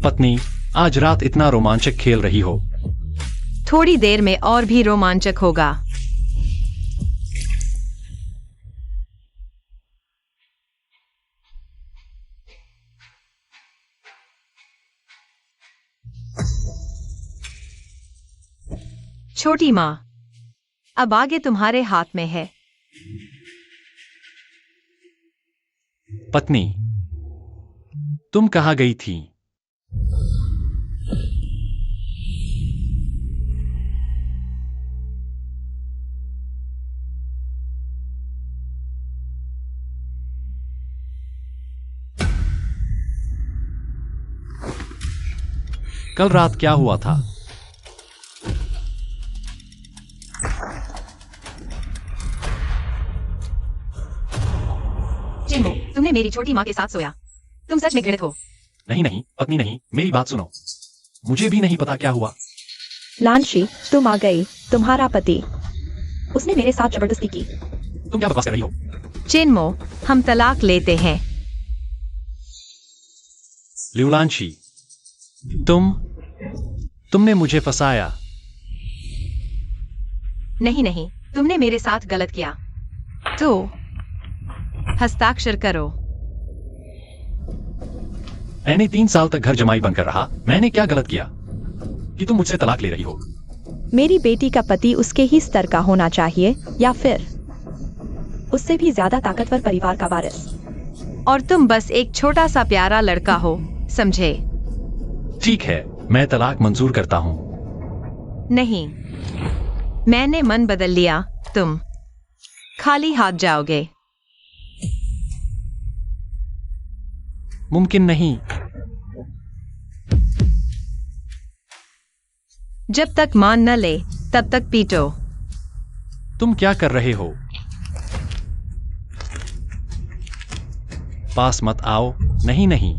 पत्नी, आज रात इतना रोमांचक खेल रही हो। थोड़ी देर में और भी रोमांचक होगा। छोटी माँ, अब आगे तुम्हारे हाथ में है। पत्नी, तुम कहाँ गई थी? कल रात क्या हुआ था? चिन्मो, तुमने मेरी छोटी माँ के साथ सोया। तुम सच में घृणित हो। नहीं नहीं पत्नी नहीं, मेरी बात सुनो। मुझे भी नहीं पता क्या हुआ। लांशी, तुम आ गई। तुम्हारा पति, उसने मेरे साथ जबरदस्ती की। तुम क्या बकवास कर रही हो? चिन्मो, हम तलाक लेते हैं। लिउलांशी, तुमने मुझे फंसाया। नहीं नहीं, तुमने मेरे साथ गलत किया। तो हस्ताक्षर करो। मैंने 3 साल तक घर जमाई बनकर रहा। मैंने क्या गलत किया कि तुम मुझसे तलाक ले रही हो? मेरी बेटी का पति उसके ही स्तर का होना चाहिए, या फिर उससे भी ज्यादा ताकतवर परिवार का वारिस। और तुम बस एक छोटा सा प्यारा लड़का हो, समझे? ठीक है, मैं तलाक मंजूर करता हूँ। नहीं, मैंने मन बदल लिया। तुम खाली हाथ जाओगे। मुमकिन नहीं। जब तक मान न ले तब तक पीटो। तुम क्या कर रहे हो? पास मत आओ। नहीं नहीं।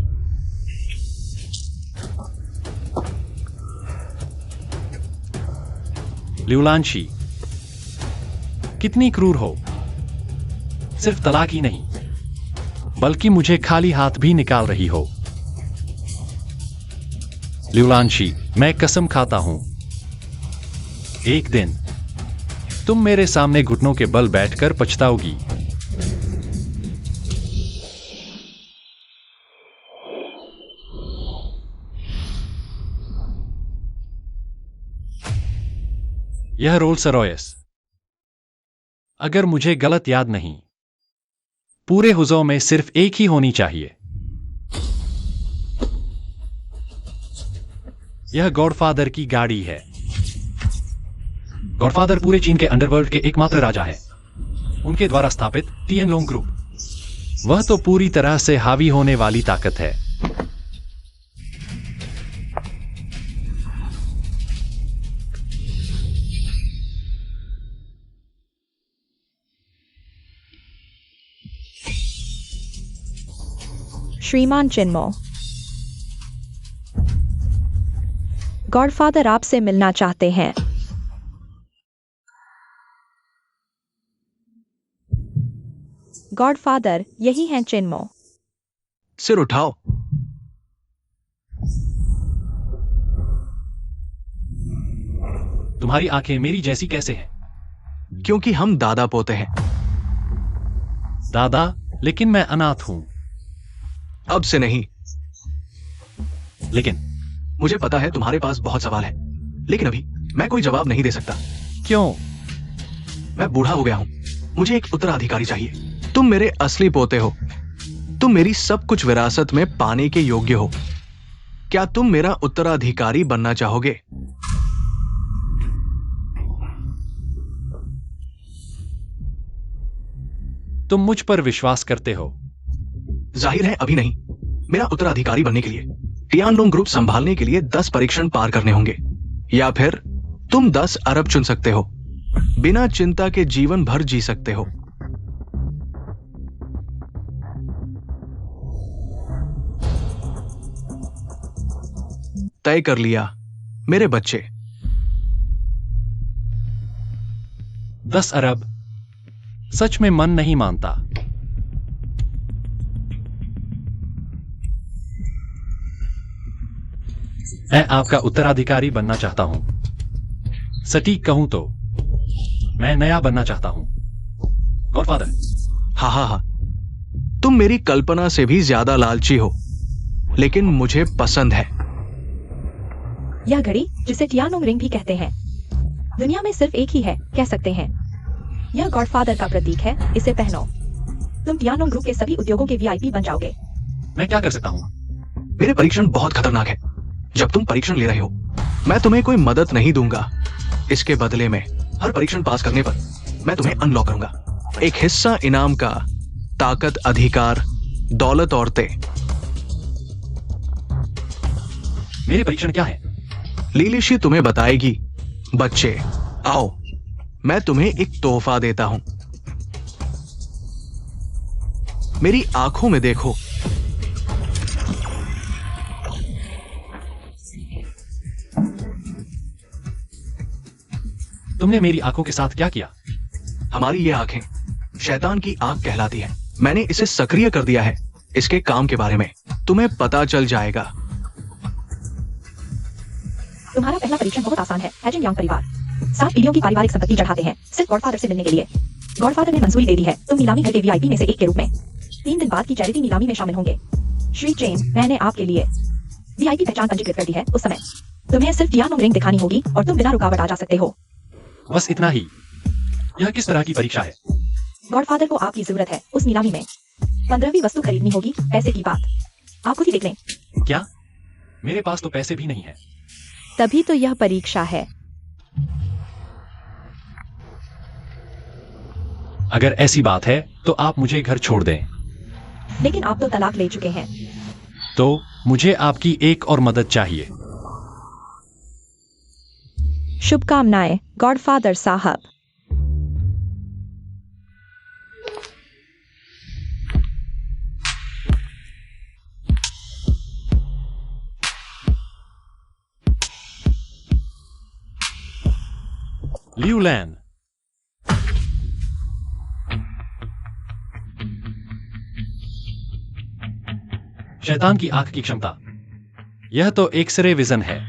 लिउलांशी, कितनी क्रूर हो। सिर्फ तलाक ही नहीं, बल्कि मुझे खाली हाथ भी निकाल रही हो। लिउलांशी, मैं कसम खाता हूं, एक दिन तुम मेरे सामने घुटनों के बल बैठकर पछताओगी। यह रोल्स रॉयस, अगर मुझे गलत याद नहीं, पूरे हुजों में सिर्फ एक ही होनी चाहिए। यह गॉडफादर की गाड़ी है। गॉडफादर पूरे चीन के अंडरवर्ल्ड के एकमात्र राजा है। उनके द्वारा स्थापित टिएनलोंग ग्रुप, वह तो पूरी तरह से हावी होने वाली ताकत है। श्रीमान चिन्मो, गॉडफादर आपसे मिलना चाहते हैं। गॉडफादर, यही हैं चिन्मो। सिर उठाओ। तुम्हारी आंखें मेरी जैसी कैसे हैं? क्योंकि हम दादा पोते हैं। दादा, लेकिन मैं अनाथ हूं। अब से नहीं। लेकिन मुझे पता है तुम्हारे पास बहुत सवाल है, लेकिन अभी मैं कोई जवाब नहीं दे सकता। क्यों? मैं बूढ़ा हो गया हूं। मुझे एक उत्तराधिकारी चाहिए। तुम मेरे असली पोते हो। तुम मेरी सब कुछ विरासत में पाने के योग्य हो। क्या तुम मेरा उत्तराधिकारी बनना चाहोगे? तुम मुझ पर विश्वास करते हो? जाहिर है अभी नहीं। मेरा उत्तराधिकारी बनने के लिए टियानलोंग ग्रुप संभालने के लिए 10 परीक्षण पार करने होंगे, या फिर तुम 10 अरब चुन सकते हो। बिना चिंता के जीवन भर जी सकते हो। तय कर लिया मेरे बच्चे। 10 अरब? सच में मन नहीं मानता। मैं आपका उत्तराधिकारी बनना चाहता हूं। सटीक कहूं तो मैं नया बनना चाहता हूं। गॉडफादर। हाँ हाँ हाँ, तुम मेरी कल्पना से भी ज्यादा लालची हो, लेकिन मुझे पसंद है। यह घड़ी, जिसे टियानोंग रिंग भी कहते हैं, दुनिया में सिर्फ एक ही है, कह सकते हैं। यह गॉडफादर का प्रतीक है, इसे पहनो। तुम टियानोंग ग्रुप के सभी उद्योगों के वीआईपी बन जाओगे। मैं क्या कर सकता हूं? मेरे परीक्षण बहुत खतरनाक है। जब तुम परीक्षण ले रहे हो, मैं तुम्हें कोई मदद नहीं दूंगा। इसके बदले में हर परीक्षण पास करने पर मैं तुम्हें अनलॉक करूंगा। एक हिस्सा इनाम का, ताकत, अधिकार, दौलत, औरतें। मेरे परीक्षण क्या है? लीलिशी तुम्हें बताएगी। बच्चे, आओ, मैं तुम्हें एक तोहफा देता हूं। मेरी आंखों में देखो। तुमने मेरी आंखों के साथ क्या किया? हमारी ये आंखें शैतान की आंख कहलाती है। मैंने इसे सक्रिय कर दिया है। इसके काम के बारे में तुम्हें पता चल जाएगा। तुम्हारा पहला परीक्षण बहुत आसान है। हैजन यांग परिवार 7 पीढ़ियों की पारिवारिक संपत्ति चढ़ाते हैं, सिर्फ गॉडफादर से मिलने के लिए। गॉडफादर ने मंजूरी दे दी है। तुम नीलामी घर के वीआईपी में से एक के रूप में 3 दिन बाद की चैरिटी नीलामी में शामिल होंगे। श्री चेन, मैंने आपके लिए वीआईपी पहचान पंजीकृत कर दी है। उस समय तुम्हें सिर्फ टियानोंग रिंग दिखानी होगी और तुम बिना रुकावट आ जा सकते हो। बस इतना ही? यह किस तरह की परीक्षा है? गॉडफादर को आपकी जरूरत है। उस नीलामी में 15वीं वस्तु खरीदनी होगी। पैसे की बात आप खुद ही देख लें। क्या? मेरे पास तो पैसे भी नहीं है। तभी तो यह परीक्षा है। अगर ऐसी बात है तो आप मुझे घर छोड़ दें। लेकिन आप तो तलाक ले चुके हैं। तो मुझे आपकी एक और मदद चाहिए। शुभकामनाएं, गॉडफादर साहब। लियू लैन। शैतान की आंख की क्षमता, यह तो एक्सरे विजन है।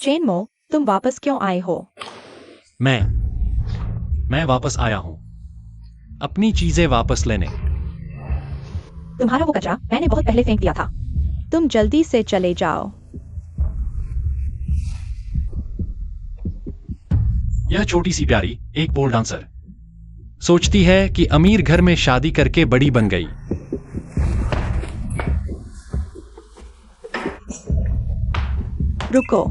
चेनमो, तुम वापस क्यों आए हो? मैं वापस आया हूं अपनी चीजें वापस लेने। तुम्हारा वो कचरा मैंने बहुत पहले फेंक दिया था। तुम जल्दी से चले जाओ। यह छोटी सी प्यारी एक पोल डांसर सोचती है कि अमीर घर में शादी करके बड़ी बन गई। रुको।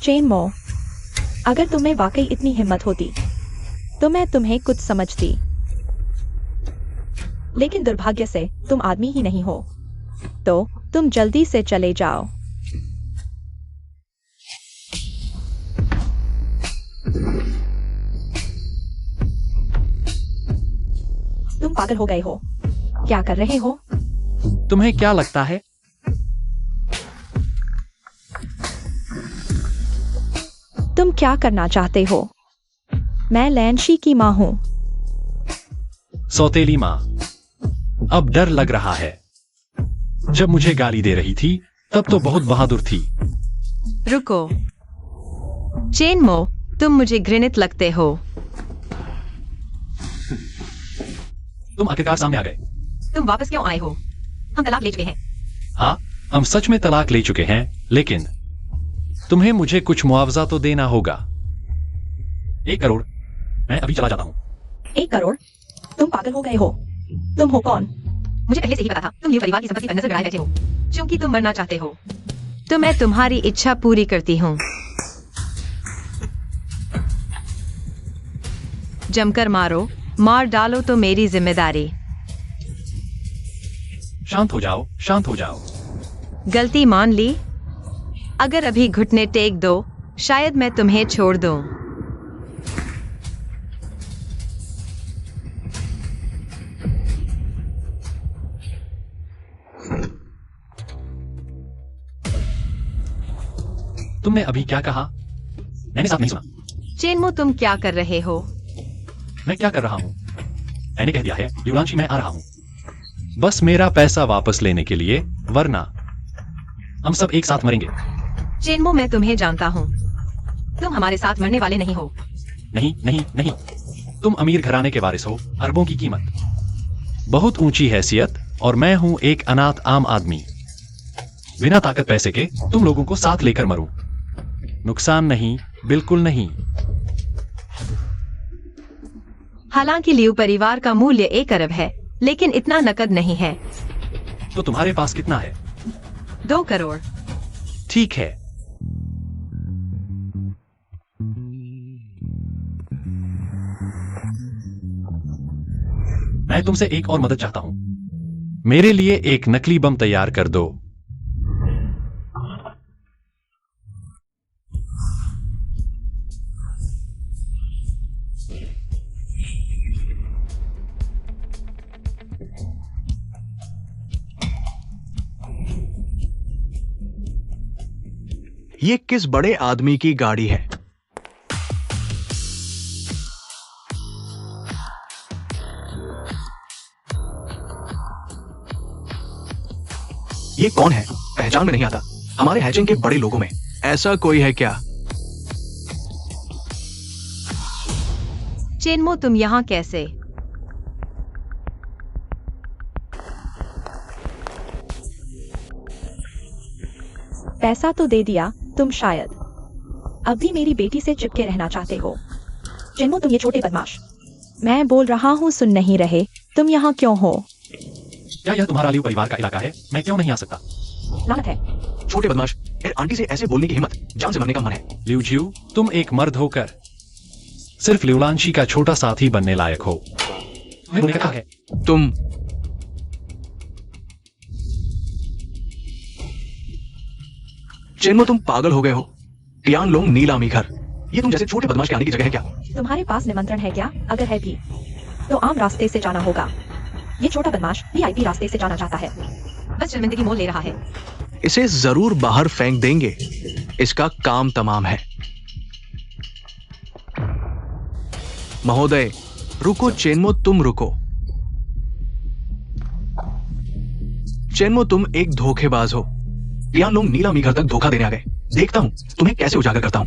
चेनमो, अगर तुम्हें वाकई इतनी हिम्मत होती तो मैं तुम्हें कुछ समझती, लेकिन दुर्भाग्य से तुम आदमी ही नहीं हो। तो तुम जल्दी से चले जाओ। तुम पागल हो गए हो। क्या कर रहे हो? तुम्हें क्या लगता है? तुम क्या करना चाहते हो? मैं लैनशी की मां हूं। सौतेली मां, अब डर लग रहा है। जब मुझे गाली दे रही थी तब तो बहुत बहादुर थी। रुको। चेनमो, तुम मुझे घृणित लगते हो। तुम आखिरकार सामने आ गए। तुम वापस क्यों आए हो? हम तलाक ले चुके हैं। हाँ, हम सच में तलाक ले चुके हैं, लेकिन तुम्हें मुझे कुछ मुआवजा तो देना होगा। 1 करोड़। मैं अभी चला जाता हूँ। 1 करोड़? तुम पागल हो गए हो। तुम हो कौन? मुझे पहले से ही पता था तुम ये परिवार की संपत्ति पर नजर गड़ाए बैठे हो, क्योंकि तुम मरना चाहते हो। तो मैं तुम्हारी इच्छा पूरी करती हूँ। जमकर मारो, मार डालो तो मेरी जिम्मेदारी। शांत हो जाओ, शांत हो जाओ। गलती मान ली। अगर अभी घुटने टेक दो, शायद मैं तुम्हें छोड़ दूं। तुमने अभी क्या कहा? मैंने साफ नहीं सुना। चेनमो, तुम क्या कर रहे हो? मैं क्या कर रहा हूँ? मैंने कह दिया है युवरांशी, मैं आ रहा हूँ बस मेरा पैसा वापस लेने के लिए, वरना हम सब एक साथ मरेंगे। चेनमो, मैं तुम्हें जानता हूँ, तुम हमारे साथ मरने वाले नहीं हो। नहीं नहीं नहीं, तुम अमीर घराने के वारिस हो, अरबों की कीमत, बहुत ऊंची हैसियत, और मैं हूं एक अनाथ आम आदमी, बिना ताकत पैसे के तुम लोगों को साथ लेकर मरूं। नुकसान नहीं, बिल्कुल नहीं। हालांकि लियू परिवार का मूल्य 1 अरब है, लेकिन इतना नकद नहीं है। तो तुम्हारे पास कितना है? 2 करोड़। ठीक है, मैं तुमसे एक और मदद चाहता हूं। मेरे लिए एक नकली बम तैयार कर दो। ये किस बड़े आदमी की गाड़ी है? ये कौन है? पहचान में नहीं आता। हमारे हैचिंग के बड़े लोगों में ऐसा कोई है क्या? चेनमो, तुम यहाँ कैसे? पैसा तो दे दिया, तुम शायद अब भी मेरी बेटी से चिपके रहना चाहते हो। चिन्मो, तुम ये छोटे बदमाश। मैं बोल रहा हूँ, सुन नहीं रहे। तुम यहाँ क्यों हो? क्या यह तुम्हारा लियू परिवार का इलाका है? मैं क्यों नहीं आ सकता? लानत है। छोटे बदमाश, फिर आंटी से ऐसे बोलने की हिम्मत, जान से मरने का मन है। लियू जियो, तुम एक मर्द होकर सिर्फ लिउलांशी का छोटा साथी बनने लायक हो। तुम्हें कहा है तुम चिन्मो, तुम पागल हो गए हो। टियानलोंग नीलामी घर, ये तुम जैसे छोटे बदमाश के आने की जगह है क्या? तुम्हारे पास निमंत्रण है क्या? अगर है भी तो आम रास्ते से जाना होगा। ये छोटा बदमाश वीआईपी रास्ते से जाना चाहता है। बस शर्मिंदगी मोल ले रहा है। इसे जरूर बाहर फेंक देंगे, इसका काम तमाम है। महोदय रुको, चेनमो तुम रुको। चेनमो, तुम एक धोखेबाज हो। टियानलोंग नीलामी घर तक धोखा देने आ गए। देखता हूं तुम्हें कैसे उजागर करता हूं।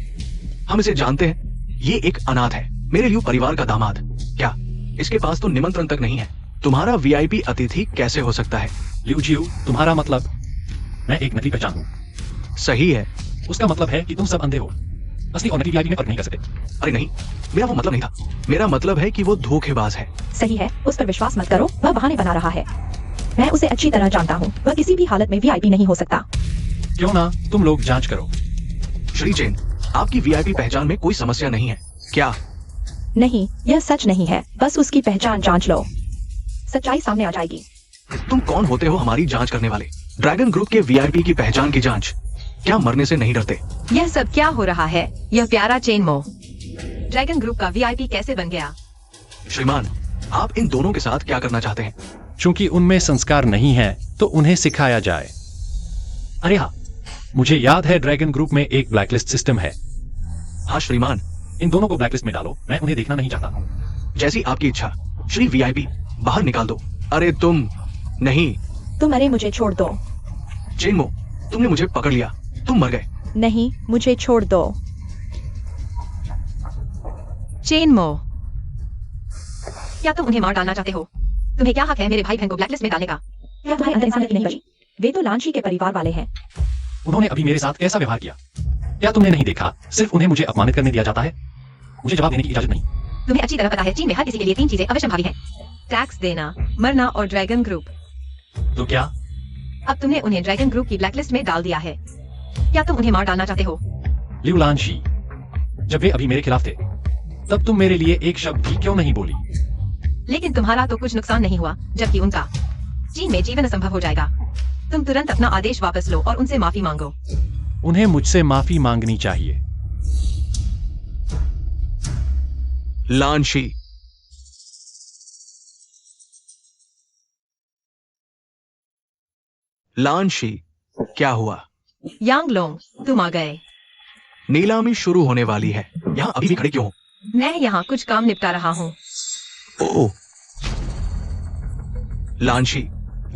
हम इसे जानते हैं, ये एक अनाथ है, मेरे लियू परिवार का दामाद। क्या इसके पास तो निमंत्रण तक नहीं है? तुम्हारा वीआईपी अतिथि कैसे हो सकता है? लियू जियो, तुम्हारा मतलब मैं एक नकली पहचान हूं। सही है। उसका मतलब है कि तुम सब अंधे हो, असली और नकली वीआईपी में फर्क नहीं कर सकते। अरे नहीं, मेरा वो मतलब नहीं था। मेरा मतलब है कि वो धोखेबाज है। सही है, उस पर विश्वास मत करो, वह बहाने बना रहा है। मैं उसे अच्छी तरह जानता हूँ, वह किसी भी हालत में वीआईपी नहीं हो सकता। क्यों ना तुम लोग जांच करो। श्री चेन, आपकी वीआईपी पहचान में कोई समस्या नहीं है क्या? नहीं, यह सच नहीं है। बस उसकी पहचान जांच लो, सच्चाई सामने आ जाएगी। तुम कौन होते हो हमारी जांच करने वाले? ड्रैगन ग्रुप के वीआईपी की पहचान की जांच? क्या मरने से नहीं डरते? यह सब क्या हो रहा है? यह प्यारा चेनमो ड्रैगन ग्रुप का वीआईपी कैसे बन गया? श्रीमान, आप इन दोनों के साथ क्या करना चाहते हैं? चूंकि उनमें संस्कार नहीं है तो उन्हें सिखाया जाए। अरे हाँ, मुझे याद है ड्रैगन ग्रुप में एक ब्लैकलिस्ट सिस्टम है। हाँ श्रीमान। इन दोनों को ब्लैकलिस्ट में डालो, मैं उन्हें देखना नहीं चाहता। जैसी आपकी इच्छा। श्री वीआईपी, बाहर निकाल दो। अरे तुम नहीं। तुम अरे मुझे छोड़ दो। चेनमो, तुमने मुझे पकड़ लिया, तुम मर गए। नहीं, मुझे छोड़ दो। चेनमो, क्या तुम उन्हें मार डालना चाहते हो? तुम्हें क्या हक है मेरे भाई बहन को ब्लैकलिस्ट में डालने का? क्या तुम्हारे अंदर इंसानियत नहीं बची? वे तो लांशी के परिवार वाले हैं। उन्होंने अभी मेरे साथ कैसा व्यवहार किया? क्या तुमने नहीं देखा? सिर्फ उन्हें मुझे अपमानित करने दिया जाता है। मुझे जवाब देने की इजाजत नहीं। तुम्हें अच्छी तरह पता है, चीन में हर किसी के लिए 3 चीजें अवश्य भावी हैं। टैक्स देना, मरना और ड्रैगन ग्रुप। तो क्या अब तुमने उन्हें ड्रैगन ग्रुप की ब्लैकलिस्ट में डाल दिया है। क्या तुम उन्हें मार डालना चाहते हो? लिउलांशी, जब वे अभी मेरे खिलाफ थे तब तुम मेरे लिए एक शब्द भी क्यों नहीं बोली? लेकिन तुम्हारा तो कुछ नुकसान नहीं हुआ, जबकि उनका। चीन में जीवन असंभव हो जाएगा। तुम तुरंत अपना आदेश वापस लो और उनसे माफी मांगो। उन्हें मुझसे माफी मांगनी चाहिए। लांशी, लांशी, क्या हुआ? यांगलोंग, तुम आ गए। नीलामी शुरू होने वाली है, यहाँ अभी भी खड़े क्यों हो? मैं यहाँ कुछ काम निपटा रहा हूँ। ओह, लांशी,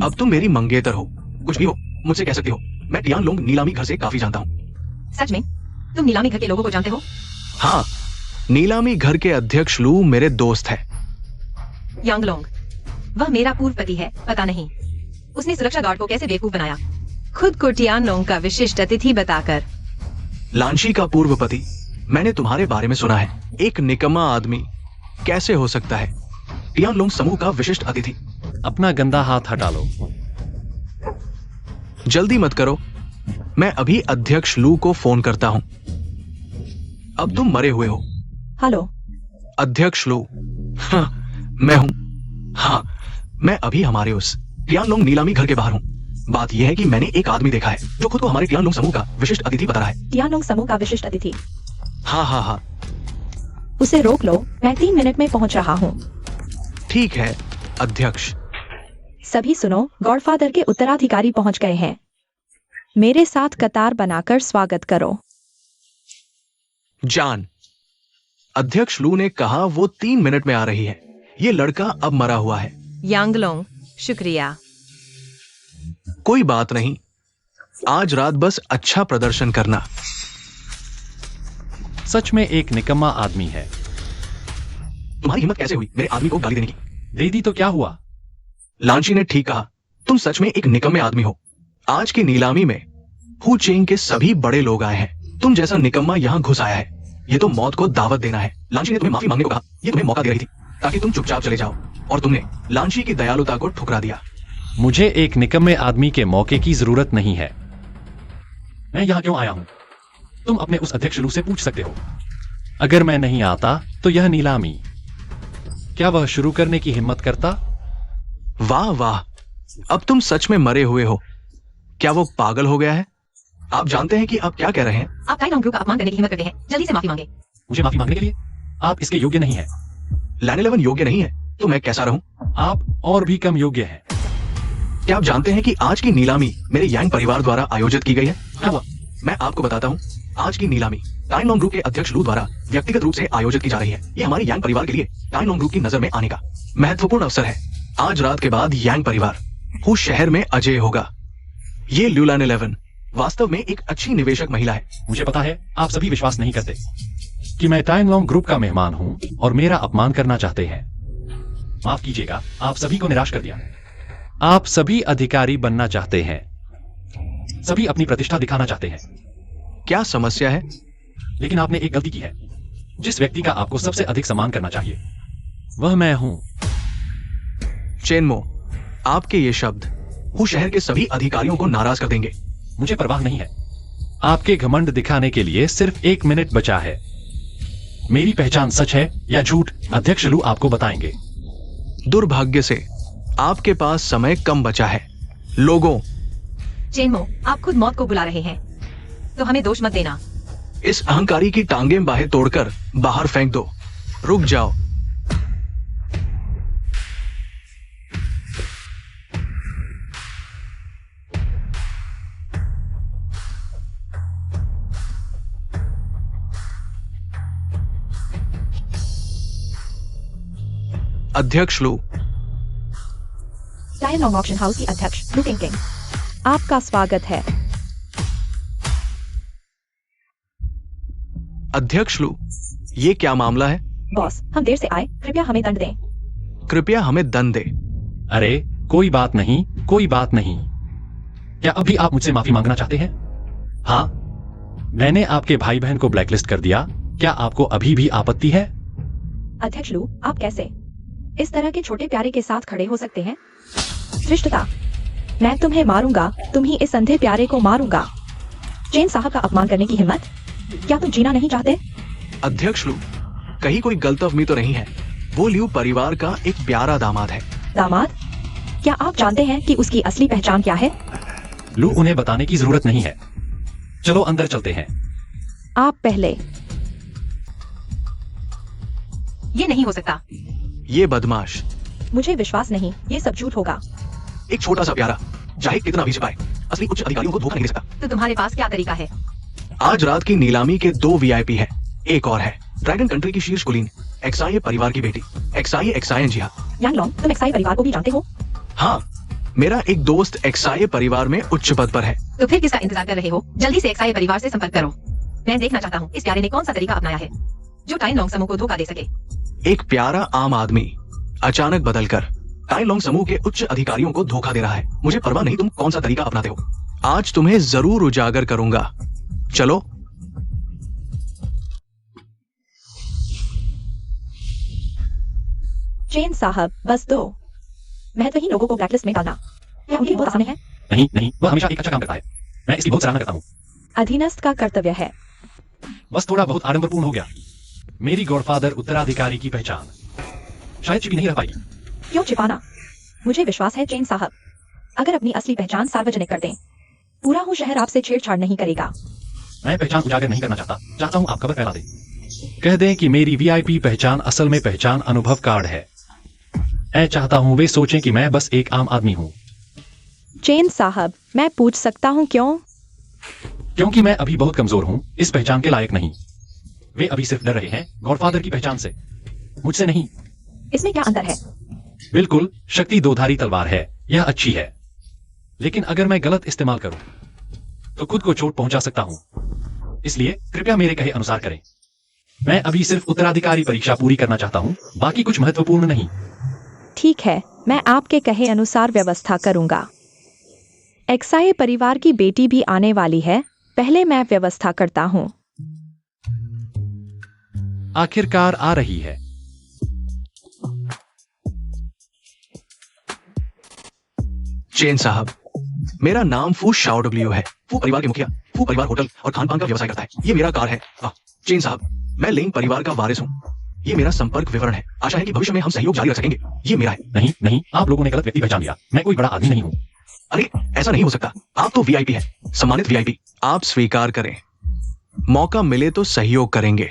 अब तुम मेरी मंगेतर हो। कुछ भी हो, मुझसे कह सकती हो। मैं टियानलोंग नीलामी घर से काफी जानता हूँ। सच में तुम नीलामी घर के लोगों को जानते हो? हाँ, नीलामी घर के अध्यक्ष लू मेरे दोस्त है। यांगलोंग, वह मेरा पूर्व पति है, पता नहीं उसने सुरक्षा गार्ड को कैसे बेवकूफ बनाया, खुद को टियानलोंग का विशिष्ट अतिथि बताकर। लांशी का पूर्व पति, मैंने तुम्हारे बारे में सुना है। एक निकम्मा आदमी कैसे हो सकता है टियानलोंग समूह का विशिष्ट अतिथि? अपना गंदा हाथ हटा लो। जल्दी मत करो, मैं अभी अध्यक्ष लू को फोन करता हूं। अब तुम मरे हुए हो। हेलो। अध्यक्ष लू। हाँ, मैं हूं। हाँ, मैं अभी हमारे उस टियानलोंग नीलामी घर के बाहर हूं। बात यह है कि मैंने एक आदमी देखा है जो खुद को हमारे टियानलोंग समूह का विशिष्ट अतिथि बता रहा है। टियानलोंग समूह का विशिष्ट अतिथि? हाँ, उसे रोक लो, मैं 3 मिनट में पहुंच रहा हूं। ठीक है अध्यक्ष। सभी सुनो, गॉडफादर के उत्तराधिकारी पहुंच गए हैं। मेरे साथ कतार बनाकर स्वागत करो। जान, अध्यक्ष लू ने कहा वो 3 मिनट में आ रही है। ये लड़का अब मरा हुआ है। यांगलोंग, शुक्रिया। कोई बात नहीं, आज रात बस अच्छा प्रदर्शन करना। सच में एक निकम्मा आदमी है। तुम्हारी हिम्मत कैसे हुई मेरे आदमी को गाली देने की? दे दी तो क्या हुआ? लांची ने ठीक कहा, तुम सच में एक निकम्मे आदमी हो। आज की नीलामी में हु चेंग के सभी बड़े लोग आए हैं। तुम जैसा निकम्मा यहाँ घुस आया है, ये तो मौत को दावत देना है। लांची ने तुम्हें माफी मांगने को कहा, ये तुम्हें मौका दे रही थी ताकि तुम चुपचाप चले जाओ, और तुमने लांची की दयालुता को ठुकरा दिया। मुझे एक निकम्मे आदमी के मौके की जरूरत नहीं है। मैं यहाँ क्यों आया हूं? तुम अपने उस अध्यक्ष लू से पूछ सकते हो। अगर मैं नहीं आता तो यह नीलामी क्या वह शुरू करने की हिम्मत करता? वाह वाह, अब तुम सच में मरे हुए हो। क्या वो पागल हो गया है? आप जानते हैं कि आप क्या कह रहे हैं? आप टाइनलोंग ग्रुप का अपमान करने की हिम्मत करते हैं, जल्दी से माफी मांगे। मुझे माफी मांगने के लिए? आप इसके योग्य नहीं हैं। लैन 11 योग्य नहीं है तो मैं कैसा रहूं? आप और भी कम योग्य हैं। क्या आप जानते हैं कि आज की नीलामी मेरे यांग परिवार द्वारा आयोजित की गई है? क्या हुआ? मैं आपको बताता हूँ। आज की नीलामी टाइनलोंग ग्रुप के अध्यक्ष लू द्वारा व्यक्तिगत रूप से आयोजित की जा रही है। ये हमारे यांग परिवार के लिए टाइनलोंग ग्रुप की नजर में आने का महत्वपूर्ण अवसर है। आज रात के बाद यांग परिवार हु शहर में अजय होगा। ये ल्यूलान 11 वास्तव में एक अच्छी निवेशक महिला है। मुझे पता है आप सभी विश्वास नहीं करते कि मैं टाइनलोंग ग्रुप का मेहमान हूं और मेरा अपमान करना चाहते हैं। माफ कीजिएगा, आप सभी को निराश कर दिया। आप सभी अधिकारी बनना चाहते हैं, सभी अपनी प्रतिष्ठा दिखाना चाहते हैं। क्या समस्या है? लेकिन आपने एक गलती की है। जिस व्यक्ति का आपको सबसे अधिक सम्मान करना चाहिए वह मैं हूं। चेनमो, आपके ये शब्द हु शहर के सभी अधिकारियों को नाराज कर देंगे। मुझे परवाह नहीं है। आपके घमंड दिखाने के लिए सिर्फ 1 मिनट बचा है। मेरी पहचान सच है या झूठ अध्यक्ष लू आपको बताएंगे। दुर्भाग्य से आपके पास समय कम बचा है। लोगों, चेनमो, आप खुद मौत को बुला रहे हैं, तो हमें दोष मत देना। इस अहंकारी की टांगें बाहें तोड़कर बाहर फेंक दो। रुक जाओ। अध्यक्ष लू, टाइनलोंग ऑक्शन हाउस की अध्यक्ष लू किंग, आपका स्वागत है। अध्यक्ष लू, ये क्या मामला है? बॉस, हम देर से आए, कृपया हमें दंड दें। कृपया हमें दंड दे। अरे कोई बात नहीं, कोई बात नहीं। क्या अभी आप मुझसे माफी मांगना चाहते हैं? हाँ, मैंने आपके भाई बहन को ब्लैकलिस्ट कर दिया। क्या आपको अभी भी आपत्ति है? अध्यक्ष लू, आप कैसे इस तरह के छोटे प्यारे के साथ खड़े हो सकते हैं? धृष्टता, मैं तुम्हें मारूंगा, तुम ही इस अंधे प्यारे को मारूंगा। चेन साहब का अपमान करने की हिम्मत? क्या तुम जीना नहीं चाहते? अध्यक्ष लू, कहीं कोई गलतफहमी तो नहीं है? वो ल्यू परिवार का एक प्यारा दामाद है। दामाद? क्या आप जानते हैं कि उसकी असली पहचान क्या है? लू, उन्हें बताने की जरूरत नहीं है। चलो अंदर चलते हैं। आप पहले। ये नहीं हो सकता। ये बदमाश। मुझे विश्वास नहीं, ये सब झूठ होगा। एक छोटा सा प्यारा, चाहे कितना भी छिपाए, असली उच्च अधिकारियों को धोखा नहीं दे सकता। तो तुम्हारे पास क्या तरीका है? आज रात की नीलामी के 2 वीआईपी है। एक और है ड्रैगन कंट्री की शीर्ष कुलीन, एक्साई परिवार की बेटी, एक्साई। जी हाँ। यांगलोंग, तुम एक्साई परिवार को भी जानते हो? हाँ, मेरा एक दोस्त एक्साई परिवार में उच्च पद पर है। तो फिर किसका इंतजार कर रहे हो? जल्दी से एक्साई परिवार से संपर्क करो। मैं देखना चाहता हूँ इस प्यारे ने कौन सा तरीका अपनाया है जो टाइन लॉन्ग समूह को धोखा दे सके। एक प्यारा आम आदमी अचानक बदलकर टाइन लॉन्ग समूह के उच्च अधिकारियों को धोखा दे रहा है। मुझे परवाह नहीं तुम कौन सा तरीका अपनाते हो। आज तुम्हें जरूर उजागर करूंगा। चलो। चेन साहब, बस दो। महत्वहीन लोगों को ब्लैकलिस्ट में डालना क्या उनके लिए बहुत आसान है? नहीं नहीं, वह हमेशा एक अच्छा काम करता है। मैं इसकी बहुत सराहना करता हूँ। अधीनस्थ का कर्तव्य है। बस थोड़ा बहुत आडंबरपूर्ण हो गया। मेरी गॉडफादर उत्तराधिकारी की पहचान शायद छिपी नहीं रह पाएगी। क्यों छिपाना? मुझे विश्वास है चेन साहब, अगर अपनी असली पहचान सार्वजनिक कर दें, पूरा हूँ शहर आपसे छेड़छाड़ नहीं करेगा। मैं पहचान उजागर नहीं करना चाहता हूँ आप खबर फैला दें। कह दें कि मेरी वीआईपी पहचान असल में पहचान अनुभव कार्ड है। मैं चाहता हूँ वे सोचें कि मैं बस एक आम आदमी हूँ। चेन साहब, मैं पूछ सकता हूँ क्यों? क्योंकि मैं अभी बहुत कमजोर हूँ, इस पहचान के लायक नहीं। वे अभी सिर्फ डर रहे हैं गॉडफादर की पहचान से, मुझसे नहीं। इसमें क्या अंतर है? बिल्कुल, शक्ति दोधारी तलवार है, यह अच्छी है, लेकिन अगर मैं गलत इस्तेमाल करूं तो खुद को चोट पहुंचा सकता हूं। इसलिए कृपया मेरे कहे अनुसार करें। मैं अभी सिर्फ उत्तराधिकारी परीक्षा पूरी करना चाहता हूं, बाकी कुछ महत्वपूर्ण नहीं। ठीक है, मैं आपके कहे अनुसार व्यवस्था करूंगा। एक्साई परिवार की बेटी भी आने वाली है, पहले मैं व्यवस्था करता हूँ। आखिरकार आ रही है। चेन साहब, मेरा नाम फू शाओडब्ल्यू है। फू परिवार के मुखिया, फू परिवार होटल और खान पान का व्यवसाय करता है। ये मेरा कार है। चेन साहब, मैं लिंग परिवार का वारिस हूँ। ये मेरा संपर्क विवरण है। आशा है कि भविष्य में हम सहयोग जारी रख सकेंगे। ये मेरा है। नहीं नहीं, आप लोगों ने गलत व्यक्ति पहचान लिया। मैं कोई बड़ा आदमी नहीं हूँ। अरे ऐसा नहीं हो सकता, आप तो वीआईपी हैं, सम्मानित वीआईपी। आप स्वीकार करें, मौका मिले तो सहयोग करेंगे।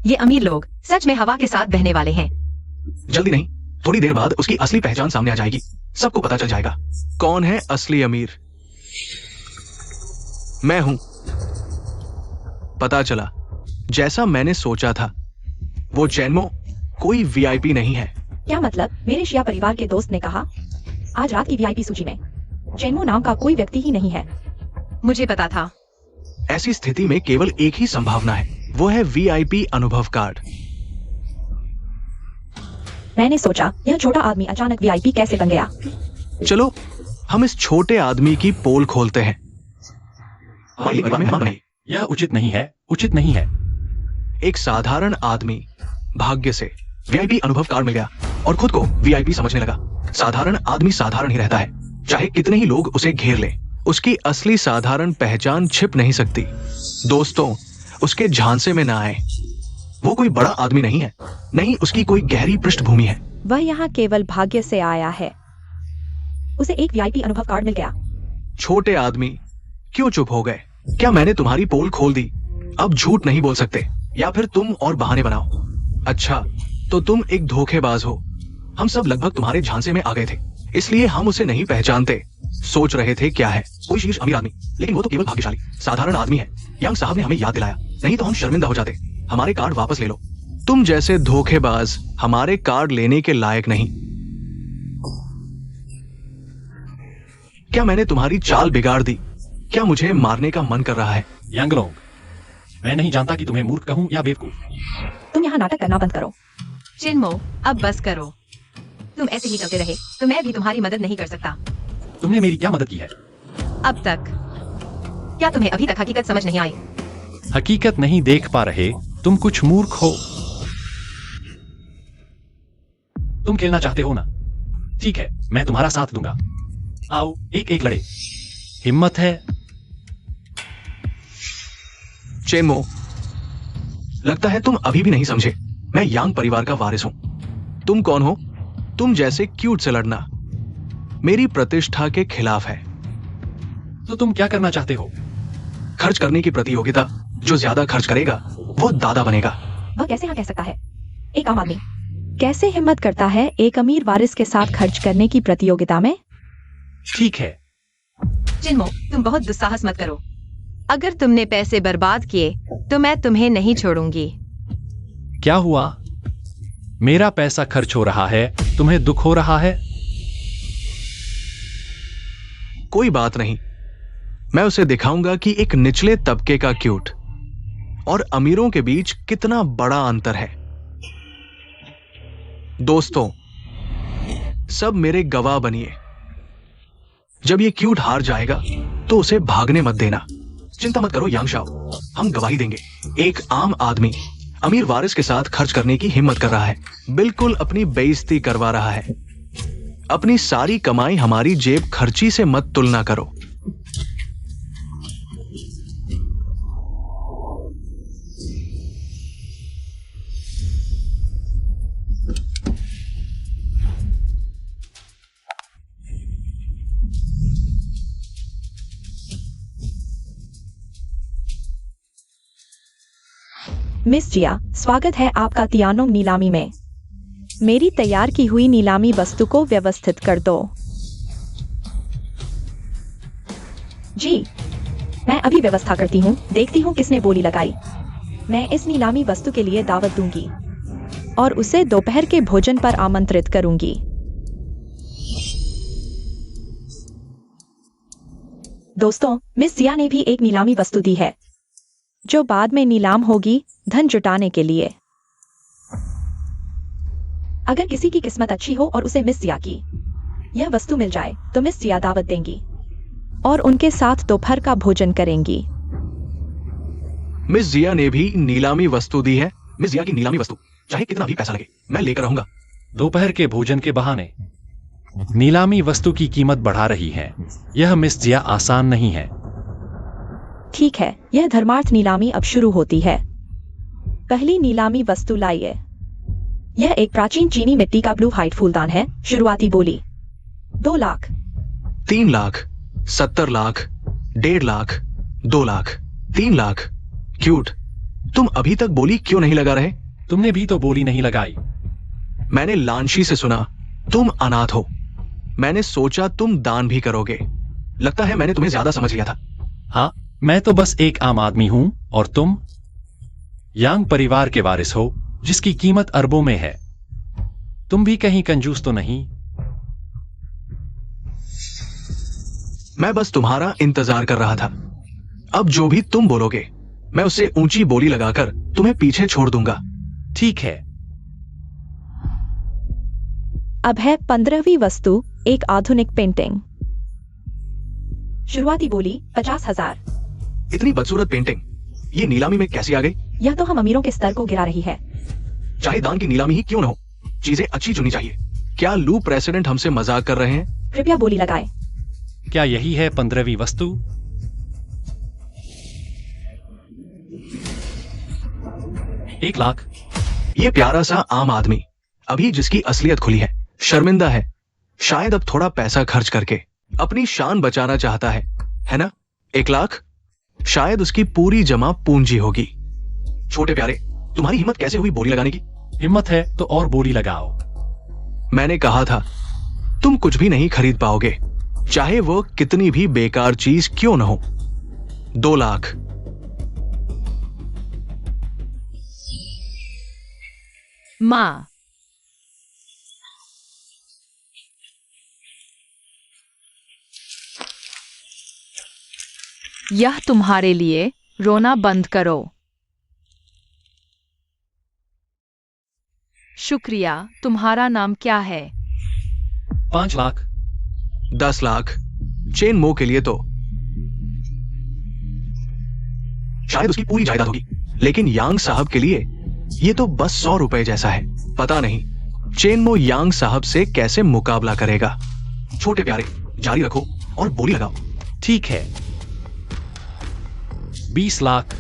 ये अमीर लोग सच में हवा के साथ बहने वाले हैं। जल्दी नहीं, थोड़ी देर बाद उसकी असली पहचान सामने आ जाएगी। सबको पता चल जाएगा कौन है असली अमीर। मैं हूं। पता चला जैसा मैंने सोचा था, वो चैनमो कोई वीआईपी नहीं है। क्या मतलब? मेरे शिया परिवार के दोस्त ने कहा आज रात की वीआईपी सूची में चेनमो नाम का कोई व्यक्ति ही नहीं है। मुझे पता था। ऐसी स्थिति में केवल एक ही संभावना है, वो है वीआईपी अनुभव कार्ड। मैंने सोचा यह छोटा आदमी अचानक वीआईपी कैसे बन गया। चलो हम इस छोटे आदमी की पोल खोलते हैं। यह उचित नहीं है, उचित नहीं है। एक साधारण आदमी भाग्य से वीआईपी अनुभव कार्ड मिल गया और खुद को वीआईपी समझने लगा। साधारण आदमी साधारण ही रहता है, चाहे कितने ही लोग उसे घेर लें। उसकी असली साधारण पहचान छिप नहीं सकती। दोस्तों, उसके झांसे में ना आए। वो कोई बड़ा आदमी नहीं है, नहीं उसकी कोई गहरी पृष्ठभूमि है। वह यहाँ केवल भाग्य से आया है। उसे एक वीआईपी अनुभव कार्ड मिल गया। छोटे आदमी क्यों चुप हो गए? क्या मैंने तुम्हारी पोल खोल दी? अब झूठ नहीं बोल सकते, या फिर तुम और बहाने बनाओ। अच्छा, तो तुम एक धोखेबाज हो। हम सब लगभग तुम्हारे झांसे में आ गए थे, इसलिए हम उसे नहीं पहचानते। सोच रहे थे क्या है, कोई शीर्ष अमीर आदमी, लेकिन वो तो केवल भाग्यशाली साधारण आदमी है। यंग साहब ने हमें याद दिलाया, नहीं तो हम शर्मिंदा हो जाते। हमारे कार्ड वापस ले लो। तुम जैसे धोखेबाज हमारे कार्ड लेने के लायक नहीं। क्या मैंने तुम्हारी चाल बिगाड़ दी? क्या मुझे मारने का मन कर रहा है? यंग लोग, मैं नहीं जानता कि तुम्हें मूर्ख कहूं या बेवकूफ। तुम यहाँ नाटक करना बंद करो। चिन्मो, अब बस करो। तुम ऐसे ही चलते रहे तो मैं भी तुम्हारी मदद नहीं कर सकता। तुमने मेरी क्या मदद की है अब तक? क्या तुम्हें अभी तक हकीकत समझ नहीं आई? हकीकत नहीं देख पा रहे, तुम कुछ मूर्ख हो। तुम खेलना चाहते हो ना? ठीक है, मैं तुम्हारा साथ दूंगा। आओ एक एक लड़े। हिम्मत है? चेनमो, लगता है तुम अभी भी नहीं समझे। मैं यांग परिवार का वारिस हूं। तुम कौन हो? तुम जैसे क्यूट से लड़ना मेरी प्रतिष्ठा के खिलाफ है। तो तुम क्या करना चाहते हो? खर्च करने की प्रतियोगिता। जो ज्यादा खर्च करेगा वो दादा बनेगा। वह कैसे हाँ कह सकता है? एक आम आदमी कैसे हिम्मत करता है एक अमीर वारिस के साथ खर्च करने की प्रतियोगिता में? ठीक है। चिन्मो, तुम बहुत दुस्साहस मत करो। अगर तुमने पैसे बर्बाद किए तो मैं तुम्हें नहीं छोड़ूंगी। क्या हुआ? मेरा पैसा खर्च हो रहा है, तुम्हें दुख हो रहा है? कोई बात नहीं, मैं उसे दिखाऊंगा कि एक निचले तबके का क्यूट और अमीरों के बीच कितना बड़ा अंतर है। दोस्तों, सब मेरे गवाह बनिए। जब ये क्यूट हार जाएगा तो उसे भागने मत देना। चिंता मत करो यांग शाओ, हम गवाही देंगे। एक आम आदमी अमीर वारिस के साथ खर्च करने की हिम्मत कर रहा है, बिल्कुल अपनी बेइज्जती करवा रहा है। अपनी सारी कमाई हमारी जेब खर्ची से मत तुलना करो। मिस जिया, स्वागत है आपका तियानोंग नीलामी में। मेरी तैयार की हुई नीलामी वस्तु को व्यवस्थित कर दो। जी, मैं अभी व्यवस्था करती हूँ। देखती हूँ किसने बोली लगाई। मैं इस नीलामी वस्तु के लिए दावत दूंगी और उसे दोपहर के भोजन पर आमंत्रित करूंगी। दोस्तों, मिस जिया ने भी एक नीलामी वस्तु दी है जो बाद में नीलाम होगी धन जुटाने के लिए। अगर किसी की किस्मत अच्छी हो और उसे मिस जिया की यह वस्तु मिल जाए तो मिस जिया दावत देंगी और उनके साथ दोपहर का भोजन करेंगी। मिस जिया ने भी नीलामी वस्तु दी है। मिस जिया की नीलामी वस्तु चाहे कितना भी पैसा लगे मैं लेकर रहूंगा। दोपहर के भोजन के बहाने नीलामी वस्तु की कीमत बढ़ा रही है। यह मिस जिया आसान नहीं है। ठीक है, यह धर्मार्थ नीलामी अब शुरू होती है। पहली नीलामी वस्तु लाइए। यह एक प्राचीन चीनी मिट्टी का ब्लू हाइट फूलदान है। शुरुआती बोली 2 लाख, 3 लाख, 70 लाख, 1.5 लाख, 2 लाख, 3 लाख। क्यूट, तुम अभी तक बोली क्यों नहीं लगा रहे? तुमने भी तो बोली नहीं लगाई। मैंने लांशी से सुना तुम अनाथ हो। मैंने सोचा तुम दान भी करोगे। लगता है मैंने तुम्हें ज्यादा समझ लिया था। हाँ, मैं तो बस एक आम आदमी हूं और तुम यांग परिवार के वारिस हो जिसकी कीमत अरबों में है। तुम भी कहीं कंजूस तो नहीं? मैं बस तुम्हारा इंतजार कर रहा था। अब जो भी तुम बोलोगे मैं उससे ऊंची बोली लगाकर तुम्हें पीछे छोड़ दूंगा। ठीक है। अब है 15वीं वस्तु, एक आधुनिक पेंटिंग। शुरुआती बोली 50,000। इतनी बदसूरत पेंटिंग ये नीलामी में कैसे आ गई? यह तो हम अमीरों के स्तर को गिरा रही है। चाहे दान की नीलामी ही क्यों न हो, चीजें अच्छी चुनी चाहिए। क्या लू प्रेसिडेंट हमसे मजाक कर रहे हैं? कृपया बोली लगाए। क्या यही है 15वीं वस्तु? एक लाख। ये प्यारा सा आम आदमी अभी जिसकी असलियत खुली है शर्मिंदा है। शायद अब थोड़ा पैसा खर्च करके अपनी शान बचाना चाहता है ना? 1 लाख शायद उसकी पूरी जमा पूंजी होगी। छोटे प्यारे, तुम्हारी हिम्मत कैसे हुई बोली लगाने की? हिम्मत है तो और बोली लगाओ। मैंने कहा था तुम कुछ भी नहीं खरीद पाओगे, चाहे वो कितनी भी बेकार चीज क्यों न हो। 2 लाख। माँ, यह तुम्हारे लिए। रोना बंद करो। शुक्रिया। तुम्हारा नाम क्या है? 5 लाख। 10 लाख। चेन मो के लिए तो शायद उसकी पूरी जायदाद होगी, लेकिन यांग साहब के लिए ये तो बस 100 रुपए जैसा है। पता नहीं चेन मो यांग साहब से कैसे मुकाबला करेगा। छोटे प्यारे, जारी रखो और बोली लगाओ। ठीक है। 20 लाख।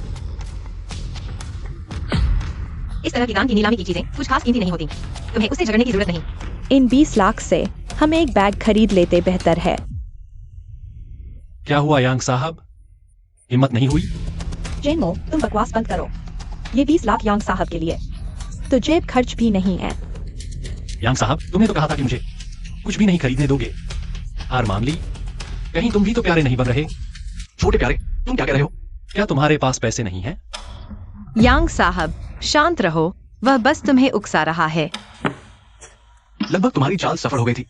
इस तरह की दान की नीलामी की चीजें कुछ खास कीमती नहीं होती। तुम्हें उसे झगड़ने की जरूरत नहीं। इन 20 लाख से हम एक बैग खरीद लेते बेहतर है। क्या हुआ यांग साहब? हिम्मत नहीं हुई? जेनमो, तुम बकवास बंद करो। ये 20 लाख यांग साहब के लिए तो जेब खर्च भी नहीं है। यांग साहब, तुमने तो कहा था कि मुझे कुछ भी नहीं खरीदने दोगे। हार मान ली? कहीं तुम भी तो प्यारे नहीं बन रहे? छोटे प्यारे, तुम क्या कह रहे हो? क्या तुम्हारे पास पैसे नहीं हैं? यांग साहब, शांत रहो। वह बस तुम्हें उकसा रहा है। लगभग तुम्हारी चाल सफल हो गई थी।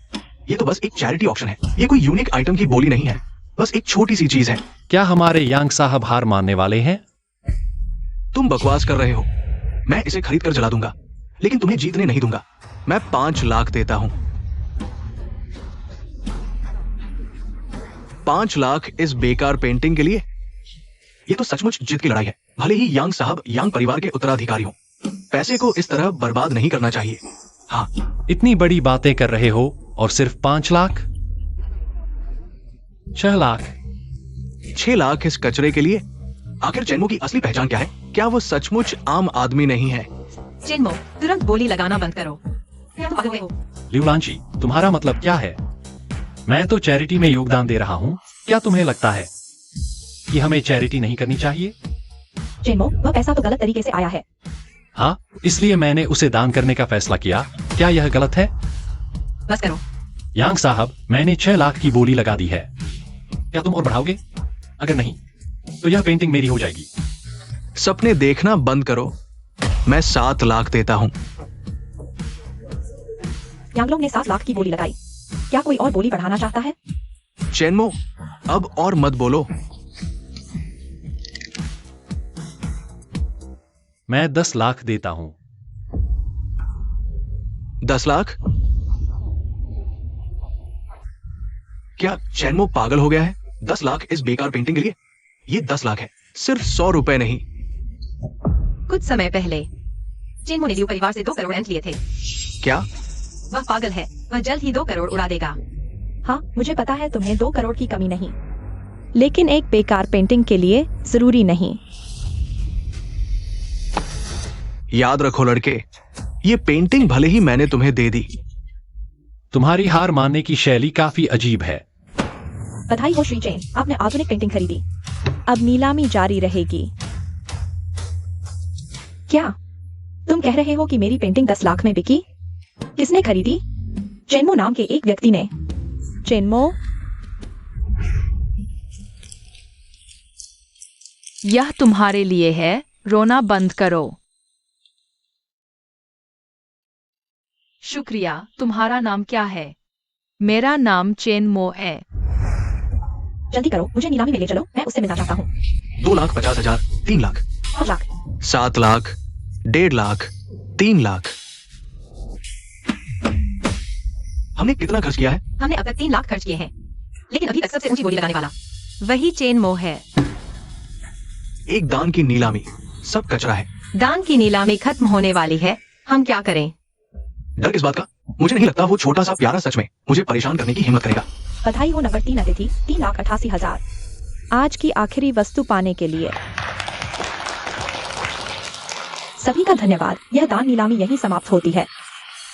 ये तो बस एक चैरिटी ऑक्शन है, ये कोई यूनिक आइटम की बोली नहीं है, बस एक छोटी सी चीज है। क्या हमारे यांग साहब हार मानने वाले हैं? तुम बकवास कर रहे हो। मैं इसे खरीद कर जला दूंगा, लेकिन तुम्हें जीतने नहीं दूंगा। मैं 5 लाख देता हूं। 5 लाख इस बेकार पेंटिंग के लिए? ये तो सचमुच जिद की लड़ाई है। भले ही यांग साहब यांग परिवार के उत्तराधिकारी हों, पैसे को इस तरह बर्बाद नहीं करना चाहिए। हाँ, इतनी बड़ी बातें कर रहे हो और सिर्फ 5 लाख? 6 लाख? 6 लाख इस कचरे के लिए? आखिर चेनमो की असली पहचान क्या है? क्या वो सचमुच आम आदमी नहीं है? चेनमो, तुरंत बोली लगाना बंद करो। क्या तुम पागल हो? लिवलांची, तुम्हारा मतलब क्या है? मैं तो चैरिटी में योगदान दे रहा हूँ। क्या तुम्हें लगता है कि हमें चैरिटी नहीं करनी चाहिए? चेनमो, वह पैसा तो गलत तरीके से आया है। हाँ, इसलिए मैंने उसे दान करने का फैसला किया। क्या यह गलत है? बस करो। यांग साहब, मैंने 6 लाख की बोली लगा दी है। क्या तुम और बढ़ाओगे? अगर नहीं तो यह पेंटिंग मेरी हो जाएगी। सपने देखना बंद करो। मैं 7 लाख देता हूं। यांगलोंग ने 7 लाख की बोली लगाई। क्या कोई और बोली बढ़ाना चाहता है? चेनमो, अब और मत बोलो। मैं 10 लाख देता हूं। 10 लाख? क्या चेनमो पागल हो गया है? 10 लाख इस बेकार पेंटिंग के लिए? ये 10 लाख है, सिर्फ 100 रुपए नहीं। कुछ समय पहले चेनमो ने लियू परिवार से 2 करोड़ एंट लिए थे। क्या? वह पागल है, वह जल्द ही 2 करोड़ उड़ा देगा। हाँ, मुझे पता है तुम्हें 2 करोड़ की कमी नहीं। लेकिन एक बेकार पेंटिंग के लिए जरूरी नहीं। याद रखो लड़के, ये पेंटिंग भले ही मैंने तुम्हें दे दी। तुम्हारी हार मानने की शैली काफी अजीब है। बधाई हो श्री चेन, आपने आधुनिक पेंटिंग खरीदी। अब नीलामी जारी रहेगी। क्या तुम कह रहे हो कि मेरी पेंटिंग 10 लाख में बिकी? किसने खरीदी? चेनमो नाम के एक व्यक्ति ने। चेनमो, यह तुम्हारे लिए है। रोना बंद करो। शुक्रिया। तुम्हारा नाम क्या है? मेरा नाम चेनमो है। जल्दी करो, मुझे नीलामी में ले चलो, मैं उससे मिलना चाहता हूँ। 2,50,000, 3 लाख, 5 लाख, 7 लाख, 1.5 लाख, 3 लाख। हमने कितना खर्च किया है? हमने अब तक 3 लाख खर्च किए हैं, लेकिन अभी तक सबसे ऊंची बोली लगाने वाला वही चेनमो है। एक दान की नीलामी, सब कचरा है। दान की नीलामी खत्म होने वाली है, हम क्या करें? डर किस बात का? मुझे नहीं लगता वो छोटा सा प्यारा सच में मुझे परेशान करने की हिम्मत करेगा। बधाई हो नंबर 3 अतिथि, 3,88,000। आज की आखिरी वस्तु पाने के लिए सभी का धन्यवाद। यह दान नीलामी यहीं समाप्त होती है।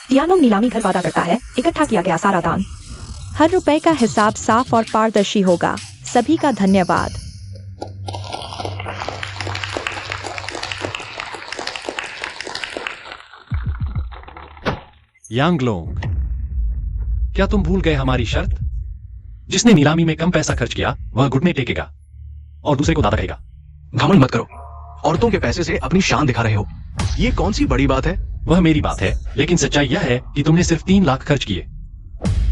टियानोंग नीलामी घर वादा करता है इकट्ठा किया गया सारा दान। हर रुपए का हिसाब साफ और पारदर्शी होगा। सभी का धन्यवाद। यांगलोंग, क्या तुम भूल गए हमारी शर्त? जिसने नीलामी में कम पैसा खर्च किया वह घुटने टेकेगा और दूसरे को दादा कहेगा। घमंड मत करो, औरतों के पैसे से अपनी शान दिखा रहे हो। ये कौन सी बड़ी बात है? वह मेरी बात है, लेकिन सच्चाई यह है कि तुमने सिर्फ 3 लाख खर्च किए।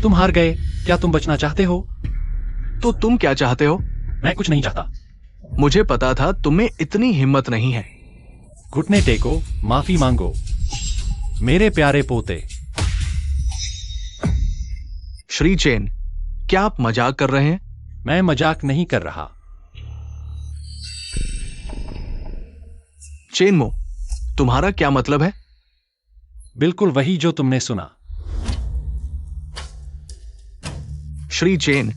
तुम हार गए। क्या तुम बचना चाहते हो? तो तुम क्या चाहते हो? मैं कुछ नहीं चाहता। मुझे पता था तुम्हें इतनी हिम्मत नहीं है। घुटने टेको, माफी मांगो मेरे प्यारे पोते। श्री चेन, क्या आप मजाक कर रहे हैं? मैं मजाक नहीं कर रहा। चेनमो, तुम्हारा क्या मतलब है? बिल्कुल वही जो तुमने सुना। श्री चेन,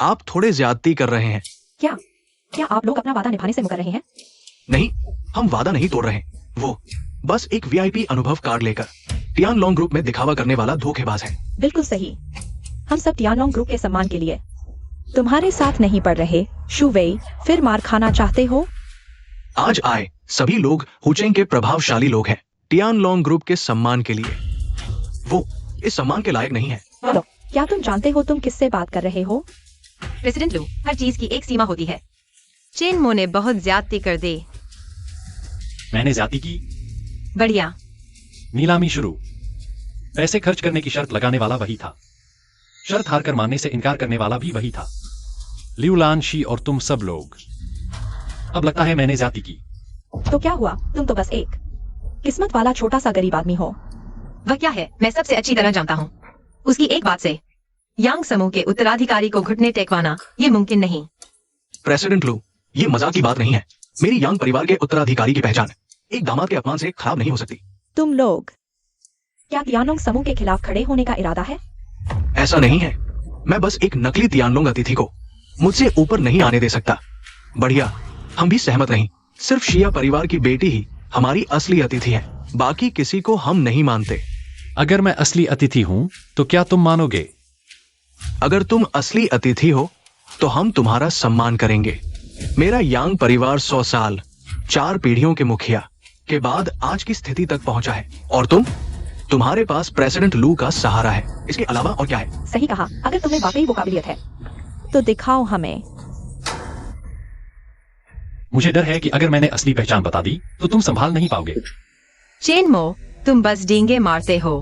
आप थोड़े ज्यादती कर रहे हैं। क्या आप लोग अपना वादा निभाने से मुकर रहे हैं? नहीं, हम वादा नहीं तोड़ रहे। वो बस एक वीआईपी अनुभव कार्ड लेकर टियानलोंग ग्रुप में दिखावा करने वाला धोखेबाज है। बिल्कुल सही। हम सब टियानलोंग ग्रुप के सम्मान के लिए। तुम्हारे साथ नहीं पढ़ रहे। शुवेई, फिर मार खाना चाहते हो? आज आए सभी लोग हुचेंग के प्रभावशाली लोग हैं। टियानलोंग ग्रुप के सम्मान के लिए। वो इस सम्मान के लायक नहीं है। बोलो, क्या तुम जानते हो तुम किससे बात कर रहे हो? प्रेसिडेंट लू, हर चीज की एक सीमा होती है। चेनमो ने बहुत ज्यादती कर दी। मैंने ज्यादती की? बढ़िया। नीलामी शुरू। पैसे खर्च करने की शर्त लगाने वाला वही था, शर्त हारकर मानने से इनकार करने वाला भी वही था। लियुलान, शी और तुम सब लोग। अब लगता है मैंने ज्यादती की। तो क्या हुआ, तुम तो बस एक किस्मत वाला छोटा सा गरीब आदमी हो। वह क्या है मैं सबसे अच्छी तरह जानता हूँ। उसकी एक बात से यांग समूह के उत्तराधिकारी को घुटने टेकवाना ये मुमकिन नहीं। प्रेसिडेंट लू, ये मजाक की बात नहीं है। मेरी यांग परिवार के उत्तराधिकारी की पहचान एक दामाद के अपमान से खराब नहीं हो सकती। तुम लोग क्या तियानलोंग समूह के खिलाफ खड़े होने का इरादा है? ऐसा नहीं है, मैं बस एक नकली तियानलोंग अतिथि को मुझसे ऊपर नहीं आने दे सकता। बढ़िया, हम भी सहमत नहीं। सिर्फ शिया परिवार की बेटी ही हमारी असली अतिथि है, बाकी किसी को हम नहीं मानते। अगर मैं असली अतिथि हूं तो क्या तुम मानोगे? अगर तुम असली अतिथि हो तो हम तुम्हारा सम्मान करेंगे। मेरा यांग परिवार 100 साल 4 पीढ़ियों के मुखिया के बाद आज की स्थिति तक पहुंचा है, और तुम्हारे पास प्रेसिडेंट लू का सहारा है। इसके अलावा और क्या है? सही कहा, अगर तुम्हें वाकई वो काबिलियत है तो दिखाओ हमें। मुझे डर है कि अगर मैंने असली पहचान बता दी तो तुम संभाल नहीं पाओगे। चेनमो, तुम बस डींगे मारते हो,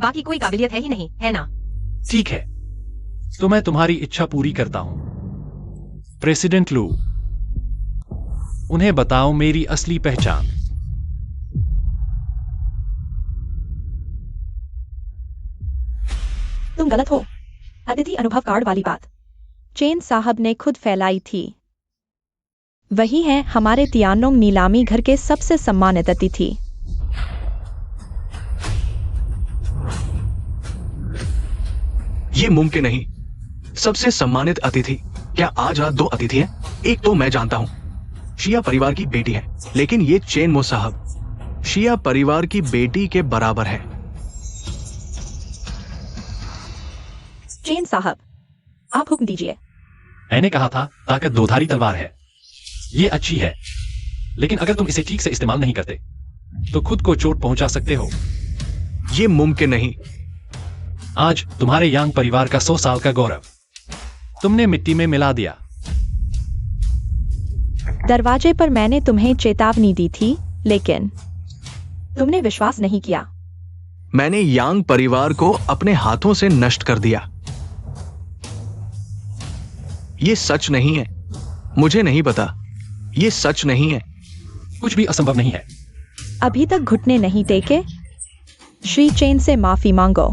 बाकी कोई काबिलियत है ही नहीं, है ना? ठीक है, तो मैं तुम्हारी इच्छा पूरी करता हूं। प्रेसिडेंट लू, उन्हें बताओ मेरी असली पहचान। तुम गलत हो। अतिथि अनुभव कार्ड वाली बात चेन साहब ने खुद फैलाई थी। वही हैं हमारे तियानलोंग नीलामी घर के सबसे सम्मानित अतिथि। ये मुमकिन नहीं। सबसे सम्मानित अतिथि? क्या आज रात 2 अतिथि हैं? एक तो मैं जानता हूं, शिया परिवार की बेटी है, लेकिन ये चेनमो साहब शिया परिवार की बेटी के बराबर है। चेन साहब, आप हुक्म दीजिए। मैंने कहा था ताकत 2-धारी तलवार है। ये अच्छी है, लेकिन अगर तुम इसे ठीक से इस्तेमाल नहीं करते तो खुद को चोट पहुंचा सकते हो। ये मुमकिन नहीं। आज तुम्हारे यांग परिवार का 100 साल का गौरव तुमने मिट्टी में मिला दिया। दरवाजे पर मैंने तुम्हें चेतावनी दी थी, लेकिन तुमने विश्वास नहीं किया। मैंने यांग परिवार को अपने हाथों से नष्ट कर दिया। ये सच नहीं है। मुझे नहीं पता, ये सच नहीं है। कुछ भी असंभव नहीं है। अभी तक घुटने नहीं टेके? श्री चेन से माफी मांगो।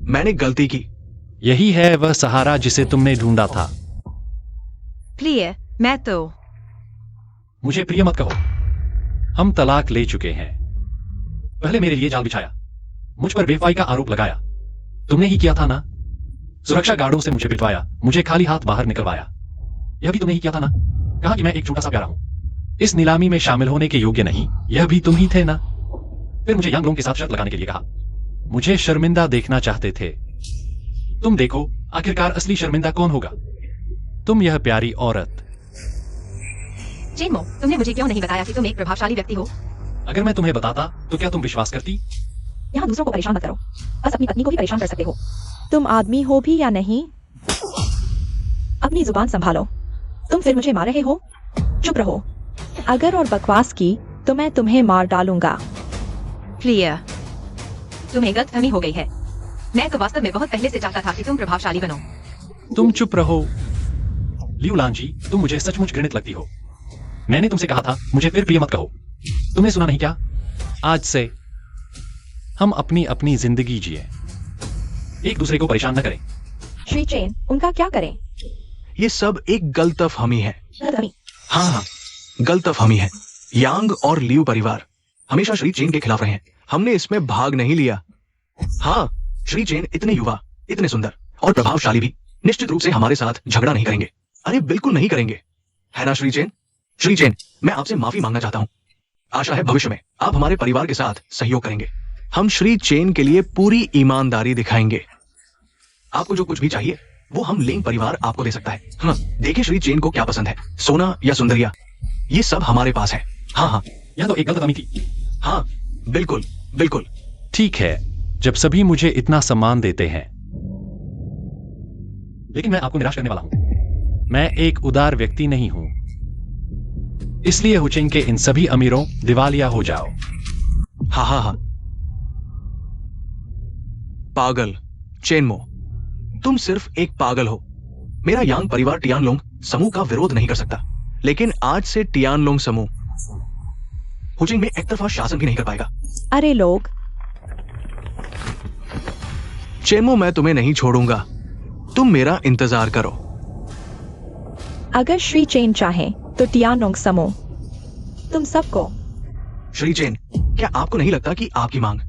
मैंने गलती की। यही है वह सहारा जिसे तुमने ढूंढा था। प्रिय, मैं तो मुझे प्रिय मत कहो। हम तलाक ले चुके हैं। पहले मेरे लिए जाल बिछाया, मुझ पर बेवफाई का आरोप लगाया। तुमने ही किया था ना? सुरक्षा गार्डों से मुझे पिटवाया, मुझे खाली हाथ बाहर निकलवाया। यह भी तुमने ही किया था ना? कहा कि मैं एक छोटा सा प्यारा हूं, इस नीलामी में शामिल होने के योग्य नहीं। यह भी तुम ही थे ना? फिर मुझे यांगलोंग के साथ शर्त लगाने के लिए कहा। मुझे शर्मिंदा देखना चाहते थे। तुम देखो, आखिरकार असली शर्मिंदा कौन होगा? तुम, यह प्यारी औरत। चेनमो, तुमने मुझे क्यों नहीं बताया कि तुम एक प्रभावशाली व्यक्ति हो? अगर मैं तुम्हें बताता तो क्या तुम विश्वास करती? यहाँ दूसरों को परेशान मत करो, बस अपनी पत्नी को भी परेशान कर सकते हो। तुम आदमी हो भी या नहीं? अपनी जुबान संभालो। तुम फिर मुझे मार रहे हो? चुप रहो। अगर और बकवास की तो मैं तुम्हें मार डालूंगा। प्रिय, तुम्हें गलतफहमी हो गई है। मैं तो वास्तव में बहुत पहले से चाहता था कि तुम प्रभावशाली बनो। तुम चुप रहो। लियुलान जी, तुम मुझे सचमुच घृणित लगती हो। मैंने तुमसे कहा था मुझे फिर प्रिय मत कहो। तुमने सुना नहीं क्या? आज से हम अपनी अपनी जिंदगी जिए, एक दूसरे को परेशान न करें। श्री चेन, उनका क्या करें? ये सब एक गलतफहमी है। गलतफहमी? हाँ, गलतफहमी है। यांग और लियू परिवार हमेशा श्री चेन के खिलाफ रहे हैं। हमने इसमें भाग नहीं लिया। हाँ, श्री चेन इतने युवा, इतने सुंदर और प्रभावशाली भी निश्चित रूप से हमारे साथ झगड़ा नहीं करेंगे। अरे बिल्कुल नहीं करेंगे, है ना श्री चेन? श्री चेन, मैं आपसे माफी मांगना चाहता हूँ। आशा है भविष्य में आप हमारे परिवार के साथ सहयोग करेंगे। हम श्री चेन के लिए पूरी ईमानदारी दिखाएंगे। आपको जो कुछ भी चाहिए वो हम लेंग परिवार आपको दे सकता है। हाँ, देखिए श्री चेन को क्या पसंद है, सोना या सुंदरिया, ये सब हमारे पास है। हाँ हाँ, यह तो एक गलतफहमी थी। हाँ बिल्कुल बिल्कुल। ठीक है, जब सभी मुझे इतना सम्मान देते हैं, लेकिन मैं आपको निराश करने वाला हूं। मैं एक उदार व्यक्ति नहीं हूं, इसलिए हुचिंग के इन सभी अमीरों दिवालिया हो जाओ। हा। पागल चेनमो, तुम सिर्फ एक पागल हो। मेरा यांग परिवार टियानलोंग समूह का विरोध नहीं कर सकता, लेकिन आज से टियानलोंग समूह हुचिंग में एक तरफा शासन भी नहीं कर पाएगा। अरे लोग, चेनमो, मैं तुम्हें नहीं छोड़ूंगा। तुम मेरा इंतजार करो। अगर श्री चेन चाहे तो टियानोंग समूह तुम सबको। श्री चेन, क्या आपको नहीं लगता कि आपकी मांग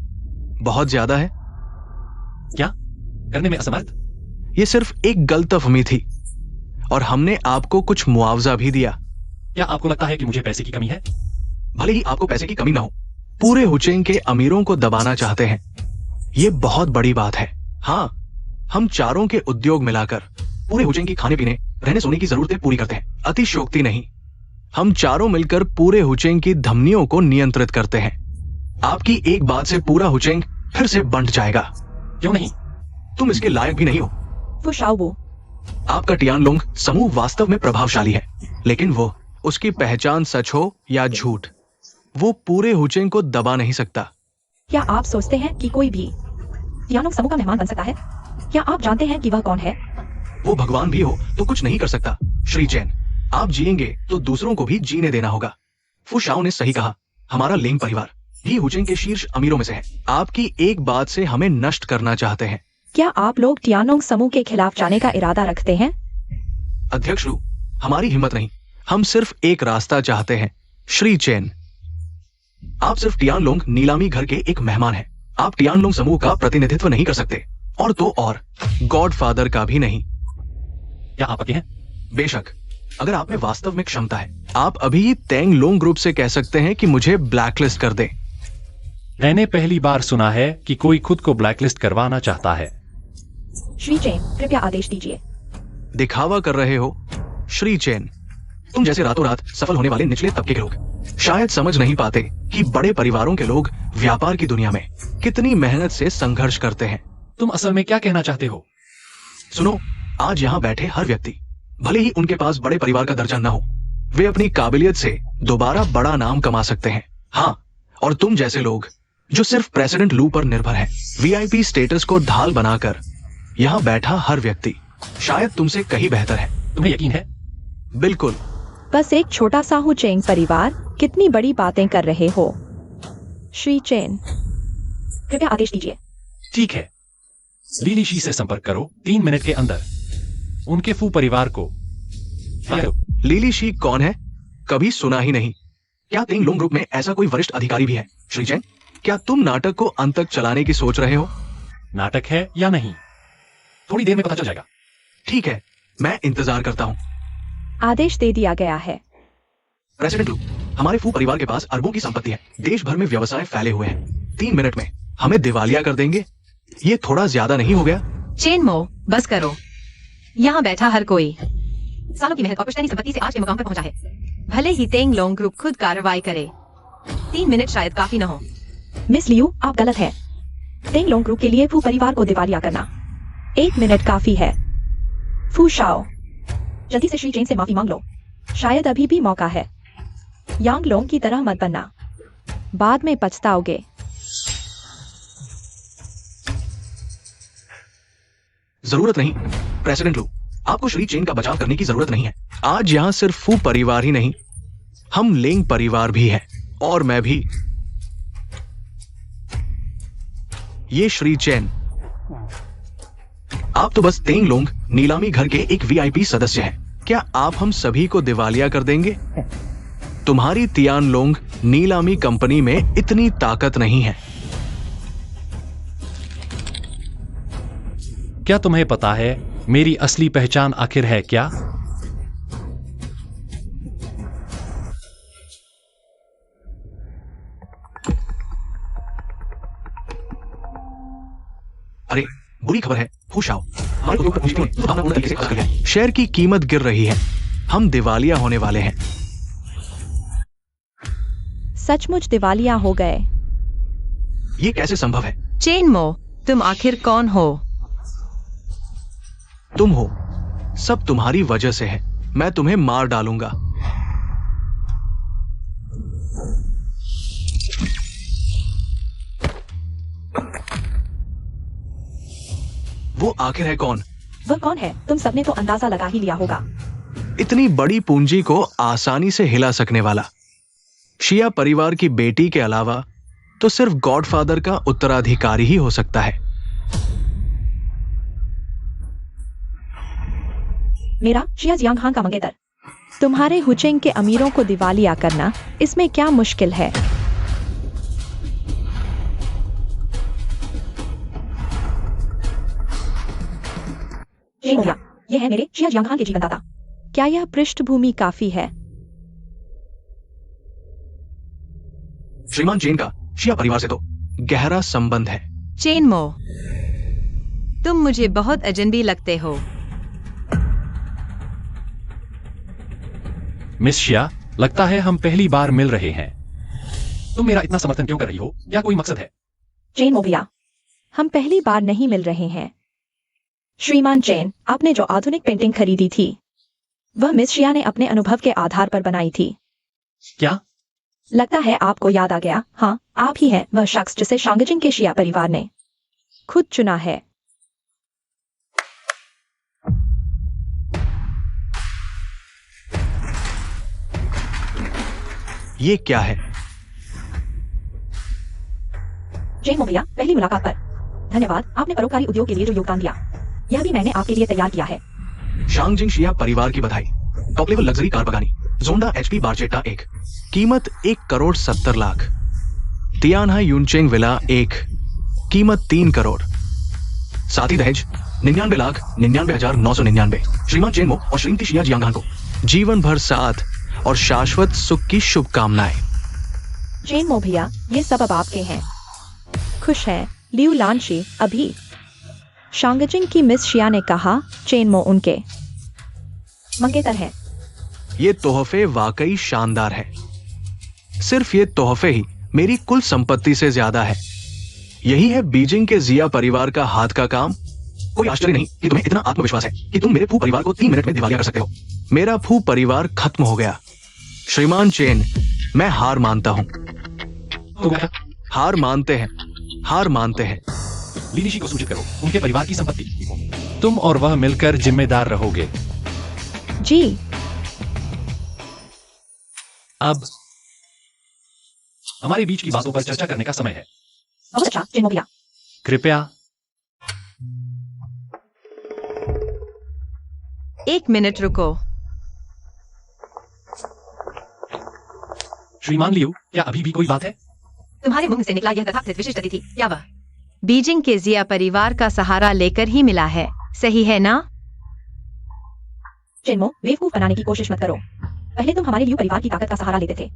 बहुत ज्यादा है? क्या करने में असमर्थ? ये सिर्फ एक गलतफहमी थी और हमने आपको कुछ मुआवजा भी दिया। क्या आपको लगता है कि मुझे पैसे की कमी है? भले ही आपको पैसे की कमी ना हो, पूरे हुचेंग के अमीरों को दबाना चाहते हैं। ये बहुत बड़ी बात है। हाँ, हम चारों के उद्योग मिलाकर पूरे हुचेंग की खाने पीने, रहने सोने की जरूरतें पूरी करते हैं। अतिशयोक्ति नहीं, हम चारों मिलकर पूरे हुचेंग की धमनियों को नियंत्रित करते हैं। आपकी एक बात से पूरा हुचेंग फिर से बंट जाएगा। क्यों नहीं? तुम इसके लायक भी नहीं हो। वो शाओबू, आपका टियानलोंग समूह वास्तव में प्रभावशाली है, लेकिन वो, उसकी पहचान सच हो या झूठ, वो पूरे हुचेंग को दबा नहीं सकता। क्या आप सोचते हैं कि कोई भी टियानोंग समूह का मेहमान बन सकता है? क्या आप जानते हैं कि वह कौन है? वो भगवान भी हो तो कुछ नहीं कर सकता। श्री चैन, आप जिएंगे तो दूसरों को भी जीने देना होगा। फू शाओ ने सही कहा, हमारा लेंग परिवार भी हुचेंग के शीर्ष अमीरों में से है। आपकी एक बात से हमें नष्ट करना चाहते हैं। क्या आप लोग टियानोंग समूह के खिलाफ जाने का इरादा रखते हैं? अध्यक्ष लू, हमारी हिम्मत नहीं, हम सिर्फ एक रास्ता चाहते हैं। श्री चैन, आप सिर्फ टियानलोंग नीलामी घर के एक मेहमान हैं। आप टियानलोंग समूह का प्रतिनिधित्व नहीं कर सकते, और तो और गॉडफादर का भी नहीं। क्या आप पक्के हैं? बेशक, अगर आप में वास्तव में क्षमता है, आप अभी तेंग लोंग ग्रुप से कह सकते हैं कि मुझे ब्लैकलिस्ट कर दे। मैंने पहली बार सुना है कि कोई खुद को ब्लैकलिस्ट करवाना चाहता है। श्री चेन, कृपया आदेश दीजिए। दिखावा कर रहे हो श्री चेन? तुम जैसे रातों रात सफल होने वाले निचले तबके के लोग शायद समझ नहीं पाते कि बड़े परिवारों के लोग व्यापार की दुनिया में कितनी मेहनत से संघर्ष करते हैं। तुम असल में क्या कहना चाहते हो? सुनो, आज यहाँ बैठे हर व्यक्ति, भले ही उनके पास बड़े परिवार का दर्जा न हो, वे अपनी काबिलियत से दोबारा बड़ा नाम कमा सकते हैं। हाँ, और तुम जैसे लोग जो सिर्फ प्रेसिडेंट लू पर निर्भर है, वीआईपी स्टेटस को ढाल बनाकर यहाँ बैठा हर व्यक्ति शायद तुमसे कहीं बेहतर है। तुम्हें यकीन है? बिल्कुल। बस एक छोटा सा हुचेंग परिवार कितनी बड़ी बातें कर रहे हो। श्री चेन, कृपया आदेश दीजिए। ठीक है, लीली शी से संपर्क करो 3 मिनट के अंदर। उनके फू परिवार को फायर करो। लीली शी कौन है? कभी सुना ही नहीं। क्या तेंग लोंग ग्रुप में ऐसा कोई वरिष्ठ अधिकारी भी है? श्री चैन, क्या तुम नाटक को अंत तक चलाने की सोच रहे हो? नाटक है या नहीं, थोड़ी देर में पता चल जाएगा। ठीक है, मैं इंतजार करता हूँ। आदेश दे दिया गया है। प्रेसिडेंट लू, हमारे फू परिवार के पास अरबों की संपत्ति है। देश भर में व्यवसाय फैले हुए हैं। 3 मिनट में हमें दिवालिया कर देंगे। ये थोड़ा ज्यादा नहीं हो गया? चेनमो, बस करो। यहाँ बैठा हर कोई सालों की मेहनत और पुश्तैनी संपत्ति से आज के मुकाम पर पहुंचा है। भले ही तेंग लोंग ग्रुप खुद कार्रवाई करे, 3 मिनट शायद काफी न हो। मिस लियू, आप गलत हैं। तेंग लोंग ग्रुप के लिए फू परिवार को दिवालिया करना 1 मिनट काफी है। फू शाओ, जल्दी से श्री चेन से माफी मांग लो। शायद अभी भी मौका है। यांग लोंग की तरह मत बनना, बाद में पछताओगे। जरूरत नहीं प्रेसिडेंट लू, आपको श्री चेन का बचाव करने की जरूरत नहीं है। आज यहाँ सिर्फ फू परिवार ही नहीं, हम लेंग परिवार भी हैं, और मैं भी। ये श्री चेन, आप तो बस तेंग लोंग नीलामी घर के एक वीआईपी सदस्य हैं। क्या आप हम सभी को दिवालिया कर देंगे? तुम्हारी तियान लोंग नीलामी कंपनी में इतनी ताकत नहीं है। क्या तुम्हें पता है मेरी असली पहचान आखिर है क्या? अरे, बुरी खबर है फू शाओ, हमारे उद्योग पर पूंजी ने भावनापूर्ण तरीके से खर्च कर लिया है। शेयर की कीमत गिर रही है, हम दिवालिया होने वाले हैं। सचमुच दिवालिया हो गए। ये कैसे संभव है? चेनमो, तुम आखिर कौन हो? तुम हो, सब तुम्हारी वजह से है। मैं तुम्हें मार डालूंगा। वो आखिर है कौन? वह कौन है तुम सबने तो अंदाजा लगा ही लिया होगा। इतनी बड़ी पूंजी को आसानी से हिला सकने वाला शिया परिवार की बेटी के अलावा तो सिर्फ गॉडफादर का उत्तराधिकारी ही हो सकता है। मेरा शिया जियांग खान का मंगेतर। तुम्हारे हुचेंग के अमीरों को दिवालिया करना, इसमें क्या मुश्किल है? चेन मोबिया, ये है मेरे शिया जियांग खान के जीवनदाता। क्या यह पृष्ठभूमि काफी है? श्रीमान चेन का शिया परिवार से तो गहरा संबंध है। चेनमो, तुम मुझे बहुत अजनबी लगते हो। मिस शिया, लगता है हम पहली बार मिल रहे हैं। तुम मेरा इतना समर्थन क्यों कर रही हो? क्या कोई मकसद है? चेन मोबिया, हम पहली बार नहीं मिल रहे हैं। श्रीमान चेन, आपने जो आधुनिक पेंटिंग खरीदी थी वह मिस शिया ने अपने अनुभव के आधार पर बनाई थी। क्या? लगता है आपको याद आ गया। हाँ, आप ही हैं वह शख्स जिसे शांगजिंग के शिया परिवार ने खुद चुना है। ये क्या है? चेन मोबिया, पहली मुलाकात पर धन्यवाद। आपने परोपकारी उद्योग के लिए जो योगदान दिया, यह भी मैंने आपके लिए तैयार किया है। शांगजिंग शिया परिवार की बधाई। टॉप लेवल लग्जरी कार बगानी जोंडा एचपी बारचेटा 1, कीमत 1,70,00,000। तियानहा यूनचेंग विला 1, कीमत 3 करोड़। साथ ही दहेज 99,99,999। श्रीमान चेनमो और श्रीमती शिया जियांग को जीवन भर साथ और शाश्वत सुख की शुभकामनाएं। चेन मोबिया, ये सब अब आपके हैं। खुश हैं लियू लानशी। अभी शांगजिंग की मिस शिया ने कहा चेनमो उनके मंगेतर है। ये तोहफे वाकई शानदार है। सिर्फ ये तोहफे ही मेरी कुल संपत्ति से ज्यादा है। यही है बीजिंग के जिया परिवार का हाथ का काम। कोई आश्चर्य नहीं कि तुम्हें इतना आत्मविश्वास है कि तुम मेरे फू परिवार को 3 मिनट में दिवालिया कर सकते हो। मेरा फू परिवार खत्म हो गया। श्रीमान चेन, मैं हार मानता हूं। तो क्या? हार मानते हैं, हार मानते हैं। लीनिशी को सूचित करो, उनके परिवार की संपत्ति तुम और वह मिलकर जिम्मेदार रहोगे। जी। अब हमारे बीच की बातों पर चर्चा करने का समय है। बहुत अच्छा चेन मोबिया। कृपया। 1 मिनट रुको। श्रीमान लियू, क्या अभी भी कोई बात है? तुम्हारे मुंह से निकला यह तथाकथित विशिष्ट अतिथि क्या वह बीजिंग के जिया परिवार का सहारा लेकर ही मिला है, सही है ना? चेनमो, बेवकूफ बनाने की कोशिश मत करो। पहले तुम हमारे लियू परिवार की ताकत का सहारा लेते थे,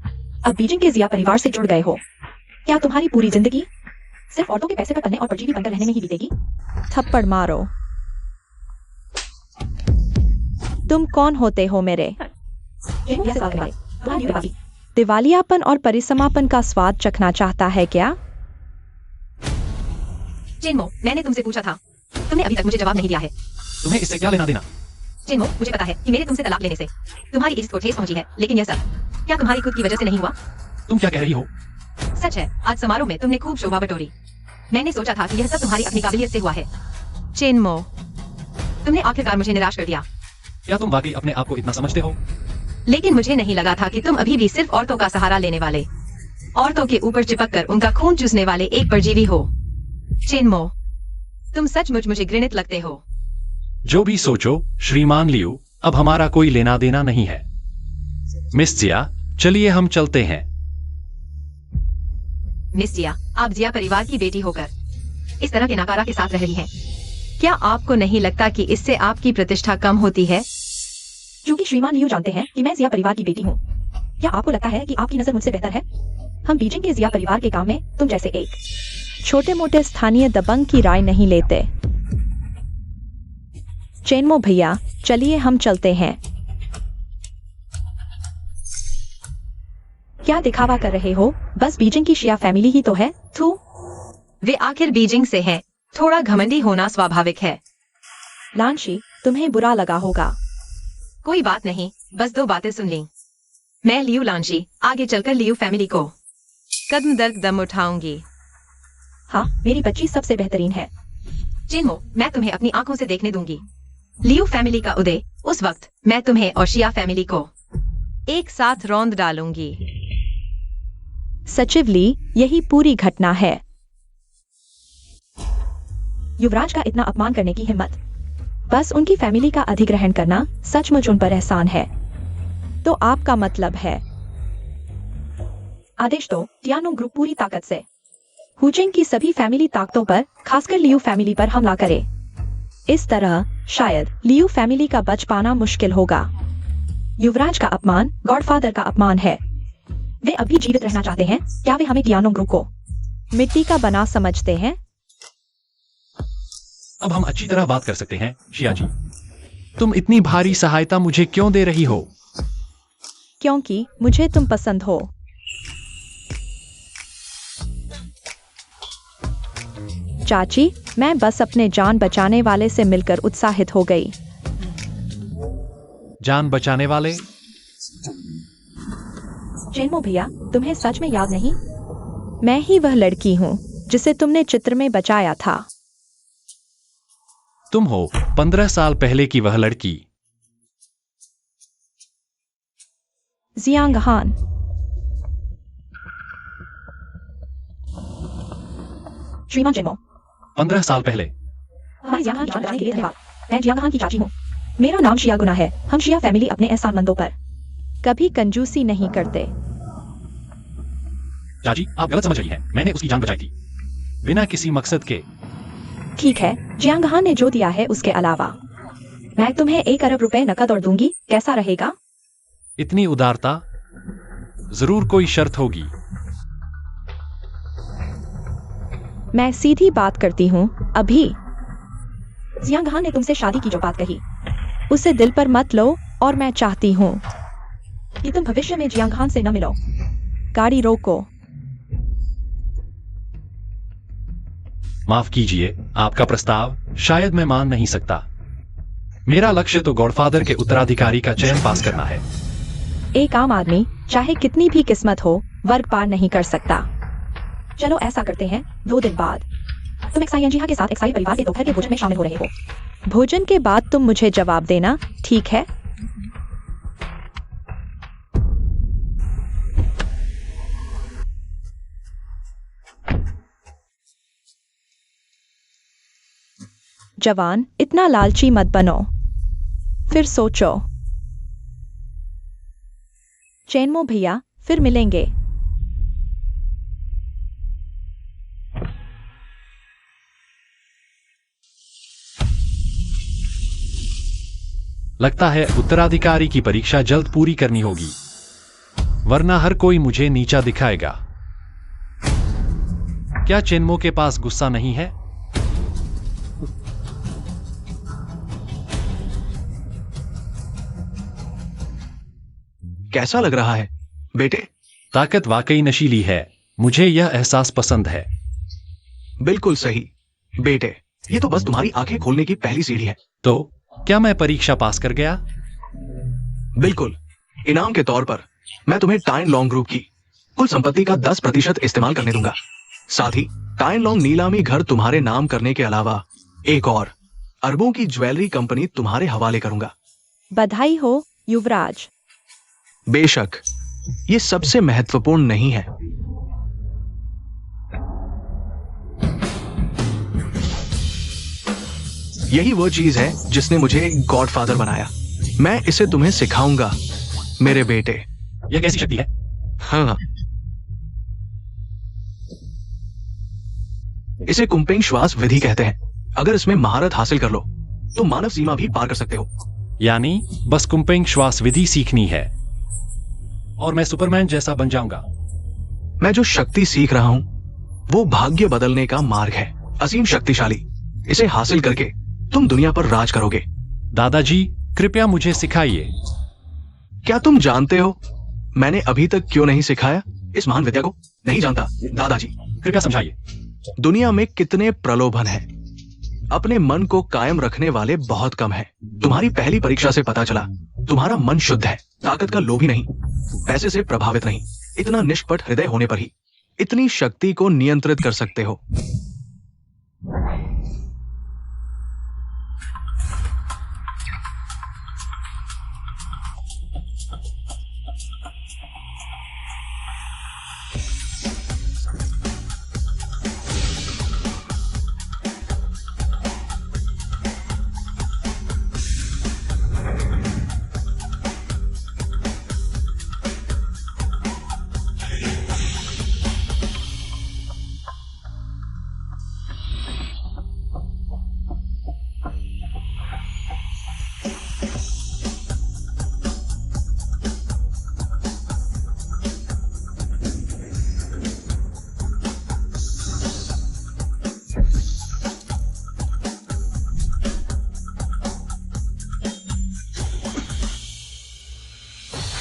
अब बीजिंग के जिया परिवार से जुड़ गए हो। क्या तुम्हारी पूरी जिंदगी सिर्फ औरतों के पैसे पर पलने और परजीवी बनकर रहने में ही बीतेगी? थप्पड़ मारो। तुम कौन होते हो मेरे? चेनमो, यह सवाल करने वाले, तुम्हारा लियू परिवार की दिवालियापन और परिसमापन का स्वाद चखना चाहता है क्या? चेनमो, मैंने तुमसे पूछा था, तुमने अभी तक मुझे जवाब नहीं दिया है। तुम्हें इससे क्या लेना देना? चेनमो, मुझे पता है कि मेरे तुमसे तलाक लेने से तुम्हारी इज्जत को ठेस पहुंची है, लेकिन यह सब क्या तुम्हारी खुद की वजह से नहीं हुआ? तुम क्या कह रही हो? सच है, आज समारोह में तुमने खूब शोभा बटोरी। मैंने सोचा था कि यह सब तुम्हारी अपनी काबिलियत से हुआ है। चेनमो, तुमने आखिरकार मुझे निराश कर दिया। क्या तुम वाकई अपने आप को इतना समझते हो? लेकिन मुझे नहीं लगा था कि तुम अभी भी सिर्फ औरतों का सहारा लेने वाले, औरतों के ऊपर चिपक कर उनका खून चूसने वाले एक परजीवी हो। चेनमो, तुम सचमुच मुझे घृणित लगते हो। जो भी सोचो श्रीमान लियू, अब हमारा कोई लेना देना नहीं है। मिस जिया, चलिए हम चलते हैं। मिस जिया, आप जिया परिवार की बेटी होकर इस तरह के नकारा के साथ रह रही हैं। क्या आपको नहीं लगता कि इससे आपकी प्रतिष्ठा कम होती है? क्योंकि श्रीमान लियू जानते हैं कि मैं जिया परिवार की बेटी हूँ। क्या आपको लगता है कि आपकी नजर मुझसे बेहतर है? हम बीजिंग के जिया परिवार के काम में तुम जैसे एक छोटे मोटे स्थानीय दबंग की राय नहीं लेते। चेनमो भैया, चलिए हम चलते हैं। क्या दिखावा कर रहे हो? बस बीजिंग की शिया फैमिली ही तो है। थू। वे आखिर बीजिंग से हैं, थोड़ा घमंडी होना स्वाभाविक है। लानशी, तुम्हें बुरा लगा होगा। कोई बात नहीं, बस 2 बातें सुन ली। मैं लियू लांशी आगे चलकर लियू फैमिली को कदम दर कदम उठाऊंगी। हाँ, मेरी बच्ची सबसे बेहतरीन है। चेनमो, मैं तुम्हें अपनी आंखों से देखने दूंगी। लियो फैमिली का उदय, उस वक्त मैं तुम्हें और शिया फैमिली को एक साथ रौंद डालूंगी। सचिव ली, यही पूरी घटना है। युवराज का इतना अपमान करने की हिम्मत। बस उनकी फैमिली का अधिग्रहण करना सचमुच उन पर एहसान है। तो आपका मतलब है आदेश दो, टियानोंग ग्रुप पूरी ताकत से हुचिंग की सभी फैमिली ताकतों पर, खासकर लियू फैमिली पर हमला करे। इस तरह शायद लियू फैमिली का बच पाना मुश्किल होगा। युवराज का अपमान गॉडफादर का अपमान है। वे अभी जीवित रहना चाहते हैं। क्या वे हमें टियानोंग ग्रुप को मिट्टी का बना समझते हैं? अब हम अच्छी तरह बात कर सकते हैं। शिया जी, तुम इतनी भारी सहायता मुझे क्यों दे रही हो? क्योंकि मुझे तुम पसंद हो। चाची, मैं बस अपने जान बचाने वाले से मिलकर उत्साहित हो गई। जान बचाने वाले? चेनमो भैया, तुम्हें सच में याद नहीं? मैं ही वह लड़की हूँ जिसे तुमने चित्र में बचाया था। तुम हो 15 साल पहले की वह लड़की। जियांग हान। श्रीमान चेनमो, 15 साल पहले। हमारे जियांग हान की जान बचाने के लिए धन्यवाद। मैं जियांग हान की चाची हूँ। मेरा नाम शिया गुना है। हम शिया फैमिली अपने एहसानमंदों पर कभी कंजूसी नहीं करते। चाची, आप गलत समझ रही हैं। मैंने उसकी जान बचाई थी बिना किसी मकसद के। ठीक है, जियांग हान ने जो दिया है उसके अलावा मैं तुम्हें 1 अरब रुपए नकद और दूंगी। कैसा रहेगा? इतनी उदारता? जरूर कोई शर्त होगी। मैं सीधी बात करती हूँ। अभी जियांग हान ने तुमसे शादी की जो बात कही, उसे दिल पर मत लो, और मैं चाहती हूँ कि तुम भविष्य में जियांग हान से न मिलो। गाड़ी रोको। माफ कीजिए, आपका प्रस्ताव शायद मैं मान नहीं सकता। मेरा लक्ष्य तो गॉडफादर के उत्तराधिकारी का चयन पास करना है। एक आम आदमी चाहे कितनी भी किस्मत हो, वर्ग पार नहीं कर सकता। चलो ऐसा करते हैं, 2 दिन बाद तुम एक्साइयंजिहा के साथ एक्साई परिवार के दोपहर के भोजन में शामिल हो रहे हो। भोजन के बाद तुम मुझे जवाब देना, ठीक है? जवान, इतना लालची मत बनो। फिर सोचो। चेनमो भैया, फिर मिलेंगे। लगता है उत्तराधिकारी की परीक्षा जल्द पूरी करनी होगी, वरना हर कोई मुझे नीचा दिखाएगा। क्या चेनमो के पास गुस्सा नहीं है? कैसा लग रहा है बेटे? ताकत वाकई नशीली है। मुझे यह एहसास पसंद है। बिल्कुल सही बेटे, ये तो बस तुम्हारी आंखें खोलने की पहली सीढ़ी है। तो क्या मैं परीक्षा पास कर गया? बिल्कुल। इनाम के तौर पर मैं तुम्हें टाइन लॉन्ग ग्रुप की कुल संपत्ति का 10% इस्तेमाल करने दूंगा। साथ ही टाइन लॉन्ग नीलामी घर तुम्हारे नाम करने के अलावा एक और अरबों की ज्वेलरी कंपनी तुम्हारे हवाले करूंगा। बधाई हो युवराज। बेशक, ये सबसे महत्वपूर्ण नहीं है। यही वो चीज है जिसने मुझे गॉडफादर बनाया। मैं इसे तुम्हें सिखाऊंगा मेरे बेटे। यह कैसी शक्ति है? हाँ, इसे कुंपेंग श्वास विधि कहते हैं। अगर इसमें महारत हासिल कर लो तो मानव सीमा भी पार कर सकते हो। यानी बस कुंपेंग श्वास विधि सीखनी है और मैं सुपरमैन जैसा बन जाऊंगा। मैं जो शक्ति सीख रहा हूं वो भाग्य बदलने का मार्ग है, असीम शक्तिशाली। इसे हासिल करके तुम दुनिया पर राज करोगे। दादाजी, कृपया मुझे सिखाइए। क्या तुम जानते हो मैंने अभी तक क्यों नहीं सिखाया इस महान विद्या को? नहीं जानता दादाजी। कृपया समझाइए। दुनिया में कितने प्रलोभन हैं। अपने मन को कायम रखने वाले बहुत कम हैं। तुम्हारी पहली परीक्षा से पता चला तुम्हारा मन शुद्ध है, ताकत का लोभी नहीं, पैसे से प्रभावित नहीं, इतना निष्पट हृदय होने पर ही इतनी शक्ति को नियंत्रित कर सकते हो?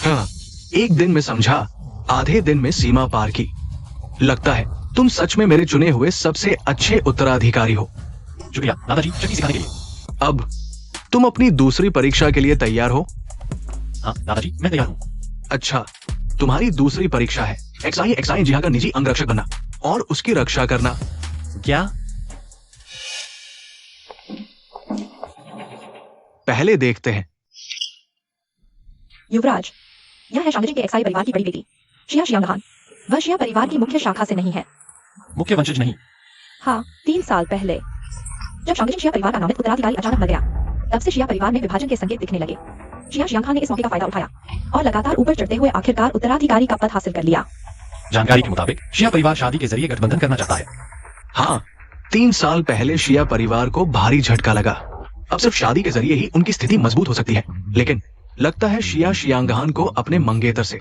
हाँ, एक दिन में समझा, आधे दिन में सीमा पार की। लगता है तुम सच में मेरे चुने हुए सबसे अच्छे उत्तराधिकारी हो। शुक्रिया दादाजी शक्ति सिखाने के लिए। अब तुम अपनी दूसरी परीक्षा के लिए तैयार हो? हाँ दादाजी मैं तैयार हूँ। अच्छा, तुम्हारी दूसरी परीक्षा है एक्साई जिहा का निजी अंगरक्षक बनना और उसकी रक्षा करना। क्या? पहले देखते हैं। युवराज, यह है शांगजिंग के एक्साई परिवार की बड़ी बेटी शिया शियांगहान। वह शिया परिवार की मुख्य शाखा से नहीं है। मुख्य वंशज नहीं? हाँ, 3 साल पहले जब शांगजिंग शिया परिवार का नामित उत्तराधिकारी अचानक मर गया, तब से शिया परिवार में विभाजन के संकेत दिखने लगे। शिया शियांगहान ने इस मौके का फायदा उठाया और लगातार ऊपर चढ़ते हुए आखिरकार उत्तराधिकारी का पद हासिल कर लिया। जानकारी के मुताबिक शिया परिवार शादी के जरिए गठबंधन करना चाहता है। हाँ, 3 साल पहले शिया परिवार को भारी झटका लगा। अब सिर्फ शादी के जरिए ही उनकी स्थिति मजबूत हो सकती है, लेकिन लगता है शिया शियांगहान को अपने मंगेतर से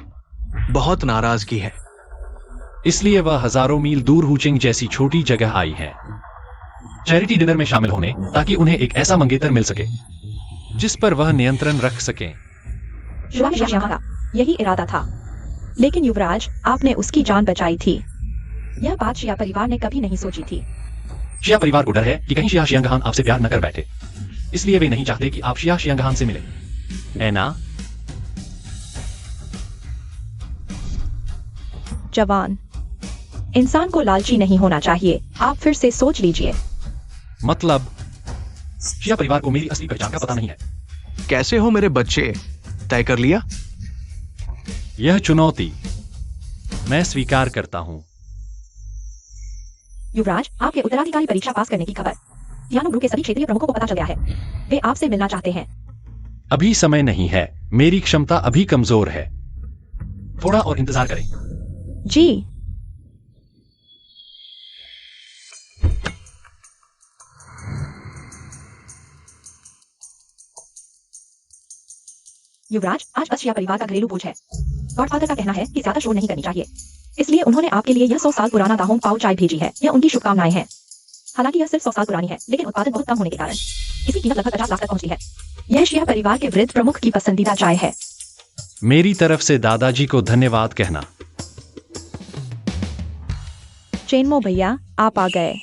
बहुत नाराजगी है। इसलिए वह हजारों मील दूर हुचिंग जैसी छोटी जगह आई है चैरिटी डिनर में शामिल होने, ताकि उन्हें एक ऐसा मंगेतर मिल सके जिस पर वह नियंत्रण रख सके। शिया शियांगहान का यही इरादा था, लेकिन युवराज, आपने उसकी जान बचाई थी। यह बात शिया परिवार ने कभी नहीं सोची थी। शिया परिवार को डर है कि कहीं शिया शियांगहान आपसे प्यार न कर बैठे, इसलिए वे नहीं चाहते कि आप शिया शियांगहान से मिले, है ना? जवान, इंसान को लालची नहीं होना चाहिए। आप फिर से सोच लीजिए। मतलब शिया परिवार को मेरी असली पहचान का पता नहीं है। कैसे हो मेरे बच्चे, तय कर लिया? यह चुनौती मैं स्वीकार करता हूं। युवराज, आपके उत्तराधिकारी परीक्षा पास करने की खबर यानो ग्रुप के सभी क्षेत्रीय प्रमुखों को पता चल गया है। वे आपसे मिलना चाहते हैं। अभी समय नहीं है, मेरी क्षमता अभी कमजोर है। थोड़ा और इंतजार करें। जी। युवराज, आज बस शिया परिवार का घरेलू बोझ है। गॉडफादर का कहना है कि ज्यादा शोर नहीं करनी चाहिए, इसलिए उन्होंने आपके लिए यह 100 साल पुराना दाहोंग पाओ चाय भेजी है। यह उनकी शुभकामनाएं हैं। हालांकि यह सिर्फ 100 साल पुरानी है, लेकिन उत्पादन बहुत कम होने के कारण इसकी कीमत लगभग 50 लाख तक पहुंचती है। यह शिया परिवार के वृद्ध प्रमुख की पसंदीदा चाय है। मेरी तरफ से दादाजी को धन्यवाद कहना। चेनमो भैया, आप आ गए।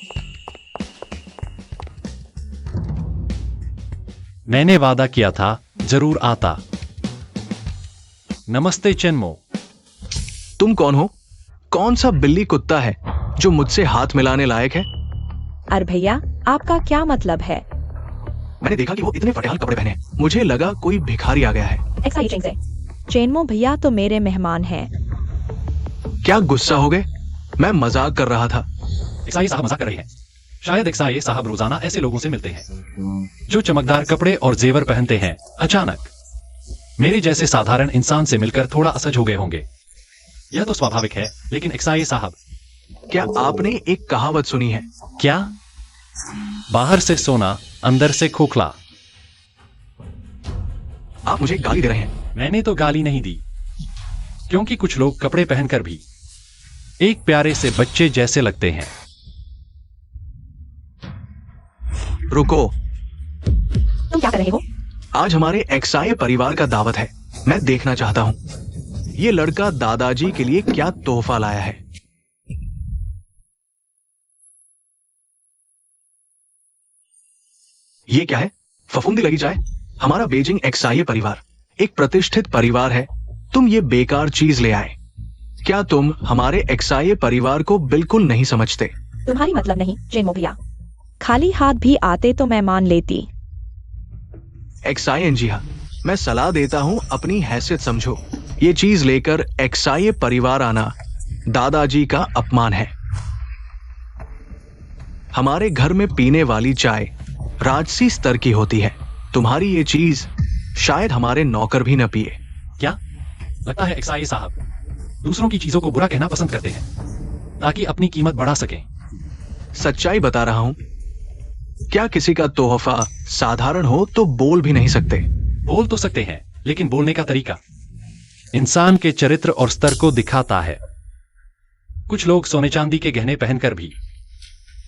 मैंने वादा किया था जरूर आता। नमस्ते चेनमो। तुम कौन हो? कौन सा बिल्ली कुत्ता है जो मुझसे हाथ मिलाने लायक है? अरे भैया, आपका क्या मतलब है? मैंने देखा कि वो इतने फटेहाल कपड़े पहने, मुझे लगा कोई भिखारी आ गया है। एक्साई चिंग से। चेनमो भैया तो मेरे मेहमान हैं। क्या गुस्सा हो गए? मैं मजाक कर रहा था। एक्साई साहब मजाक कर रहे हैं। शायद एक्साई साहब रोजाना ऐसे लोगों से मिलते हैं जो चमकदार कपड़े और जेवर पहनते हैं। अचानक मेरे जैसे साधारण इंसान से मिलकर थोड़ा असहज हो गए होंगे। यह तो स्वाभाविक है, लेकिन एक्साई साहब, क्या आपने एक कहावत सुनी है? क्या? बाहर से सोना, अंदर से खोखला। आप मुझे गाली दे रहे हैं। मैंने तो गाली नहीं दी, क्योंकि कुछ लोग कपड़े पहनकर भी एक प्यारे से बच्चे जैसे लगते हैं। रुको, तुम क्या कर रहे हो? आज हमारे एक्साई परिवार का दावत है। मैं देखना चाहता हूं ये लड़का दादाजी के लिए क्या तोहफा लाया है। ये क्या है? फफूंदी लगी चाय। हमारा बीजिंग एक्साई परिवार एक प्रतिष्ठित परिवार है, तुम ये बेकार चीज ले आए। क्या तुम हमारे एक्साई परिवार को बिल्कुल नहीं समझते? तुम्हारी मतलब नहीं जेनमो भैया। खाली हाथ भी आते तो मैं मान लेती। एक्साई एंजिया, मैं सलाह देता हूँ अपनी हैसियत समझो। ये चीज लेकर एक्साई परिवार आना दादाजी का अपमान है। हमारे घर में पीने वाली चाय राजसी स्तर की होती है। तुम्हारी ये चीज शायद हमारे नौकर भी न पिए। क्या लगता है एक्साई साहब दूसरों की चीजों को बुरा कहना पसंद करते हैं ताकि अपनी कीमत बढ़ा सकें? सच्चाई बता रहा हूं। क्या किसी का तोहफा साधारण हो तो बोल भी नहीं सकते? बोल तो सकते हैं, लेकिन बोलने का तरीका इंसान के चरित्र और स्तर को दिखाता है। कुछ लोग सोने चांदी के गहने पहनकर भी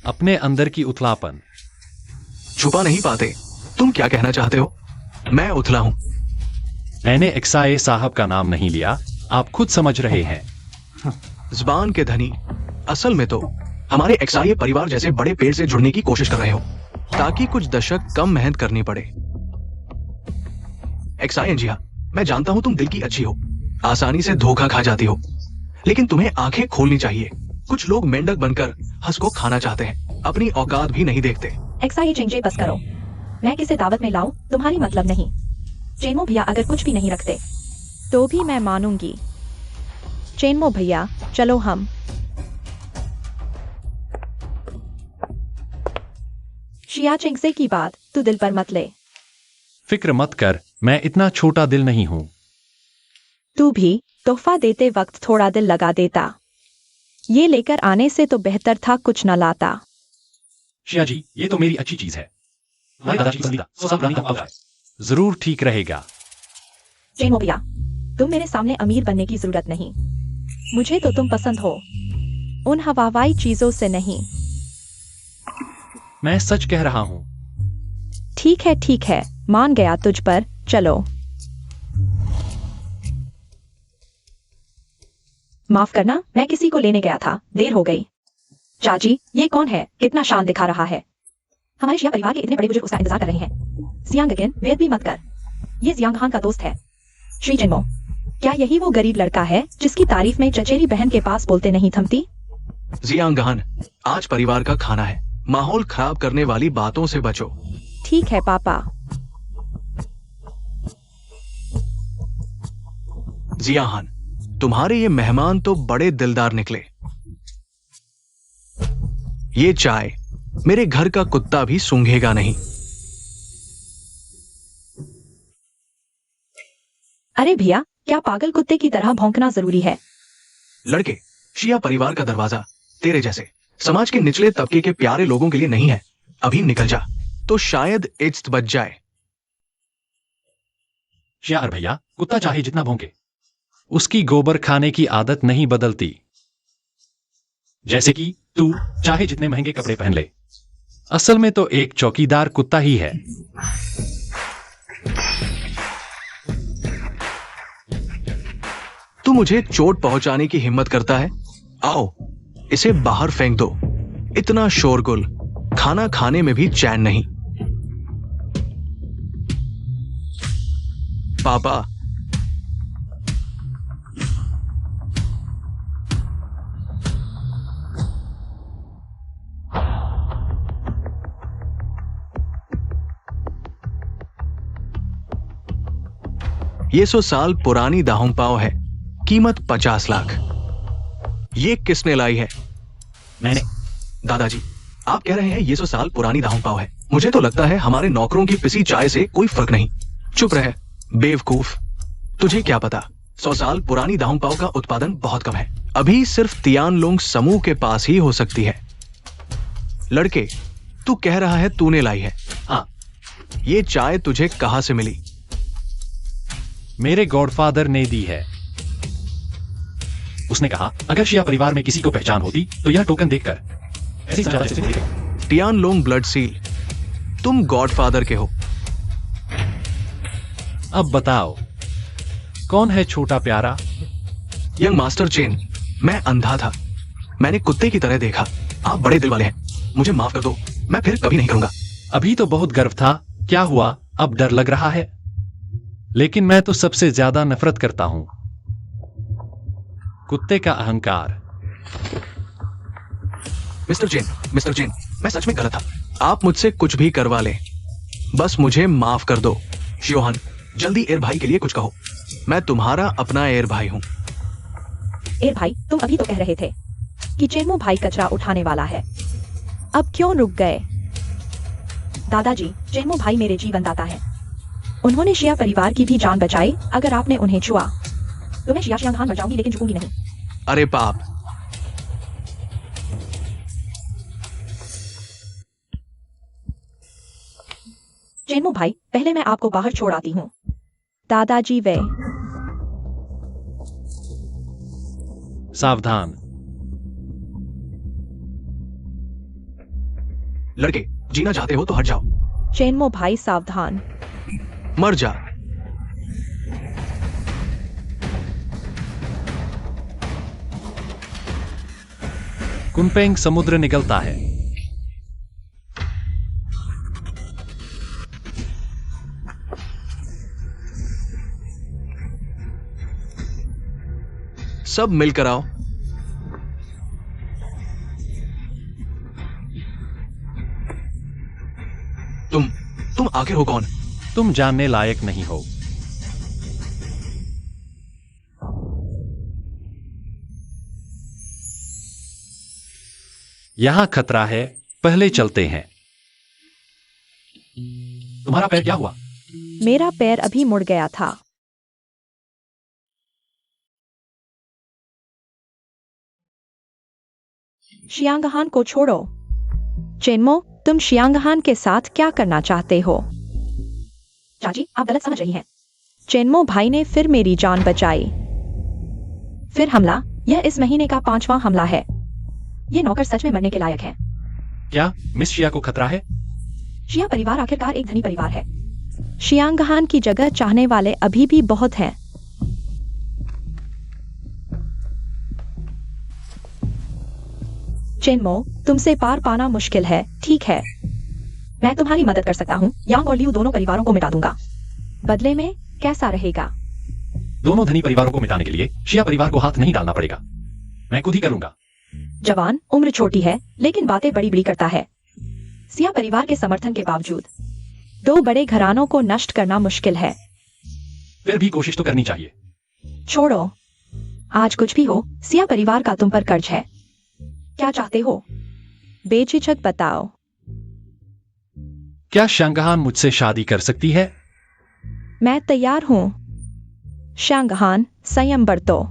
अपने अंदर की उथलापन छुपा नहीं पाते। तुम क्या कहना चाहते हो? मैं उथला हूं। मैंने एक्साई साहब का नाम नहीं लिया, आप खुद समझ रहे हैं। जुबान के धनी, असल में तो हमारे एक्साई परिवार जैसे बड़े पेड़ से जुड़ने की कोशिश कर रहे हो ताकि कुछ दशक कम मेहनत करनी पड़े। एक्साई एंजिया, मैं जानता हूं तुम दिल की अच्छी हो, आसानी से धोखा खा जाती हो, लेकिन तुम्हें आंखें खोलनी चाहिए। कुछ लोग मेंढक बनकर हंस को खाना चाहते हैं, अपनी औकात भी नहीं देखते। एक्साई चेंजे बस करो। मैं किसे दावत में लाऊं तुम्हारी मतलब नहीं। जेनमो भैया अगर कुछ भी नहीं रखते तो भी मैं मानूंगी। चेनमो भैया चलो हम। शिया चिंगसे की बात तू दिल पर मत ले। फिक्र मत कर, मैं इतना छोटा दिल नहीं हूं। तू भी तोहफा देते वक्त थोड़ा दिल लगा देता। ये लेकर आने से तो बेहतर था कुछ न लाता। शिया जी, ये तो मेरी अच्छी चीज है। हमारे दादाजी की पसंदीदा 100 साल पुरानी तंबाकू है। जरूर ठीक रहेगा। जेनमो भैया, तुम मेरे सामने अमीर बनने की जरूरत नहीं। मुझे तो तुम पसंद हो, उन हवाई चीजों से नहीं। मैं सच कह रहा हूं। ठीक है, मान गया तुझ पर। चलो। माफ करना, मैं किसी को लेने गया था, देर हो गई। चाची, ये कौन है? कितना शान दिखा रहा है। हमारे शिया परिवार के इतने बड़े बुजुर्ग उसका इंतजार कर रहे हैं। जियांग अगेन, वेद भी मत कर। ये जियांग हान का दोस्त है। श्री जिनमो, क्या यही वो गरीब लड़का है जिसकी तारीफ में चचेरी बहन के पास बोलते नहीं थमती? जियांगान, आज परिवार का खाना है, माहौल खराब करने वाली बातों से बचो। ठीक है पापा। जियाहान, तुम्हारे ये मेहमान तो बड़े दिलदार निकले। ये चाय मेरे घर का कुत्ता भी सूंघेगा नहीं। अरे भैया, क्या पागल कुत्ते की तरह भौंकना जरूरी है? लड़के, शिया परिवार का दरवाजा तेरे जैसे समाज के निचले तबके के प्यारे लोगों के लिए नहीं है। अभी निकल जा तो शायद इज्जत बच जाए। शियार भैया, कुत्ता चाहे जितना भौंके, उसकी गोबर खाने की आदत नहीं बदलती। जैसे कि तू चाहे जितने महंगे कपड़े पहन ले, असल में तो एक चौकीदार कुत्ता ही है। तू मुझे चोट पहुंचाने की हिम्मत करता है? आओ, इसे बाहर फेंक दो। इतना शोरगुल, खाना खाने में भी चैन नहीं। पापा, ये 100 साल पुरानी दाहुंपाओ है, कीमत 50 लाख। ये किसने लाई है? मैंने। दादाजी, आप कह रहे हैं ये 100 साल पुरानी दाहुंपाओ है। मुझे तो लगता है हमारे नौकरों की पिसी चाय से कोई फर्क नहीं। चुप रहे बेवकूफ। तुझे क्या पता, 100 साल पुरानी दाहुंपाओ का उत्पादन बहुत कम है। अभी सिर्फ तियानलोंग समूह के पास ही हो सकती है। लड़के, तू कह रहा है तूने लाई है? हाँ। ये चाय तुझे कहां से मिली? मेरे गॉडफादर ने दी है। उसने कहा अगर शिया परिवार में किसी को पहचान होती तो यह टोकन देखकर ऐसे ही समझा जा सकती है। टियानलोंग ब्लड सील, तुम गॉडफादर के हो। अब बताओ, कौन है छोटा प्यारा? यंग मास्टर चेन, मैं अंधा था, मैंने कुत्ते की तरह देखा। आप बड़े दिल वाले हैं, मुझे माफ कर दो, मैं फिर कभी नहीं करूंगा। अभी तो बहुत गर्व था, क्या हुआ अब डर लग रहा है? लेकिन मैं तो सबसे ज्यादा नफरत करता हूं। कुत्ते का अहंकार। मिस्टर जेन, मैं सच में गलत था। आप मुझसे कुछ भी करवा लें, बस मुझे माफ कर दो। शियोहान, जल्दी एयर भाई के लिए कुछ कहो। मैं तुम्हारा अपना एयर भाई हूँ। एयर भाई, तुम अभी तो कह रहे थे कि चेन्मो भाई कचरा उठाने वाला है। अब क्यों रुक गए? दादाजी, चेन्मो भाई मेरे जीवनदाता है। उन्होंने शिया परिवार की भी जान बचाई। अगर आपने उन्हें छुआ तो मैं शिया शियांगहान मर जाऊंगी, लेकिन झुकूंगी नहीं। अरे पाप। चेन्मो भाई, पहले मैं आपको बाहर छोड़ आती हूँ। दादाजी वे सावधान। लड़के, जीना चाहते हो तो हट जाओ। चेन्मो भाई सावधान। मर जा। कुनपेंग समुद्र निकलता है। सब मिलकर आओ। तुम आखिर हो कौन? तुम जानने लायक नहीं हो। यहां खतरा है, पहले चलते हैं। तुम्हारा पैर क्या हुआ? मेरा पैर अभी मुड़ गया था। शियांगहान को छोड़ो। चेन्मो, तुम शियांगहान के साथ क्या करना चाहते हो? चाची, आप गलत समझ रही हैं। चेन्मो भाई ने फिर मेरी जान बचाई। फिर हमला? यह इस महीने का 5वां हमला है। ये नौकर सच में मरने के लायक है। क्या मिस शिया को खतरा है? शिया परिवार आखिरकार एक धनी परिवार है। शियांगहान की जगह चाहने वाले अभी भी बहुत हैं। चेन्मो, तुमसे पार पाना मुश्किल है, ठीक है। मैं तुम्हारी मदद कर सकता हूँ। यांग और लियू दोनों परिवारों को मिटा दूंगा। बदले में कैसा रहेगा? दोनों धनी परिवारों को मिटाने के लिए शिया परिवार को हाथ नहीं डालना पड़ेगा। मैं खुद ही करूंगा। जवान, उम्र छोटी है, लेकिन बातें बड़ी बड़ी करता है। सिया परिवार के समर्थन के बावजूद दो बड़े घरानों को नष्ट करना मुश्किल है। फिर भी कोशिश तो करनी चाहिए। छोड़ो, आज कुछ भी हो, सिया परिवार का तुम पर कर्ज है। क्या चाहते हो? बेझिझक बताओ। क्या शांगहान मुझसे शादी कर सकती है? मैं तैयार हूँ। शांगहान, संयम बरतो।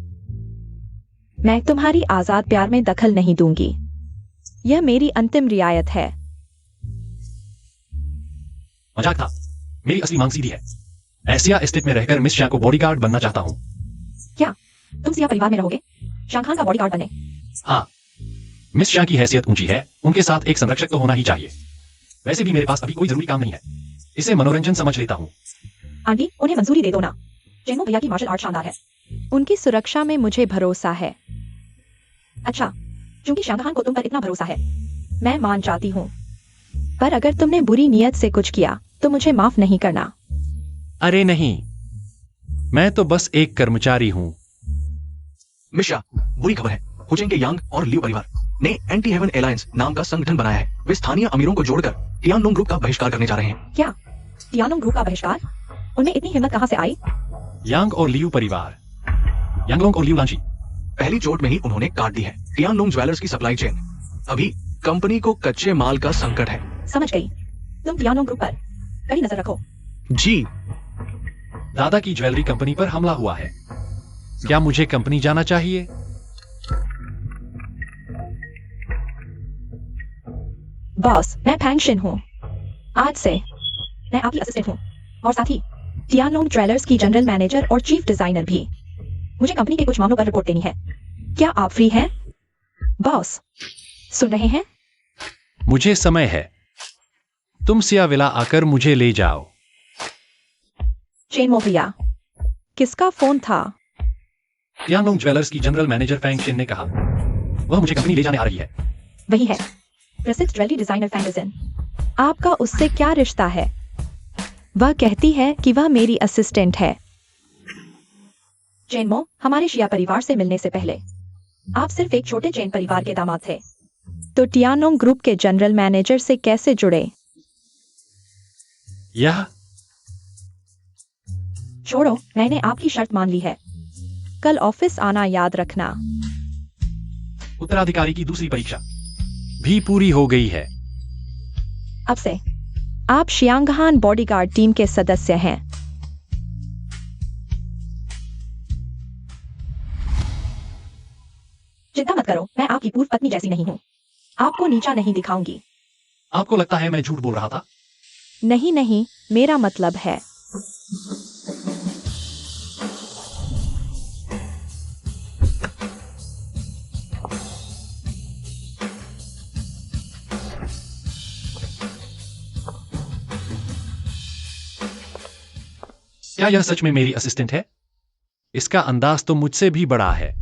मैं तुम्हारी आजाद प्यार में दखल नहीं दूंगी। यह मेरी अंतिम रियायत है। मजाक था। मेरी असली मांग सीधी है। एशिया एस्टेट में रहकर मिस शाह को बॉडीगार्ड बनना चाहता हूँ। क्या तुम सिया परिवार में रहोगे? शांगहान का बॉडीगार्ड बने? हाँ, मिस शाह की हैसियत ऊंची है, उनके साथ एक संरक्षक तो होना ही चाहिए। वैसे भी मेरे पास अभी कोई जरूरी काम नहीं है, इसे मनोरंजन समझ लेता हूँ। आंटी, उन्हें मंजूरी दे दो ना। चेन्मो भैया की मार्शल आर्ट शानदार है। उनकी सुरक्षा में मुझे भरोसा है। अच्छा, क्योंकि शांगहान को तुम पर इतना भरोसा है, मैं मान जाती हूँ। पर अगर तुमने बुरी नीयत से कुछ किया तो मुझे माफ नहीं करना। अरे नहीं, मैं तो बस एक कर्मचारी हूँ। मिशा, बुरी खबर है। हुचेंग के यांग और लियू परिवार ने एंटी हेवन एलायंस नाम का संगठन बनाया है। वे स्थानीय अमीरों को जोड़कर टियानलोंग ग्रुप का बहिष्कार करने जा रहे हैं। क्या टियानलोंग ग्रुप का बहिष्कार? उनमें इतनी हिम्मत कहाँ से आई? यांग और लियू परिवार, यांगलोंग और लियू लांची। पहली चोट में ही उन्होंने काट दी है टियानलोंग ज्वेलर्स की सप्लाई चेन। अभी कंपनी को कच्चे माल का संकट है। समझ गई। तुम टियानलोंग ग्रुप पर कड़ी नजर रखो। जी। दादा की ज्वेलरी कंपनी पर हमला हुआ है। क्या मुझे कंपनी जाना चाहिए? बॉस, मैं फैंगशिन हूँ। आज से मैं आपकी असिस्टेंट हूँ और साथ ही टियानलोंग ज्वेलर्स की जनरल मैनेजर और चीफ डिजाइनर भी। मुझे कंपनी के कुछ मामलों पर रिपोर्ट देनी है। क्या आप फ्री हैं? बॉस, सुन रहे हैं? मुझे समय है। तुम सियाविला आकर मुझे ले जाओ। चेन्मो भैया। किसका फोन था? टियानलोंग ज्वेलर्स की जनरल मैनेजर फैंग शिन ने कहा वह मुझे कंपनी ले जाने आ रही है। वही है, प्रसिद्ध ज्वेलरी डिजाइनर फैंगजिन। आपका उससे क्या रिश्ता है? वह कहती है कि वह मेरी असिस्टेंट है। चेन्मो, हमारे शिया परिवार से मिलने से पहले आप सिर्फ एक छोटे चेन परिवार के दामाद थे। तो टियानोंग ग्रुप के जनरल मैनेजर से कैसे जुड़े? यह छोड़ो, मैंने आपकी शर्त मान ली है। कल ऑफिस आना याद रखना। उत्तराधिकारी की दूसरी परीक्षा भी पूरी हो गई है। अब से आप शियांगहान बॉडीगार्ड टीम के सदस्य हैं। चिंता मत करो, मैं आपकी पूर्व पत्नी जैसी नहीं हूँ। आपको नीचा नहीं दिखाऊंगी। आपको लगता है मैं झूठ बोल रहा था? नहीं नहीं, मेरा मतलब है। क्या यह सच में मेरी असिस्टेंट है? इसका अंदाज तो मुझसे भी बड़ा है।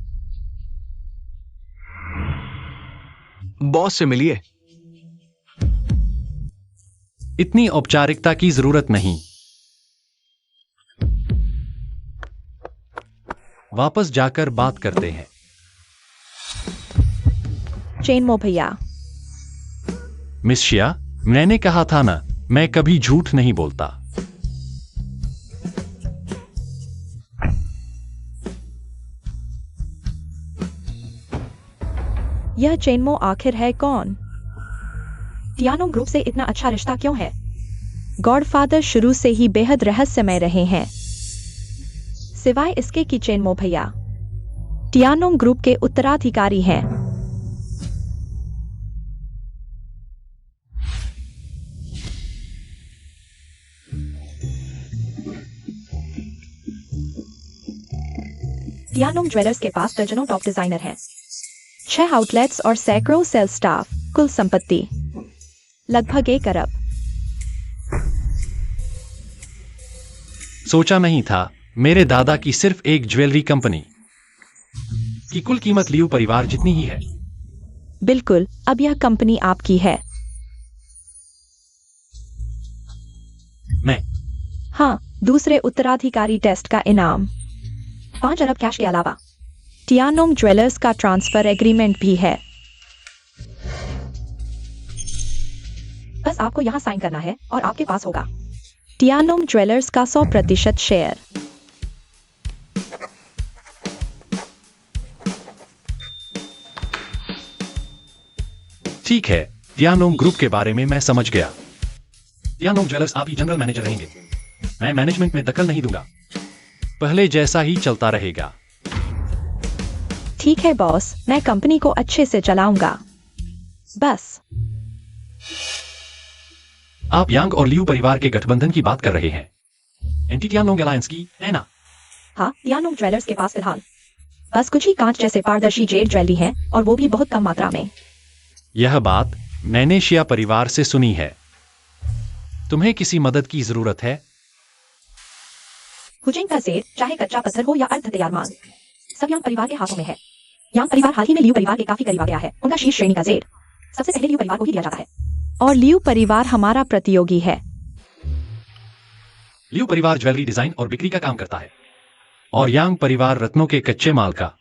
बॉस से मिलिए। इतनी औपचारिकता की जरूरत नहीं। वापस जाकर बात करते हैं। चेनमो भैया, मिस शिया, मैंने कहा था ना, मैं कभी झूठ नहीं बोलता। यह चेनमो आखिर है कौन? टियानोंग ग्रुप से इतना अच्छा रिश्ता क्यों है? गॉडफादर शुरू से ही बेहद रहस्यमय रहे हैं, सिवाय इसके कि चेनमो भैया टियानोंग ग्रुप के उत्तराधिकारी हैं। टियानोंग ज्वेलर्स के पास दर्जनों टॉप डिजाइनर हैं। 6 आउटलेट्स और सैकड़ों सेल स्टाफ, कुल संपत्ति लगभग 1 अरब। सोचा नहीं था मेरे दादा की सिर्फ एक ज्वेलरी कंपनी की कुल कीमत लियू परिवार जितनी ही है। बिल्कुल, अब यह कंपनी आपकी है। मैं हाँ, दूसरे उत्तराधिकारी टेस्ट का इनाम, 5 अरब कैश के अलावा। टियानोंग ज्वेलर्स का ट्रांसफर एग्रीमेंट भी है। बस आपको यहाँ साइन करना है और आपके पास होगा। टियानोंग ज्वेलर्स का 100% शेयर। ठीक है, टियानोंग ग्रुप के बारे में मैं समझ गया। टियानोंग ज्वेलर्स आप ही जनरल मैनेजर रहेंगे। मैं मैनेजमेंट में दखल नहीं दूंगा, पहले जैसा ही चलता रहेगा। ठीक है बॉस, मैं कंपनी को अच्छे से चलाऊंगा। बस। आप यांग और लियू परिवार के गठबंधन की बात कर रहे हैं, एंटी टियानोंग अलायंस की, है ना? हाँ, टियानोंग ज्वेलर्स के पास फिलहाल बस कुछ ही कांच जैसे पारदर्शी जेड ज्वेलरी है, और वो भी बहुत कम मात्रा में। यह बात मैंने शिया परिवार से सुनी है। तुम्हें किसी मदद की जरूरत है? हुजिंग का जेड, चाहे कच्चा पत्थर हो या अर्ध तैयार माल, सब यांग परिवार के हाथों में है। यांग परिवार हाल ही में लियू परिवार के काफी करीब आ गया है। उनका शीर्ष श्रेणी का जेड सबसे पहले लियू परिवार को ही दिया जाता है। और लियू परिवार हमारा प्रतियोगी है। लियू परिवार ज्वेलरी डिजाइन और बिक्री का काम करता है, और यांग परिवार रत्नों के कच्चे माल का।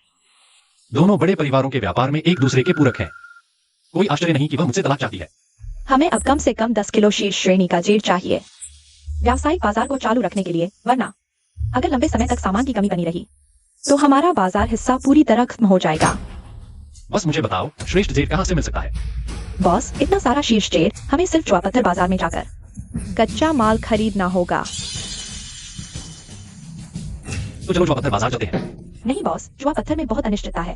दोनों बड़े परिवारों के व्यापार में एक दूसरे के पूरक हैं। कोई आश्चर्य नहीं कि वह मुझसे तलाक चाहती है। हमें अब कम से कम 10 किलो शीर्ष श्रेणी का जेड चाहिए व्यावसायिक बाजार को चालू रखने के लिए, वरना अगर लंबे समय तक सामान की कमी बनी रही तो हमारा बाजार हिस्सा पूरी तरह खत्म हो जाएगा। बस मुझे बताओ, श्रेष्ठ जेड कहां से मिल सकता है? बॉस, इतना सारा शीर्ष जेड हमें सिर्फ जुआ पत्थर बाजार में जाकर कच्चा माल खरीदना होगा। तो चलो जुआ पत्थर बाजार चलते हैं। नहीं बॉस, जुआ पत्थर में बहुत अनिश्चितता है।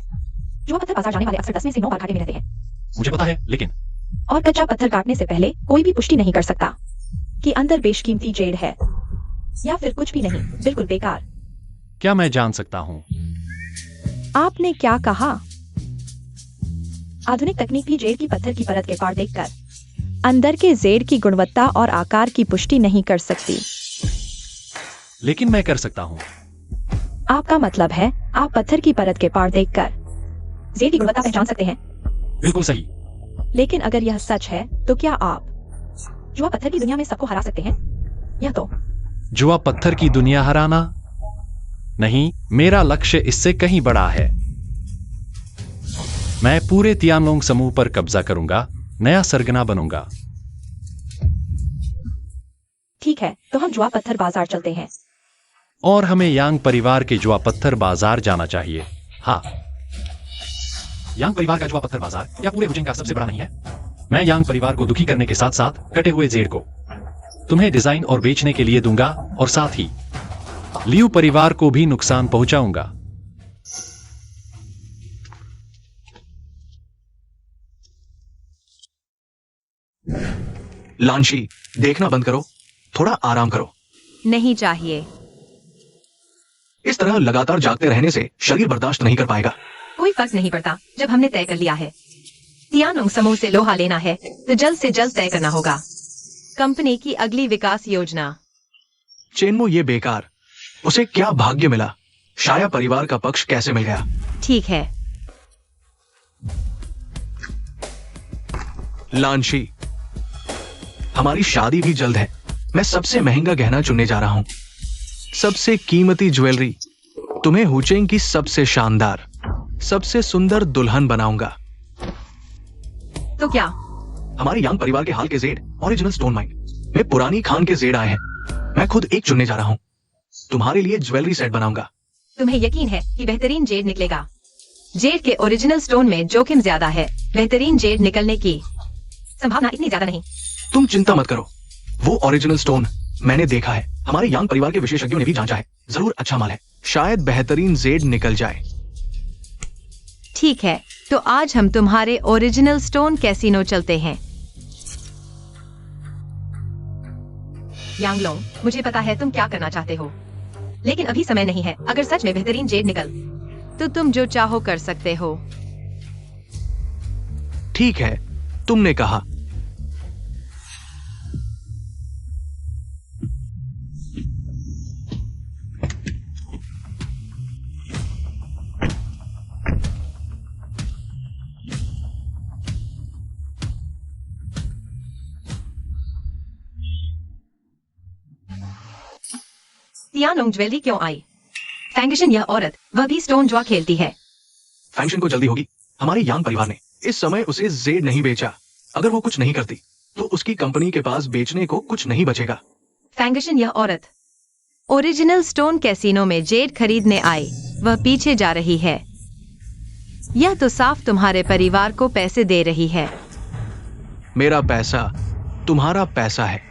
जुआ पत्थर बाजार जाने वाले अक्सर 10 में से 9 बार घाटे में रहते हैं। मुझे पता है, लेकिन और कच्चा पत्थर काटने से पहले कोई भी पुष्टि नहीं कर सकता कि अंदर बेशकीमती जेड है या फिर कुछ भी नहीं, बिल्कुल बेकार। क्या मैं जान सकता हूं? आपने क्या कहा? आधुनिक तकनीक भी जेड की पत्थर की परत के पार देखकर अंदर के जेड की गुणवत्ता और आकार की पुष्टि नहीं कर सकती। लेकिन मैं कर सकता हूं। आपका मतलब है आप पत्थर की परत के पार देखकर जेड की गुणवत्ता पहचान सकते हैं? बिल्कुल सही। लेकिन अगर यह सच है तो क्या आप जुआ पत्थर की दुनिया में सबको हरा सकते हैं? यह तो जुआ पत्थर की दुनिया हराना नहीं, मेरा लक्ष्य इससे कहीं बड़ा है। मैं पूरे तियानलोंग समूह पर कब्जा करूंगा, नया सरगना बनूंगा। ठीक है, तो हम जुआ पत्थर बाजार चलते हैं। और हमें यांग परिवार के जुआ पत्थर बाजार जाना चाहिए। हाँ, यांग परिवार का जुआ पत्थर बाजार या पूरे हुचिंग का सबसे बड़ा नहीं है। मैं यांग परिवार को दुखी करने के साथ साथ कटे हुए जेड को तुम्हें डिजाइन और बेचने के लिए दूंगा, और साथ ही लियू परिवार को भी नुकसान पहुंचाऊंगा। लांशी, देखना बंद करो, थोड़ा आराम करो। नहीं चाहिए। इस तरह लगातार जागते रहने से शरीर बर्दाश्त नहीं कर पाएगा। कोई फर्क नहीं पड़ता जब हमने तय कर लिया है। तियानलोंग समूह से लोहा लेना है तो जल्द से जल्द तय करना होगा कंपनी की अगली विकास योजना। चेनमो, ये बेकार। उसे क्या भाग्य मिला? शाया परिवार का पक्ष कैसे मिल गया? ठीक है। लांशी, हमारी शादी भी जल्द है। मैं सबसे महंगा गहना चुनने जा रहा हूं, सबसे कीमती ज्वेलरी, तुम्हें हुचेंग की सबसे शानदार, सबसे सुंदर दुल्हन बनाऊंगा। तो क्या? हमारे यांग परिवार के हाल के जेड ओरिजिनल स्टोन माइन में पुरानी खान के जेड आए हैं। मैं खुद एक चुनने जा रहा हूं, तुम्हारे लिए ज्वेलरी सेट बनाऊंगा। तुम्हें यकीन है कि बेहतरीन जेड निकलेगा? जेड के ओरिजिनल स्टोन में जोखिम ज्यादा है, बेहतरीन जेड निकलने की संभावना इतनी ज्यादा नहीं। तुम चिंता मत करो, वो ओरिजिनल स्टोन मैंने देखा है, हमारे यांग परिवार के विशेषज्ञों ने भी जांचा है, जरूर अच्छा माल है, शायद बेहतरीन जेड निकल जाए। ठीक है, तो आज हम तुम्हारे ओरिजिनल स्टोन कैसीनो चलते हैं। यांगलोंग, मुझे पता है तुम क्या करना चाहते हो, लेकिन अभी समय नहीं है। अगर सच में बेहतरीन जेड निकल तो तुम जो चाहो कर सकते हो। ठीक है, तुमने कहा। तियानलोंग ज्वेलरी क्यों आई? फैंगशन, यह औरत, वह भी स्टोन जुआ खेलती है। फैंक्शन को जल्दी होगी। हमारे यांग परिवार ने इस समय उसे जेड नहीं बेचा। अगर वो कुछ नहीं करती तो उसकी कंपनी के पास बेचने को कुछ नहीं बचेगा। फैंगशन, यह औरत ओरिजिनल स्टोन कैसीनो में जेड खरीदने आई, वह पीछे जा रही है। यह तो साफ तुम्हारे परिवार को पैसे दे रही है। मेरा पैसा तुम्हारा पैसा है।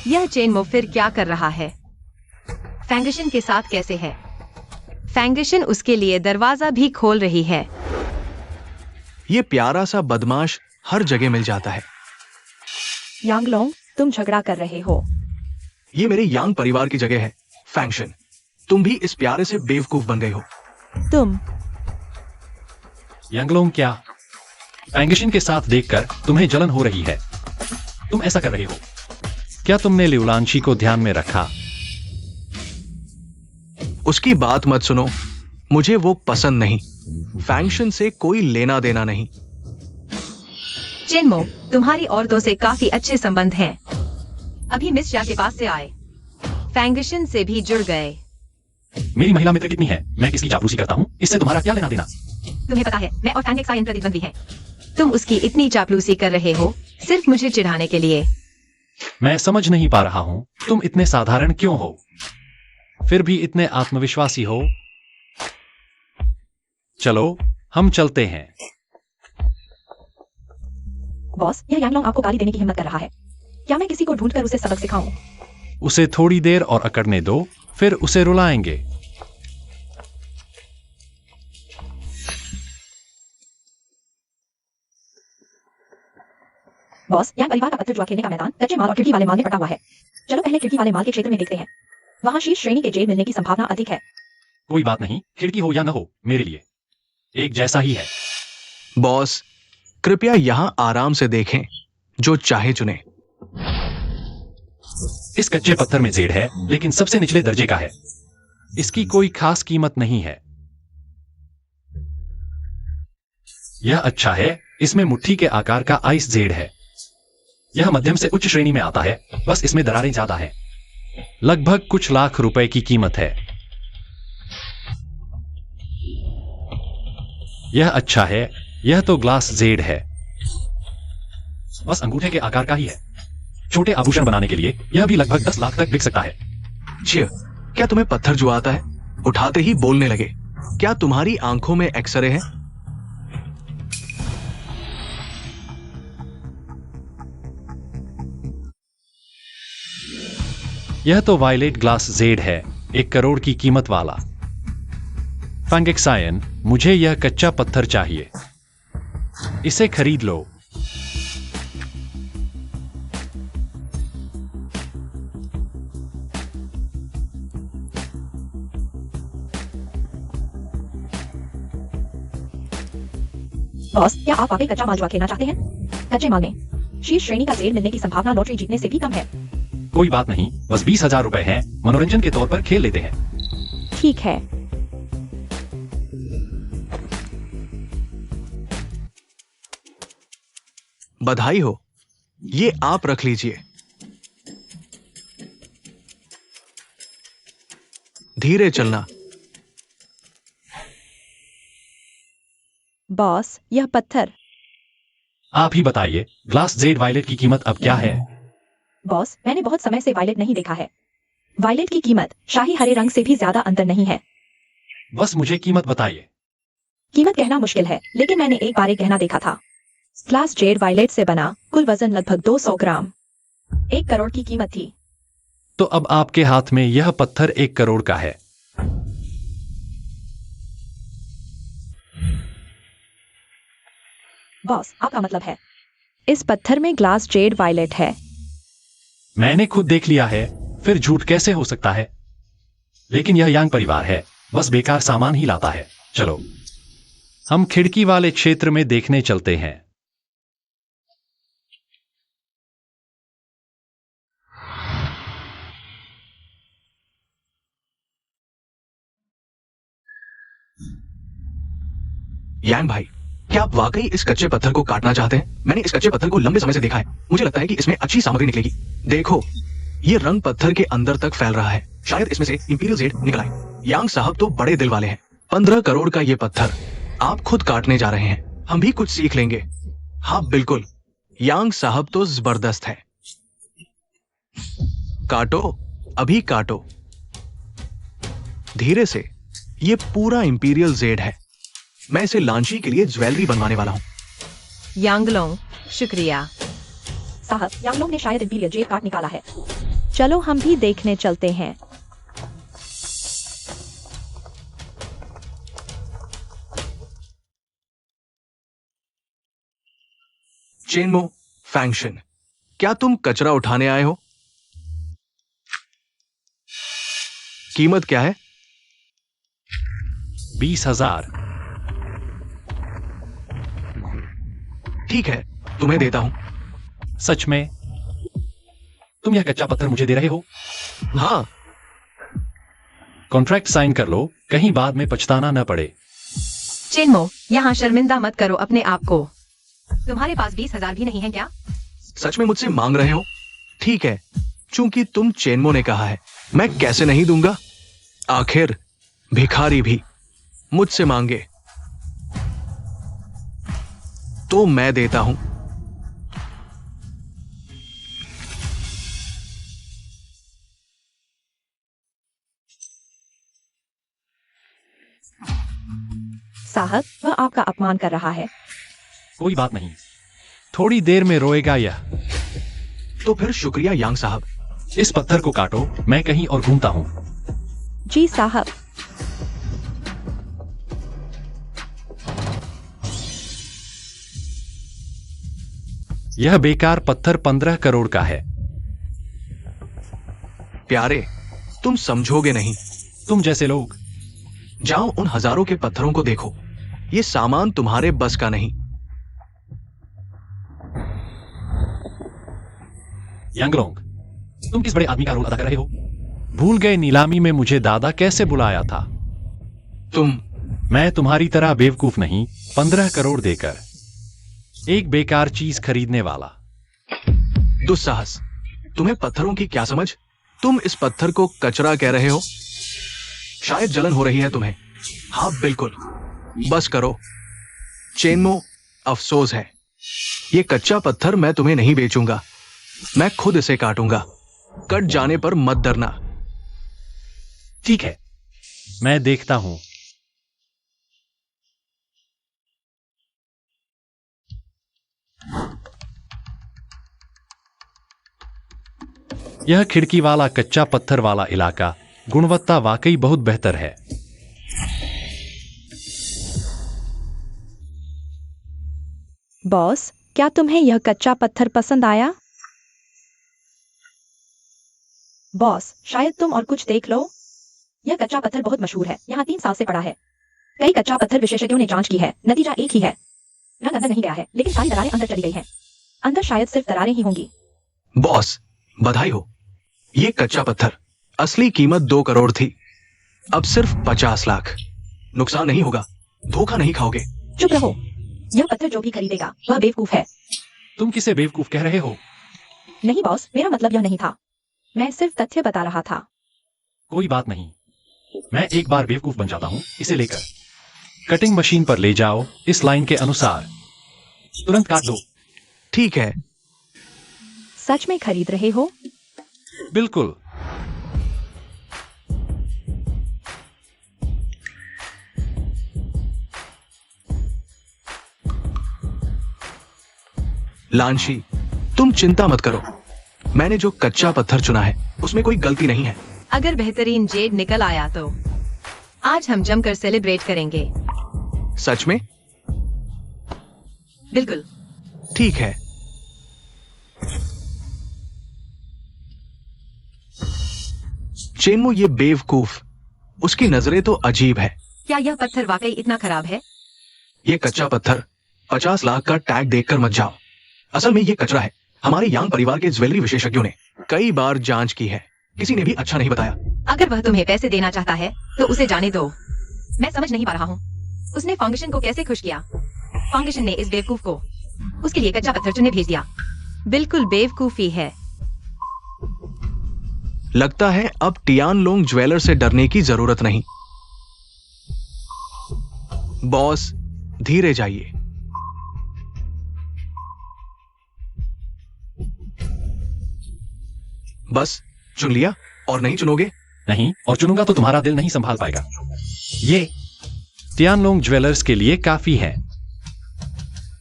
यह चेनमो फिर क्या कर रहा है? फैंगशन के साथ कैसे है? फैंगशन उसके लिए दरवाजा भी खोल रही है। ये प्यारा सा बदमाश हर जगह मिल जाता है। यांगलोंग, तुम झगड़ा कर रहे हो। ये मेरे यांग परिवार की जगह है। फैंक्शन, तुम भी इस प्यारे से बेवकूफ बन गए हो। तुम यांगलोंग, क्या फैंगशन के साथ देखकर तुम्हें जलन हो रही है? तुम ऐसा कर रहे हो? क्या तुमने लिउलांशी को ध्यान में रखा? उसकी बात मत सुनो, मुझे वो पसंद नहीं। फैंक्शन से कोई लेना देना नहीं। चेनमो, तुम्हारी औरतों से काफी अच्छे संबंध हैं। अभी मिस या के पास से आए, फैंगशन से भी जुड़ गए। मेरी महिला मित्र कितनी है? मैं किसकी चापलूसी करता हूँ? इससे तुम्हारा क्या लेना देना? तुम्हें पता है मैं और फैंग एक साइन प्रतिद्वंदी हैं। तुम उसकी इतनी चापलूसी कर रहे हो सिर्फ मुझे चिढ़ाने के लिए। मैं समझ नहीं पा रहा हूं, तुम इतने साधारण क्यों हो, फिर भी इतने आत्मविश्वासी हो। चलो हम चलते हैं। बॉस, यह यांगलोंग आपको गाली देने की हिम्मत कर रहा है। क्या मैं किसी को ढूंढकर उसे सबक सिखाऊं? उसे थोड़ी देर और अकड़ने दो, फिर उसे रुलाएंगे। बॉस, यांग परिवार का पत्थर जुआ खेलने का मैदान कच्चे माल और खिड़की वाले माल में पटा हुआ है। चलो पहले खिड़की वाले माल के क्षेत्र में देखते हैं। वहां शीर्ष श्रेणी के जेड मिलने की संभावना अधिक है। कोई बात नहीं, खिड़की हो या न हो, मेरे लिए एक जैसा ही है। बॉस, कृपया यहां आराम से देखें, जो चाहे चुने। इस कच्चे पत्थर में जेड है, लेकिन सबसे निचले दर्जे का है। इसकी कोई खास कीमत नहीं है। यह अच्छा है, इसमें मुट्ठी के आकार का आइस जेड है। यह मध्यम से उच्च श्रेणी में आता है, बस इसमें दरारें ज्यादा है। लगभग कुछ लाख रुपए की कीमत है। यह अच्छा है, यह तो ग्लास जेड है, बस अंगूठे के आकार का ही है। छोटे आभूषण बनाने के लिए यह भी लगभग 10 लाख तक बिक सकता है। छिया, क्या तुम्हें पत्थर जुआ आता है? उठाते ही बोलने लगे। क्या तुम्हारी आंखों में एक्सरे हैं? यह तो वायलेट ग्लास जेड है, 1 करोड़ की कीमत वाला। फैंगेक्सायन, मुझे यह कच्चा पत्थर चाहिए, इसे खरीद लो। बॉस, क्या आप वाकई कच्चा माल जुआ खेलना चाहते हैं? कच्चे माल में शीर्ष श्रेणी का जेड मिलने की संभावना लॉटरी जीतने से भी कम है। कोई बात नहीं, बस 20,000 रुपए हैं, मनोरंजन के तौर पर खेल लेते हैं। ठीक है। बधाई हो, ये आप रख लीजिए। धीरे चलना। बॉस, यह पत्थर। आप ही बताइए, ग्लास जेड वायलेट की कीमत अब क्या है? बॉस, मैंने बहुत समय से वायलेट नहीं देखा है। वायलेट की कीमत शाही हरे रंग से भी ज्यादा अंतर नहीं है। बस मुझे कीमत बताइए। कीमत कहना मुश्किल है, लेकिन मैंने एक बार एक गहना देखा था। ग्लास जेड वायलेट से बना, कुल वजन लगभग 200 ग्राम, 1 करोड़ की कीमत थी। तो अब आपके हाथ में यह पत्थर 1 करोड़ का है। बॉस, आपका मतलब है? इस पत्थर में ग्लास जेड वायलेट है। मैंने खुद देख लिया है, फिर झूठ कैसे हो सकता है? लेकिन यह यांग परिवार है, बस बेकार सामान ही लाता है। चलो, हम खिड़की वाले क्षेत्र में देखने चलते हैं। यांग भाई, क्या आप वाकई इस कच्चे पत्थर को काटना चाहते हैं? मैंने इस कच्चे पत्थर को लंबे समय से देखा है। मुझे लगता है कि इसमें अच्छी सामग्री निकलेगी। देखो, ये रंग पत्थर के अंदर तक फैल रहा है। शायद इसमें से इंपीरियल जेड निकल आए। यांग साहब तो बड़े दिल वाले हैं। 15 करोड़ का ये पत्थर आप खुद काटने जा रहे हैं। हम भी कुछ सीख लेंगे। हाँ बिल्कुल, यांग साहब तो जबरदस्त है। काटो, अभी काटो। धीरे से। ये पूरा इंपीरियल जेड है। मैं इसे लांची के लिए ज्वेलरी बनवाने वाला हूँ। यांगलोंग, शुक्रिया। साहब, यांगलोंग ने शायद इंपीरियल जेड काट निकाला है। चलो हम भी देखने चलते हैं। चेनमो, फैंक्शन, क्या तुम कचरा उठाने आए हो? कीमत क्या है? 20,000। ठीक है, तुम्हें देता हूं। सच में? तुम यह कच्चा पत्थर मुझे दे रहे हो? हाँ। कॉन्ट्रैक्ट साइन कर लो, कहीं बाद में पछताना न पड़े। चिन्मो, यहाँ शर्मिंदा मत करो अपने आप को। तुम्हारे पास 20,000 भी नहीं है क्या? सच में मुझसे मांग रहे हो? ठीक है, चूंकि तुम चेनमो ने कहा है, मैं कैसे नहीं दूंगा। आखिर भिखारी भी मुझसे मांगे तो मैं देता हूं। साहब, वह आपका अपमान कर रहा है। कोई बात नहीं, थोड़ी देर में रोएगा यह। तो फिर शुक्रिया यांग साहब। इस पत्थर को काटो, मैं कहीं और घूमता हूं। जी साहब। यह बेकार पत्थर 15 करोड़ का है। प्यारे, तुम समझोगे नहीं। तुम जैसे लोग। जाओ उन हजारों के पत्थरों को देखो। ये सामान तुम्हारे बस का नहीं। यांगलोंग, तुम किस बड़े आदमी का रोल अदा कर रहे हो? भूल गए नीलामी में मुझे दादा कैसे बुलाया था? मैं तुम्हारी तरह बेवकूफ नहीं, 15 करोड़ देकर एक बेकार चीज खरीदने वाला। दुस्साहस। तुम्हें पत्थरों की क्या समझ? तुम इस पत्थर को कचरा कह रहे हो? शायद जलन हो रही है तुम्हें। हाँ बिल्कुल, बस करो। चेनमो, अफसोस है, ये कच्चा पत्थर मैं तुम्हें नहीं बेचूंगा। मैं खुद इसे काटूंगा। कट जाने पर मत डरना। ठीक है, मैं देखता हूं। यह खिड़की वाला कच्चा पत्थर वाला इलाका गुणवत्ता वाकई बहुत बेहतर है। बॉस, क्या तुम्हें यह कच्चा पत्थर पसंद आया? बॉस, शायद तुम और कुछ देख लो। यह कच्चा पत्थर बहुत मशहूर है, यहाँ 3 साल से पड़ा है। कई कच्चा पत्थर विशेषज्ञों ने जांच की है, नतीजा एक ही है। रंग अंदर नहीं गया है, लेकिन सारी दरारें अंदर चली गई हैं। अंदर शायद सिर्फ दरारें ही होंगी। बॉस, बधाई हो। ये कच्चा पत्थर, असली कीमत 2 करोड़ थी, अब सिर्फ 50 लाख। नुकसान नहीं होगा, धोखा नहीं खाओगे। चुप रहो। यह पत्थर जो भी खरीदेगा वह बेवकूफ है। तुम किसे बेवकूफ कह रहे हो? नहीं बॉस, मेरा मतलब यह नहीं था। मैं सिर्फ तथ्य बता रहा था। कोई बात नहीं, मैं एक बार बेवकूफ बन जाता हूं। इसे लेकर कटिंग मशीन पर ले जाओ, इस लाइन के अनुसार तुरंत काट दो। ठीक है। सच में खरीद रहे हो? बिल्कुल। लांशी, तुम चिंता मत करो। मैंने जो कच्चा पत्थर चुना है उसमें कोई गलती नहीं है। अगर बेहतरीन जेड निकल आया तो आज हम जमकर सेलिब्रेट करेंगे। सच में? बिल्कुल। ठीक है। चेनमो, ये बेवकूफ, उसकी नजरें तो अजीब है। क्या यह पत्थर वाकई इतना खराब है? ये कच्चा पत्थर 50 लाख का टैग देखकर मत जाओ। असल में ये कचरा है। हमारे यांग परिवार के ज्वेलरी विशेषज्ञों ने कई बार जांच की है, किसी ने भी अच्छा नहीं बताया। अगर वह तुम्हें पैसे देना चाहता है तो उसे जाने दो। मैं समझ नहीं पा रहा हूँ, उसने फाउंडेशन को कैसे खुश किया? फाउंडेशन ने इस बेवकूफ को उसके लिए कच्चा पत्थर चुनने भेज दिया। बिल्कुल बेवकूफी है। लगता है अब टियानलोंग ज्वेलर से डरने की जरूरत नहीं। बॉस, धीरे जाइए। बस चुन लिया और नहीं चुनोगे? नहीं, और चुनूंगा तो तुम्हारा दिल नहीं संभाल पाएगा। ये टियानलोंग ज्वेलर्स के लिए काफी है।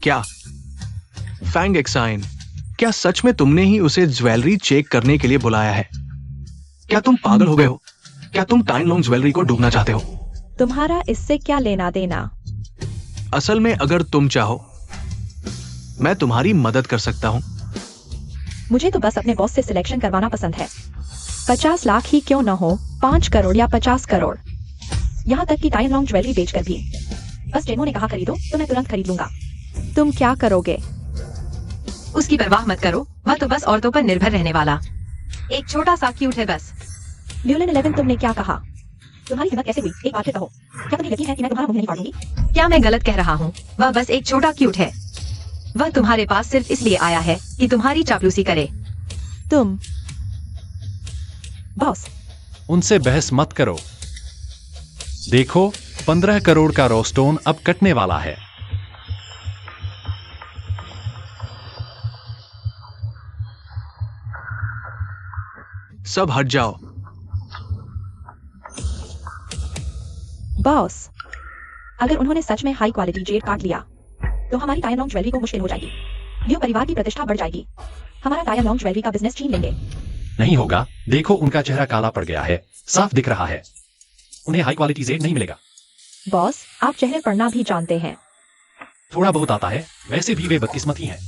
क्या फैंग एक्साइन, क्या सच में तुमने ही उसे ज्वेलरी चेक करने के लिए बुलाया है? क्या तुम पागल हो गए हो? क्या तुम टाइनलोंग ज्वेलरी को डूबना चाहते हो? तुम्हारा इससे क्या लेना देना? असल में अगर तुम चाहो मैं तुम्हारी मदद कर सकता हूं। मुझे तो बस अपने बॉस से सिलेक्शन करवाना पसंद है। 50 लाख ही क्यों न हो, 5 करोड़ या 50 करोड़। यहाँ तक कि टाइनलोंग ज्वेलरी बेचकर भी। बस चेनमो ने कहा खरीदो तो मैं तुरंत खरीद लूंगा। तुम क्या करोगे? उसकी परवाह मत करो, वह तो बस औरतों पर निर्भर रहने वाला एक छोटा सा क्यूट है बस। ल्यूलिन 11, तुमने क्या कहा? तुम्हारी हिम्मत कैसे हुई? एक बार फिर कहो। क्या तुम्हें यकीन है कि मैं तुम्हारा मुंह नहीं फाड़ूंगी? क्या मैं गलत कह रहा हूँ? वह बस एक छोटा क्यूट है। वह तुम्हारे पास सिर्फ इसलिए आया है कि तुम्हारी चापलूसी करे। तुम बॉस, उनसे बहस मत करो। देखो, 15 करोड़ का रोस्टोन अब कटने वाला है। सब हट जाओ। बॉस, अगर उन्होंने सच में हाई क्वालिटी जेड काट लिया तो हमारी टाइनलोंग ज्वेलरी को मुश्किल हो जाएगी। लियो परिवार की प्रतिष्ठा बढ़ जाएगी। हमारा टाइनलोंग ज्वेलरी का बिजनेस छीन लेंगे। नहीं होगा। देखो, उनका चेहरा काला पड़ गया है, साफ दिख रहा है। उन्हें हाई क्वालिटी जेड नहीं मिलेगा। बॉस, आप चेहरे पढ़ना भी जानते हैं। थोड़ा बहुत आता है, वैसे भी वे बदकिस्मत ही हैं।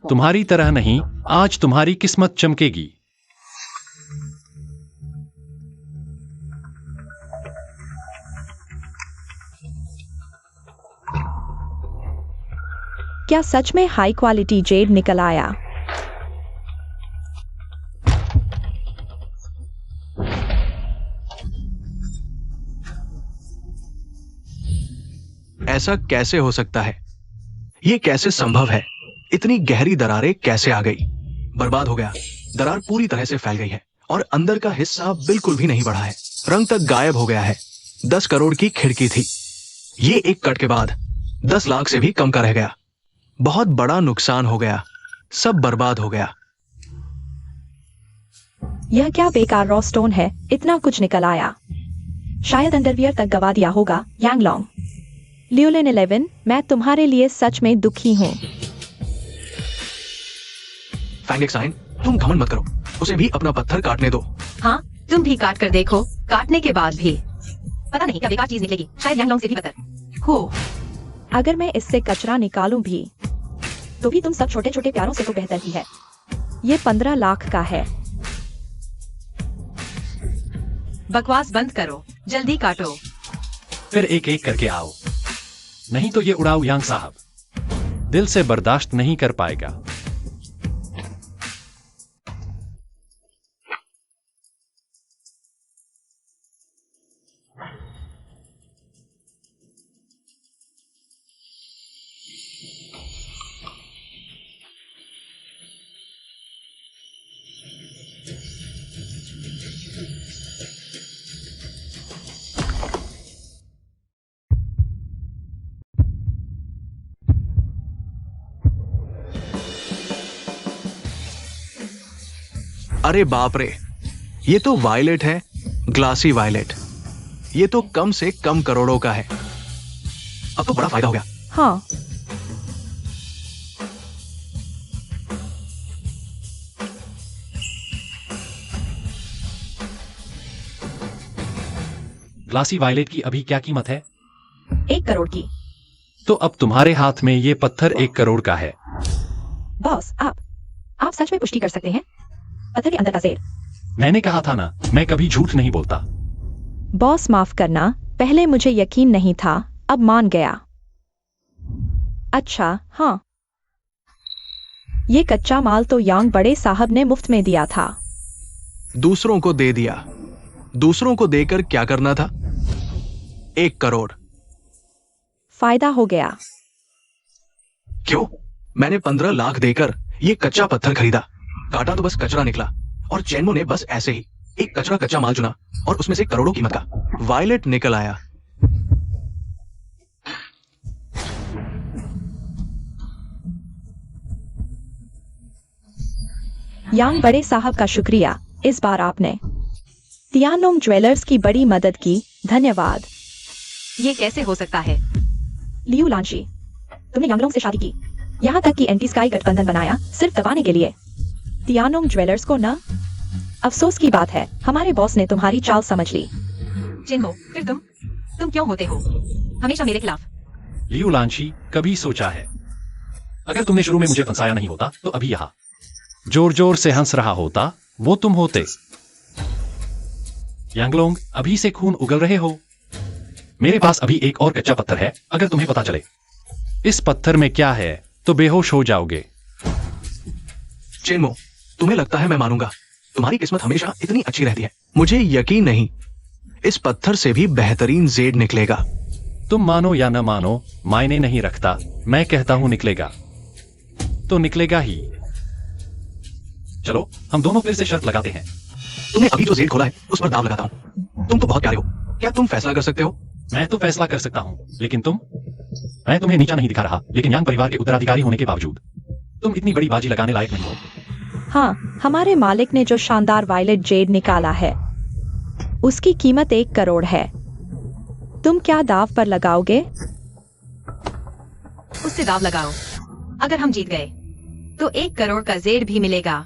तुम्हारी तरह नहीं, आज तुम्हारी किस्मत चमकेगी। क्या सच में हाई क्वालिटी जेड निकल आया? ऐसा कैसे हो सकता है? ये कैसे संभव है? इतनी गहरी दरारें कैसे आ गई? बर्बाद हो गया। दरार पूरी तरह से फैल गई है और अंदर का हिस्सा बिल्कुल भी नहीं बढ़ा है। रंग तक गायब हो गया है। 10 करोड़ की खिड़की थी, ये एक कट के बाद 10 लाख से भी कम का रह गया। बहुत बड़ा नुकसान हो गया, सब बर्बाद हो गया। यह क्या बेकार रॉ स्टोन है, इतना कुछ निकल आया। शायद अंडरवियर तक गवा दिया होगा। यांगलोंग। लियोलिन 11, मैं तुम्हारे लिए सच में दुखी हूँ। फैंगेक्साइन, तुम घमंड मत करो, उसे भी अपना पत्थर काटने दो। हाँ, तुम भी काट कर देखो। काटने के बाद भी पता नहीं क्या बेकार चीज निकलेगी, शायद यांगलोंग से भी पत्थर हो। अगर मैं इससे कचरा निकालूं भी तो भी तुम सब छोटे छोटे प्यारों से तो बेहतर ही है। ये 15 लाख का है। बकवास बंद करो, जल्दी काटो। फिर एक एक करके आओ, नहीं तो ये उड़ाऊ यांग साहब दिल से बर्दाश्त नहीं कर पाएगा। अरे बाप रे, ये तो वायलेट है, ग्लासी वायलेट। ये तो कम से कम करोड़ों का है। अब तो बड़ा फायदा हो गया। हाँ, ग्लासी वायलेट की अभी क्या कीमत है? 1 करोड़ की। तो अब तुम्हारे हाथ में ये पत्थर 1 करोड़ का है। बॉस, आप सच में पुष्टि कर सकते हैं? पत्थर के अंदर का सेल। मैंने कहा था ना, मैं कभी झूठ नहीं बोलता। बॉस माफ करना, पहले मुझे यकीन नहीं था, अब मान गया। अच्छा, हाँ, ये कच्चा माल तो यांग बड़े साहब ने मुफ्त में दिया था। दूसरों को दे दिया। दूसरों को देकर क्या करना था? 1 करोड़। फायदा हो गया। क्यों? मैंने 15 लाख देकर ये कच्चा पत्थर खरीदा, काटा तो बस कचरा निकला। और चेनमो ने बस ऐसे ही एक कच्चा माल चुना और उसमें से करोड़ों कीमत का वायलेट निकल आया। यांग बड़े साहब का शुक्रिया, इस बार आपने तियानोंग ज्वेलर्स की बड़ी मदद की, धन्यवाद। ये कैसे हो सकता है? लियू लांशी, तुमने यांगलोंग से शादी की, यहाँ तक कि एंटी स्काई गठबंधन बनाया सिर्फ दबाने के लिए। तियानोंग ज्वेलर्स को ना, अफसोस की बात है, हमारे बॉस ने तुम्हारी चाल समझ ली। चिन्हो, फिर तुम क्यों होते हो हमेशा मेरे खिलाफ? लियू लांशी, कभी सोचा है अगर तुमने शुरू में मुझे फंसाया नहीं होता तो अभी यहां जोर जोर से हंस रहा होता वो तुम होते। यांगलोंग, अभी से खून उगल रहे हो। मेरे पास अभी एक और कच्चा पत्थर है, अगर तुम्हें पता चले इस पत्थर में क्या है तो बेहोश हो जाओगे। चेनमो, तुम्हें लगता है मैं मानूंगा? तुम्हारी किस्मत हमेशा इतनी अच्छी रहती है। मुझे यकीन नहीं, इस पत्थर से भी बेहतरीन जेड निकलेगा। तुम मानो या न मानो मायने नहीं रखता, मैं कहता हूं निकलेगा तो निकलेगा ही। चलो हम दोनों फिर से शर्त लगाते हैं। तुमने अभी जो जेड खोला है उस पर दाव लगाता हूं। तुम तो बहुत प्यारे हो, क्या तुम फैसला कर सकते हो? मैं तो फैसला कर सकता हूं, लेकिन मैं तुम्हें नीचा नहीं दिखा रहा, लेकिन यांग परिवार के उत्तराधिकारी होने के बावजूद तुम इतनी बड़ी बाजी लगाने लायक नहीं हो। हाँ, हमारे मालिक ने जो शानदार वायलेट जेड निकाला है उसकी कीमत 1 करोड़ है। तुम क्या दाव पर लगाओगे? उससे दाव लगाओ, अगर हम जीत गए तो 1 करोड़ का जेड भी मिलेगा।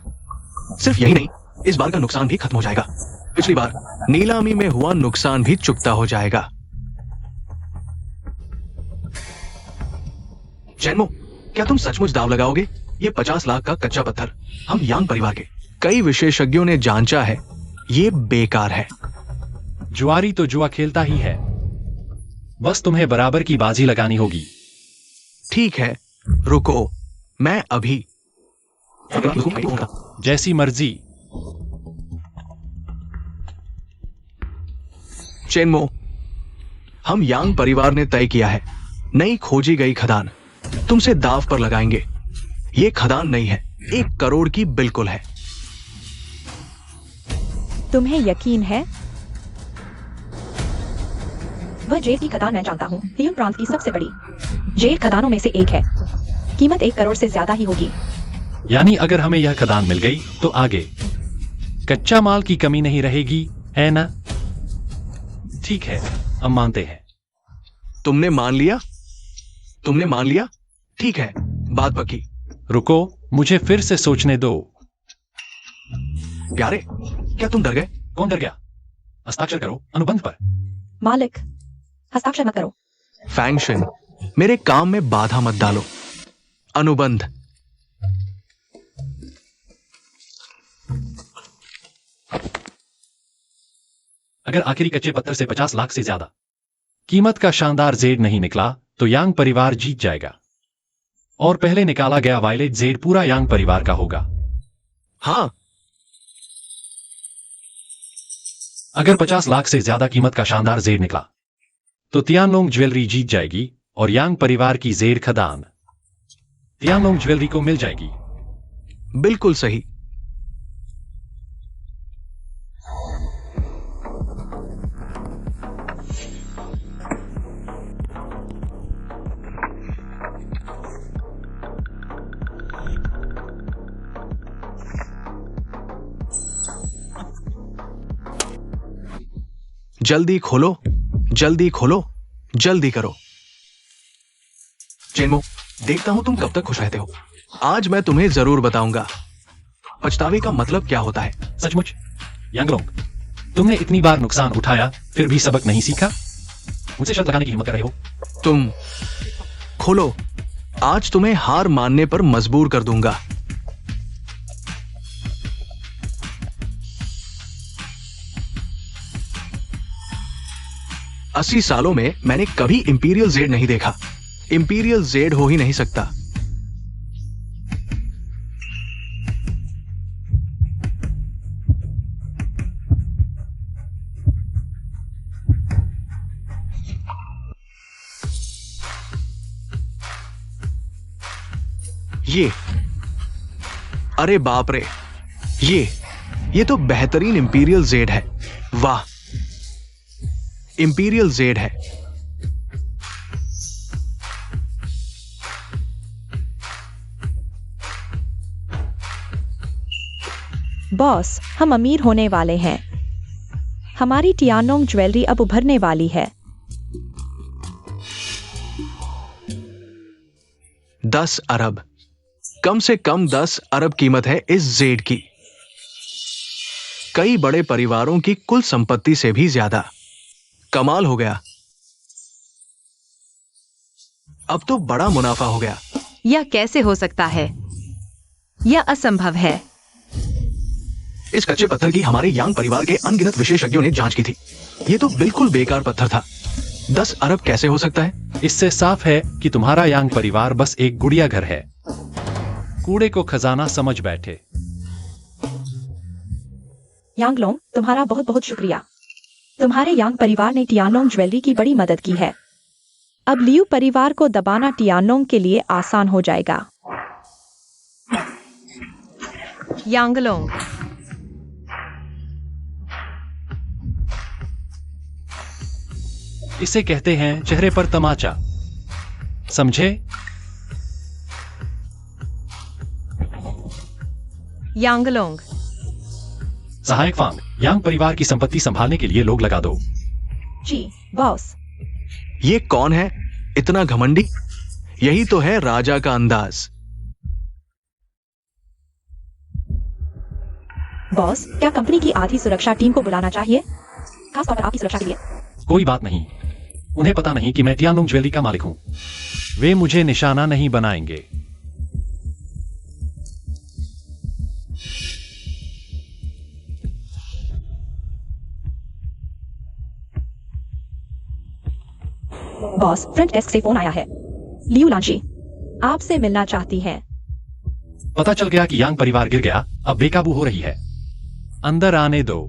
सिर्फ यही नहीं, इस बार का नुकसान भी खत्म हो जाएगा। पिछली बार नीलामी में हुआ नुकसान भी चुकता हो जाएगा। चेनमो, क्या तुम सचमुच दाव लगाओगे? ये 50 लाख का कच्चा पत्थर हम यांग परिवार के कई विशेषज्ञों ने जांचा है, ये बेकार है। जुआरी तो जुआ खेलता ही है, बस तुम्हें बराबर की बाजी लगानी होगी। ठीक है, रुको, मैं अभी जैसी मर्जी। चेनमो, हम यांग परिवार ने तय किया है, नई खोजी गई खदान तुमसे दाव पर लगाएंगे। ये खदान नहीं है, 1 करोड़ की बिल्कुल है। तुम्हें यकीन है? वह जेड की खदान मैं जानता हूँ, हियुन प्रांत की सबसे बड़ी जेड खदानों में से एक है। कीमत 1 करोड़ से ज्यादा ही होगी। यानी अगर हमें यह खदान मिल गई तो आगे कच्चा माल की कमी नहीं रहेगी, है ना? ठीक है, हम मानते हैं। तुमने मान लिया? तुमने मान लिया? ठीक है, बात पक्की। रुको, मुझे फिर से सोचने दो। प्यारे, क्या तुम डर गए? कौन डर गया? हस्ताक्षर करो अनुबंध पर। मालिक, हस्ताक्षर मत करो। फैंगशन, मेरे काम में बाधा मत डालो। अनुबंध। अगर आखिरी कच्चे पत्थर से 50 लाख से ज्यादा कीमत का शानदार जेड नहीं निकला तो यांग परिवार जीत जाएगा और पहले निकाला गया वायलेट जेड पूरा यांग परिवार का होगा। हाँ, अगर 50 लाख से ज्यादा कीमत का शानदार जेड निकला तो तियानलोंग ज्वेलरी जीत जाएगी और यांग परिवार की जेड खदान तियानलोंग ज्वेलरी को मिल जाएगी। बिल्कुल सही। जल्दी खोलो, जल्दी खोलो, जल्दी करो। चेनमो, देखता हूं तुम कब तक खुश रहते हो। आज मैं तुम्हें जरूर बताऊंगा पछतावे का मतलब क्या होता है। सचमुच यांगलोंग, तुमने इतनी बार नुकसान उठाया फिर भी सबक नहीं सीखा? मुझसे शर्त लगाने की हिम्मत कर रहे हो? तुम खोलो, आज तुम्हें हार मानने पर मजबूर कर दूंगा। अस्सी सालों में मैंने कभी इंपीरियल जेड नहीं देखा। इंपीरियल जेड हो ही नहीं सकता। ये, अरे बाप रे, ये तो बेहतरीन इंपीरियल जेड है। वाह, इंपीरियल जेड है। बॉस, हम अमीर होने वाले हैं। हमारी टियानोंग ज्वेलरी अब उभरने वाली है। 10 अरब, कम से कम 10 अरब कीमत है इस जेड की। कई बड़े परिवारों की कुल संपत्ति से भी ज्यादा। कमाल हो गया। अब तो बड़ा मुनाफा हो गया। यह कैसे हो सकता है? यह असंभव है। इस कच्चे पत्थर की हमारे यांग परिवार के अनगिनत विशेषज्ञों ने जांच की थी। यह तो बिल्कुल बेकार पत्थर था। 10 अरब कैसे हो सकता है? इससे साफ है कि तुम्हारा यांग परिवार बस एक गुड़िया घर है। कूड़े को खजाना समझ बैठे। यांगलोंग, तुम्हारा बहुत बहुत शुक्रिया। तुम्हारे यांग परिवार ने टियानोंग ज्वेलरी की बड़ी मदद की है। अब लियू परिवार को दबाना टियानोंग के लिए आसान हो जाएगा। यांगलोंग, इसे कहते हैं चेहरे पर तमाचा, समझे? यांगलोंग, सहायक फांग, यांग परिवार की संपत्ति संभालने के लिए लोग लगा दो। जी बॉस। ये कौन है इतना घमंडी? यही तो है राजा का अंदाज। बॉस, क्या कंपनी की आधी सुरक्षा टीम को बुलाना चाहिए, खासतौर पर आपकी सुरक्षा के लिए? कोई बात नहीं, उन्हें पता नहीं कि मैं टियानोंग ज्वेलरी का मालिक हूं। वे मुझे निशाना नहीं बनाएंगे। बॉस, फ्रंट डेस्क से फोन आया है। लियू लांची आपसे मिलना चाहती हैं। पता चल गया कि यांग परिवार गिर गया, अब बेकाबू हो रही है। अंदर आने दो।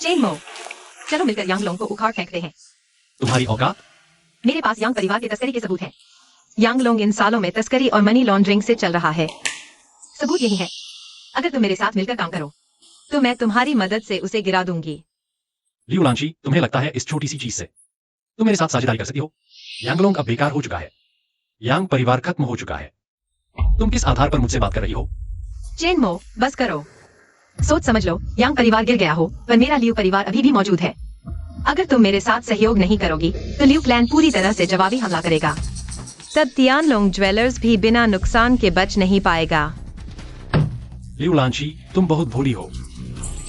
चेनमो, चलो मिलकर यांगलोंग को उखाड़ फेंकते हैं। तुम्हारी औकात? मेरे पास यांग परिवार के तस्करी के सबूत हैं। यांग लोंग इन सालों में तस्करी और मनी लॉन्ड्रिंग से चल रहा है। सबूत यही है। अगर तुम मेरे साथ मिलकर काम करो तो मैं तुम्हारी मदद से उसे गिरा दूंगी। लियू लांची, तुम्हें लगता है इस छोटी सी चीज से तुम मेरे साथ साझेदारी कर सकती हो? यांगलोंग अब बेकार हो चुका है। यांग परिवार खत्म हो चुका है। तुम किस आधार पर मुझसे बात कर रही हो? चेनमो, बस करो। सोच समझ लो, यांग परिवार गिर गया हो पर मेरा लियू परिवार अभी भी मौजूद है। अगर तुम मेरे साथ सहयोग नहीं करोगी तो लियू क्लैन पूरी तरह से जवाबी हमला करेगा। तब तियानलोंग ज्वेलर्स भी बिना नुकसान के बच नहीं पाएगा। लियू लांची, तुम बहुत भोली हो।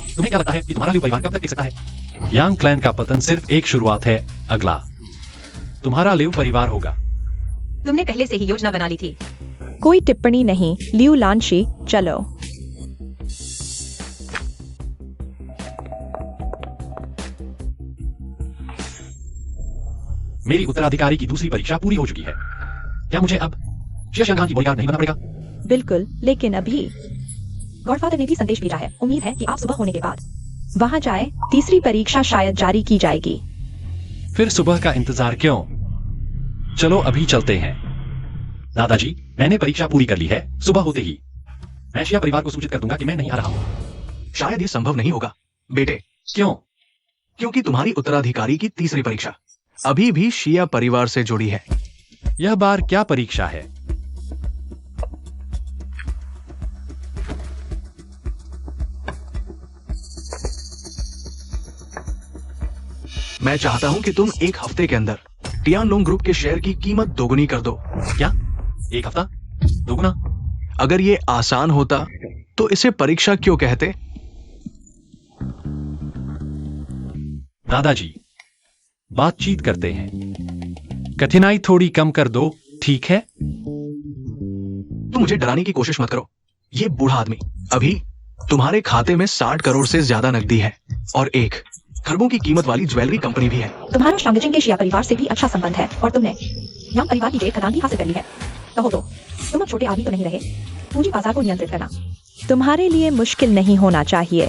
तुम्हें क्या लगता है कि तुम्हारा लियू परिवार कब तक टिक सकता है? यांग क्लैन का पतन सिर्फ एक शुरुआत है। अगला तुम्हारा लियू परिवार होगा। तुमने पहले से ही योजना बना ली थी। कोई टिप्पणी नहीं। लियू लांची, चलो। मेरी उत्तराधिकारी की दूसरी परीक्षा पूरी हो चुकी है। क्या मुझे अब शियाशांग की बॉडीगार्ड नहीं बनना पड़ेगा? बिल्कुल, लेकिन अभी गॉडफादर ने भी संदेश भेजा है। उम्मीद है कि आप सुबह होने के बाद वहां जाए। तीसरी परीक्षा शायद जारी की जाएगी। फिर सुबह का इंतजार क्यों? चलो अभी चलते हैं। दादाजी, मैंने परीक्षा पूरी कर ली है। सुबह होते ही मैं शिया परिवार को सूचित कर दूंगा कि मैं नहीं आ रहा हूं। शायद ये संभव नहीं होगा बेटे, क्यों? क्योंकि तुम्हारी उत्तराधिकारी की तीसरी परीक्षा अभी भी शिया परिवार से जुड़ी है। यह बार क्या परीक्षा है? मैं चाहता हूं कि तुम एक हफ्ते के अंदर टियानलोंग ग्रुप के शेयर की कीमत दोगुनी कर दो। क्या? एक हफ्ता? दोगुना? अगर ये आसान होता तो इसे परीक्षा क्यों कहते? दादाजी, बातचीत करते हैं। कठिनाई थोड़ी कम कर दो, ठीक है? तुम मुझे डराने की कोशिश मत करो। ये बूढ़ा आदमी, अभी तुम्हारे खाते में 60 करोड़ से ज्यादा नकदी है और 1 खरबों की कीमत वाली ज्वेलरी कंपनी भी है। तुम्हारा शांगचिंग के शिया परिवार से भी अच्छा संबंध है और तुमने यांग परिवार की जेल खदान भी हासिल कर ली है। कहो तो तुम अब छोटे आदमी तो नहीं रहे। पूंजी बाजार को नियंत्रित करना तुम्हारे लिए मुश्किल नहीं होना चाहिए।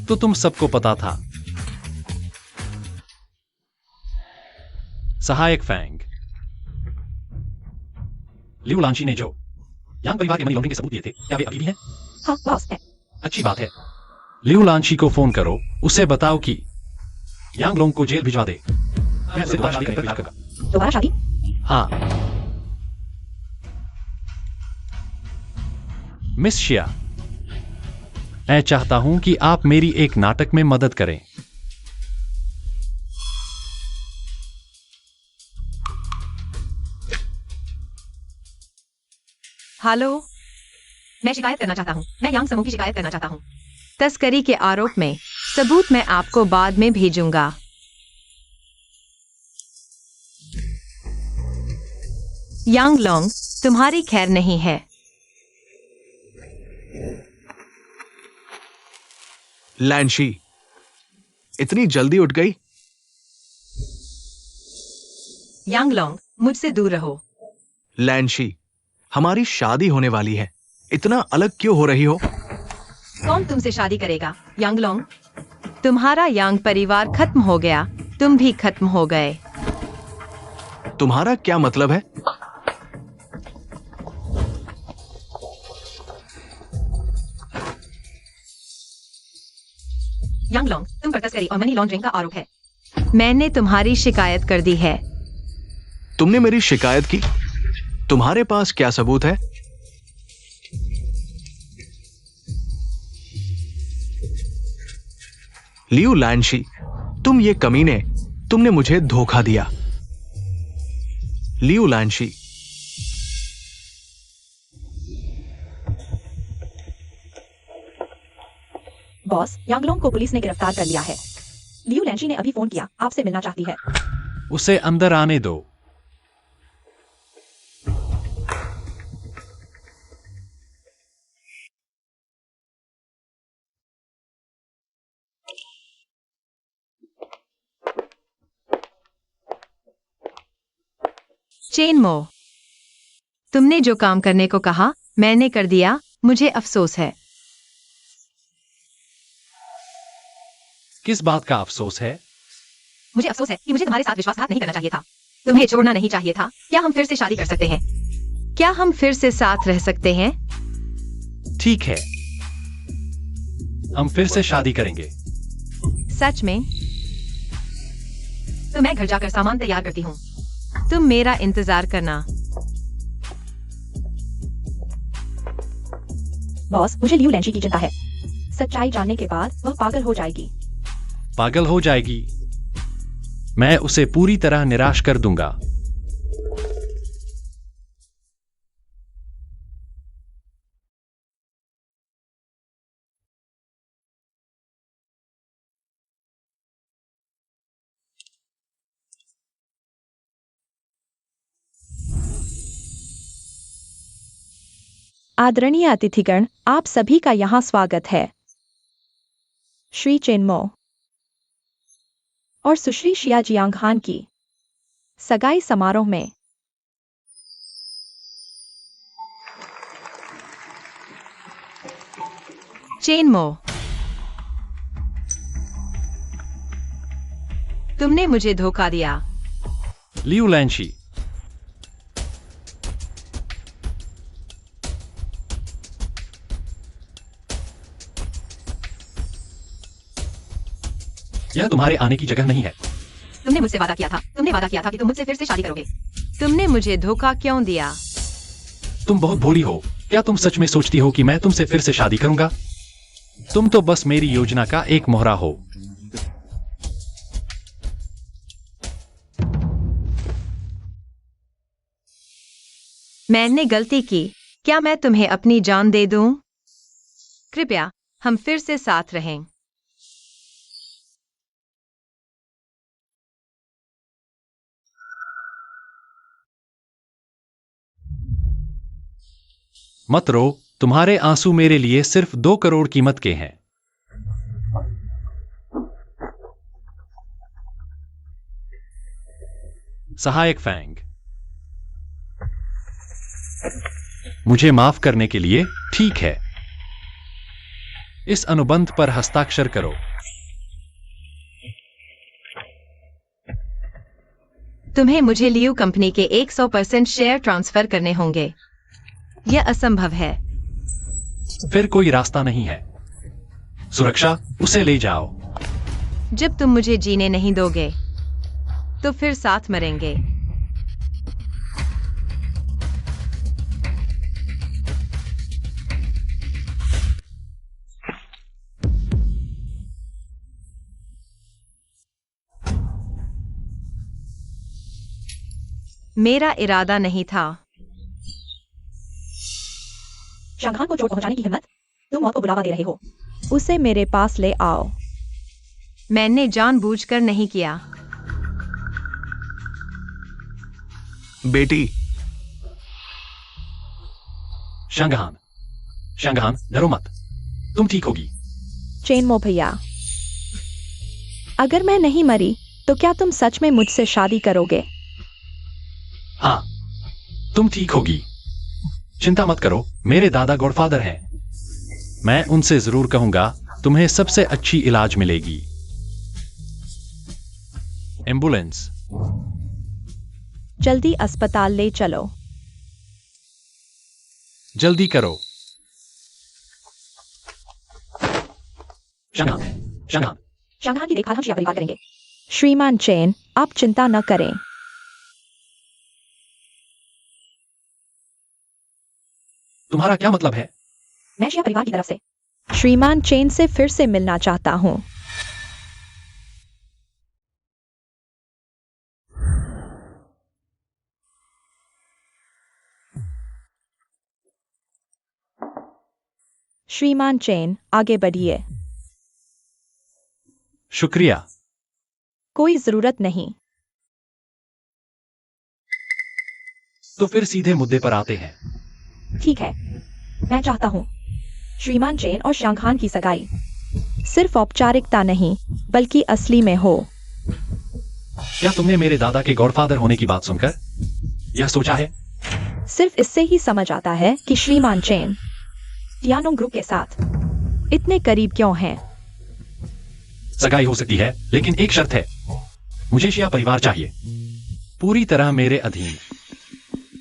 तो तुम सबको पता था। सहायक फैंग, लियू लांची ने जो यांग परिवार के मनी लॉन्ड्रिंग के सबूत दिए थे, क्या वे अभी भी हैं? हाँ बॉस है। अच्छी बात है। लियू लांची को फोन करो, उसे बताओ कि यांग लोंग को जेल भिजवा दे। मैं उसे दोबारा शादी करने पर विचार करूंगा। दोबारा शादी? हाँ। मिस शिया, मैं चाहता हूं कि आप मेरी एक नाटक में मदद करें। हेलो, मैं शिकायत करना चाहता हूँ। मैं यांग समूह की शिकायत करना चाहता हूँ। तस्करी के आरोप में सबूत मैं आपको बाद में भेजूंगा। यांग लोंग, तुम्हारी खैर नहीं है। लैंशी, इतनी जल्दी उठ गई? यांग लोंग, मुझसे दूर रहो। लैंशी, हमारी शादी होने वाली है। इतना अलग क्यों हो रही हो? कौन तुमसे शादी करेगा? यांग लोंग, तुम्हारा यांग परिवार खत्म हो गया, तुम भी खत्म हो गए। तुम्हारा क्या मतलब है? यांग लोंग, तुम पर तस्करी और मनी लॉन्ड्रिंग का आरोप है। मैंने तुम्हारी शिकायत कर दी है। तुमने मेरी शिकायत की? तुम्हारे पास क्या सबूत है? लियू लैंशी, तुम ये कमीने, तुमने मुझे धोखा दिया। लियू लैंशी, बॉस, यांगलोंग को पुलिस ने गिरफ्तार कर लिया है। लियू लैंशी ने अभी फोन किया, आपसे मिलना चाहती है। उसे अंदर आने दो। चेनमो, तुमने जो काम करने को कहा मैंने कर दिया, मुझे अफसोस है। किस बात का अफसोस है? मुझे अफसोस है कि मुझे तुम्हारे साथ विश्वासघात नहीं करना चाहिए था। तुम्हें छोड़ना नहीं चाहिए था। क्या हम फिर से शादी कर सकते हैं? क्या हम फिर से साथ रह सकते हैं? ठीक है, हम फिर से शादी करेंगे। सच में? तो मैं घर जाकर सामान तैयार करती हूँ। तुम मेरा इंतजार करना। बॉस, मुझे लियू लैंची की चिंता है। सच्चाई जानने के बाद वह पागल हो जाएगी। पागल हो जाएगी? मैं उसे पूरी तरह निराश कर दूंगा। आदरणीय अतिथिगण, आप सभी का यहाँ स्वागत है। श्री चेनमो और सुश्री शिया जियांगहान की सगाई समारोह में चेनमो, तुमने मुझे धोखा दिया। लियू लैंची, यह तुम्हारे आने की जगह नहीं है। तुमने मुझसे वादा किया था। तुमने वादा किया था कि तुम मुझसे फिर से शादी करोगे। तुमने मुझे धोखा क्यों दिया? तुम बहुत भोली हो। क्या तुम सच में सोचती हो कि मैं तुमसे फिर से शादी करूंगा? तुम तो बस मेरी योजना का एक मोहरा हो। मैंने गलती की। क्या मैं तुम्हें अपनी जान दे दूं? कृपया हम फिर से साथ रहें। मत रो, तुम्हारे आंसू मेरे लिए सिर्फ 2 करोड़ कीमत के हैं। सहायक फैंग, मुझे माफ करने के लिए ठीक है। इस अनुबंध पर हस्ताक्षर करो। तुम्हें मुझे लियू कंपनी के 100% शेयर ट्रांसफर करने होंगे। यह असंभव है। फिर कोई रास्ता नहीं है। सुरक्षा, उसे ले जाओ। जब तुम मुझे जीने नहीं दोगे तो फिर साथ मरेंगे। मेरा इरादा नहीं था। शांगहान को चोट पहुंचाने की हिम्मत? तुम मौत को बुलावा दे रहे हो। उसे मेरे पास ले आओ। मैंने जानबूझकर नहीं किया। बेटी, शांगहान, शांगहान, डरो मत। तुम ठीक होगी। चेनमो भैया, अगर मैं नहीं मरी तो क्या तुम सच में मुझसे शादी करोगे? हाँ, तुम ठीक होगी। चिंता मत करो, मेरे दादा गॉडफादर हैं। मैं उनसे जरूर कहूंगा, तुम्हें सबसे अच्छी इलाज मिलेगी। एम्बुलेंस, जल्दी अस्पताल ले चलो। जल्दी करो। शांगहान, शांगहान, शांगहान की देखभाल हम शिया परिवार करेंगे। श्रीमान चेन, आप चिंता न करें। तुम्हारा क्या मतलब है? मैं शिया परिवार की तरफ से श्रीमान चेन से फिर से मिलना चाहता हूं। श्रीमान चेन, आगे बढ़िए। शुक्रिया। कोई जरूरत नहीं। तो फिर सीधे मुद्दे पर आते हैं। ठीक है, मैं चाहता हूँ श्रीमान चेन और शांगहान की सगाई सिर्फ औपचारिकता नहीं, बल्कि असली में हो। क्या तुमने मेरे दादा के गॉडफादर होने की बात सुनकर यह सोचा है? सिर्फ इससे ही समझ आता है कि श्रीमान चेन टियानोंग ग्रुप के साथ इतने करीब क्यों हैं। सगाई हो सकती है, लेकिन एक शर्त है, मुझे शिया परिवार चाहिए, पूरी तरह मेरे अधीन।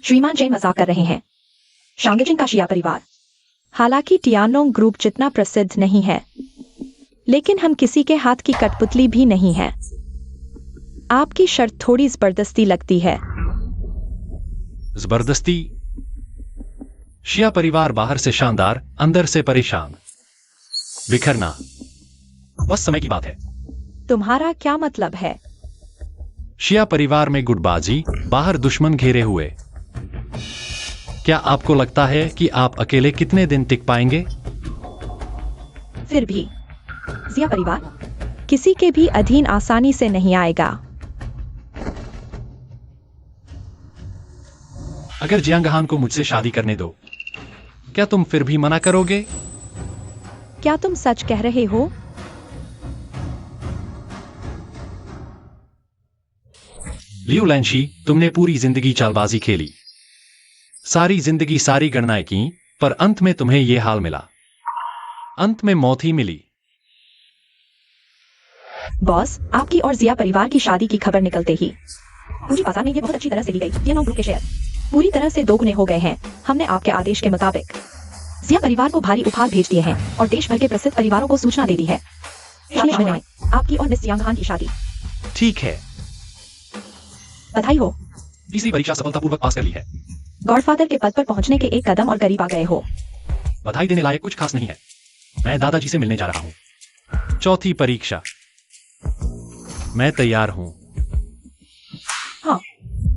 श्रीमान चेन मजाक कर रहे हैं। शांगचिन का शिया परिवार। हालांकि टियानोंग ग्रुप जितना प्रसिद्ध नहीं है, लेकिन हम किसी के हाथ की कठपुतली भी नहीं है। आपकी शर्त थोड़ी जबरदस्ती लगती है। जबरदस्ती? शिया परिवार बाहर से शानदार, अंदर से परेशान, बिखरना, बस समय की बात है। तुम्हारा क्या मतलब है? शिया परिवार में गुटबाजी, बाहर दुश्मन घेरे हुए। क्या आपको लगता है कि आप अकेले कितने दिन टिक पाएंगे? फिर भी जिया परिवार। किसी के भी अधीन आसानी से नहीं आएगा। अगर जियांगहान को मुझसे शादी करने दो, क्या तुम फिर भी मना करोगे? क्या तुम सच कह रहे हो? लियू लैंशी, तुमने पूरी जिंदगी चालबाजी खेली, सारी जिंदगी सारी गणनाएं की, पर अंत में तुम्हें यह हाल मिला। अंत में मौत ही मिली। बॉस, आपकी और जिया परिवार की शादी की खबर निकलते ही मुझे पता नहीं, ये बहुत अच्छी तरह से ली गई। टियानोंग ग्रुप के शेयर पूरी तरह से दोगुने हो गए हैं। हमने आपके आदेश के मुताबिक जिया परिवार को भारी उपहार भेज दिए हैं और देश भर के प्रसिद्ध परिवारों को सूचना दे दी है। पिछले महीने में आपकी और मिस जियांगहान की शादी। ठीक है, बधाई हो। तीसरी परीक्षा सफलतापूर्वक पास कर ली है। गॉडफादर के पद पर पहुंचने के एक कदम और करीब आ गए हो। बधाई देने लायक कुछ खास नहीं है। मैं दादाजी से मिलने जा रहा हूं। चौथी परीक्षा। मैं तैयार हूं।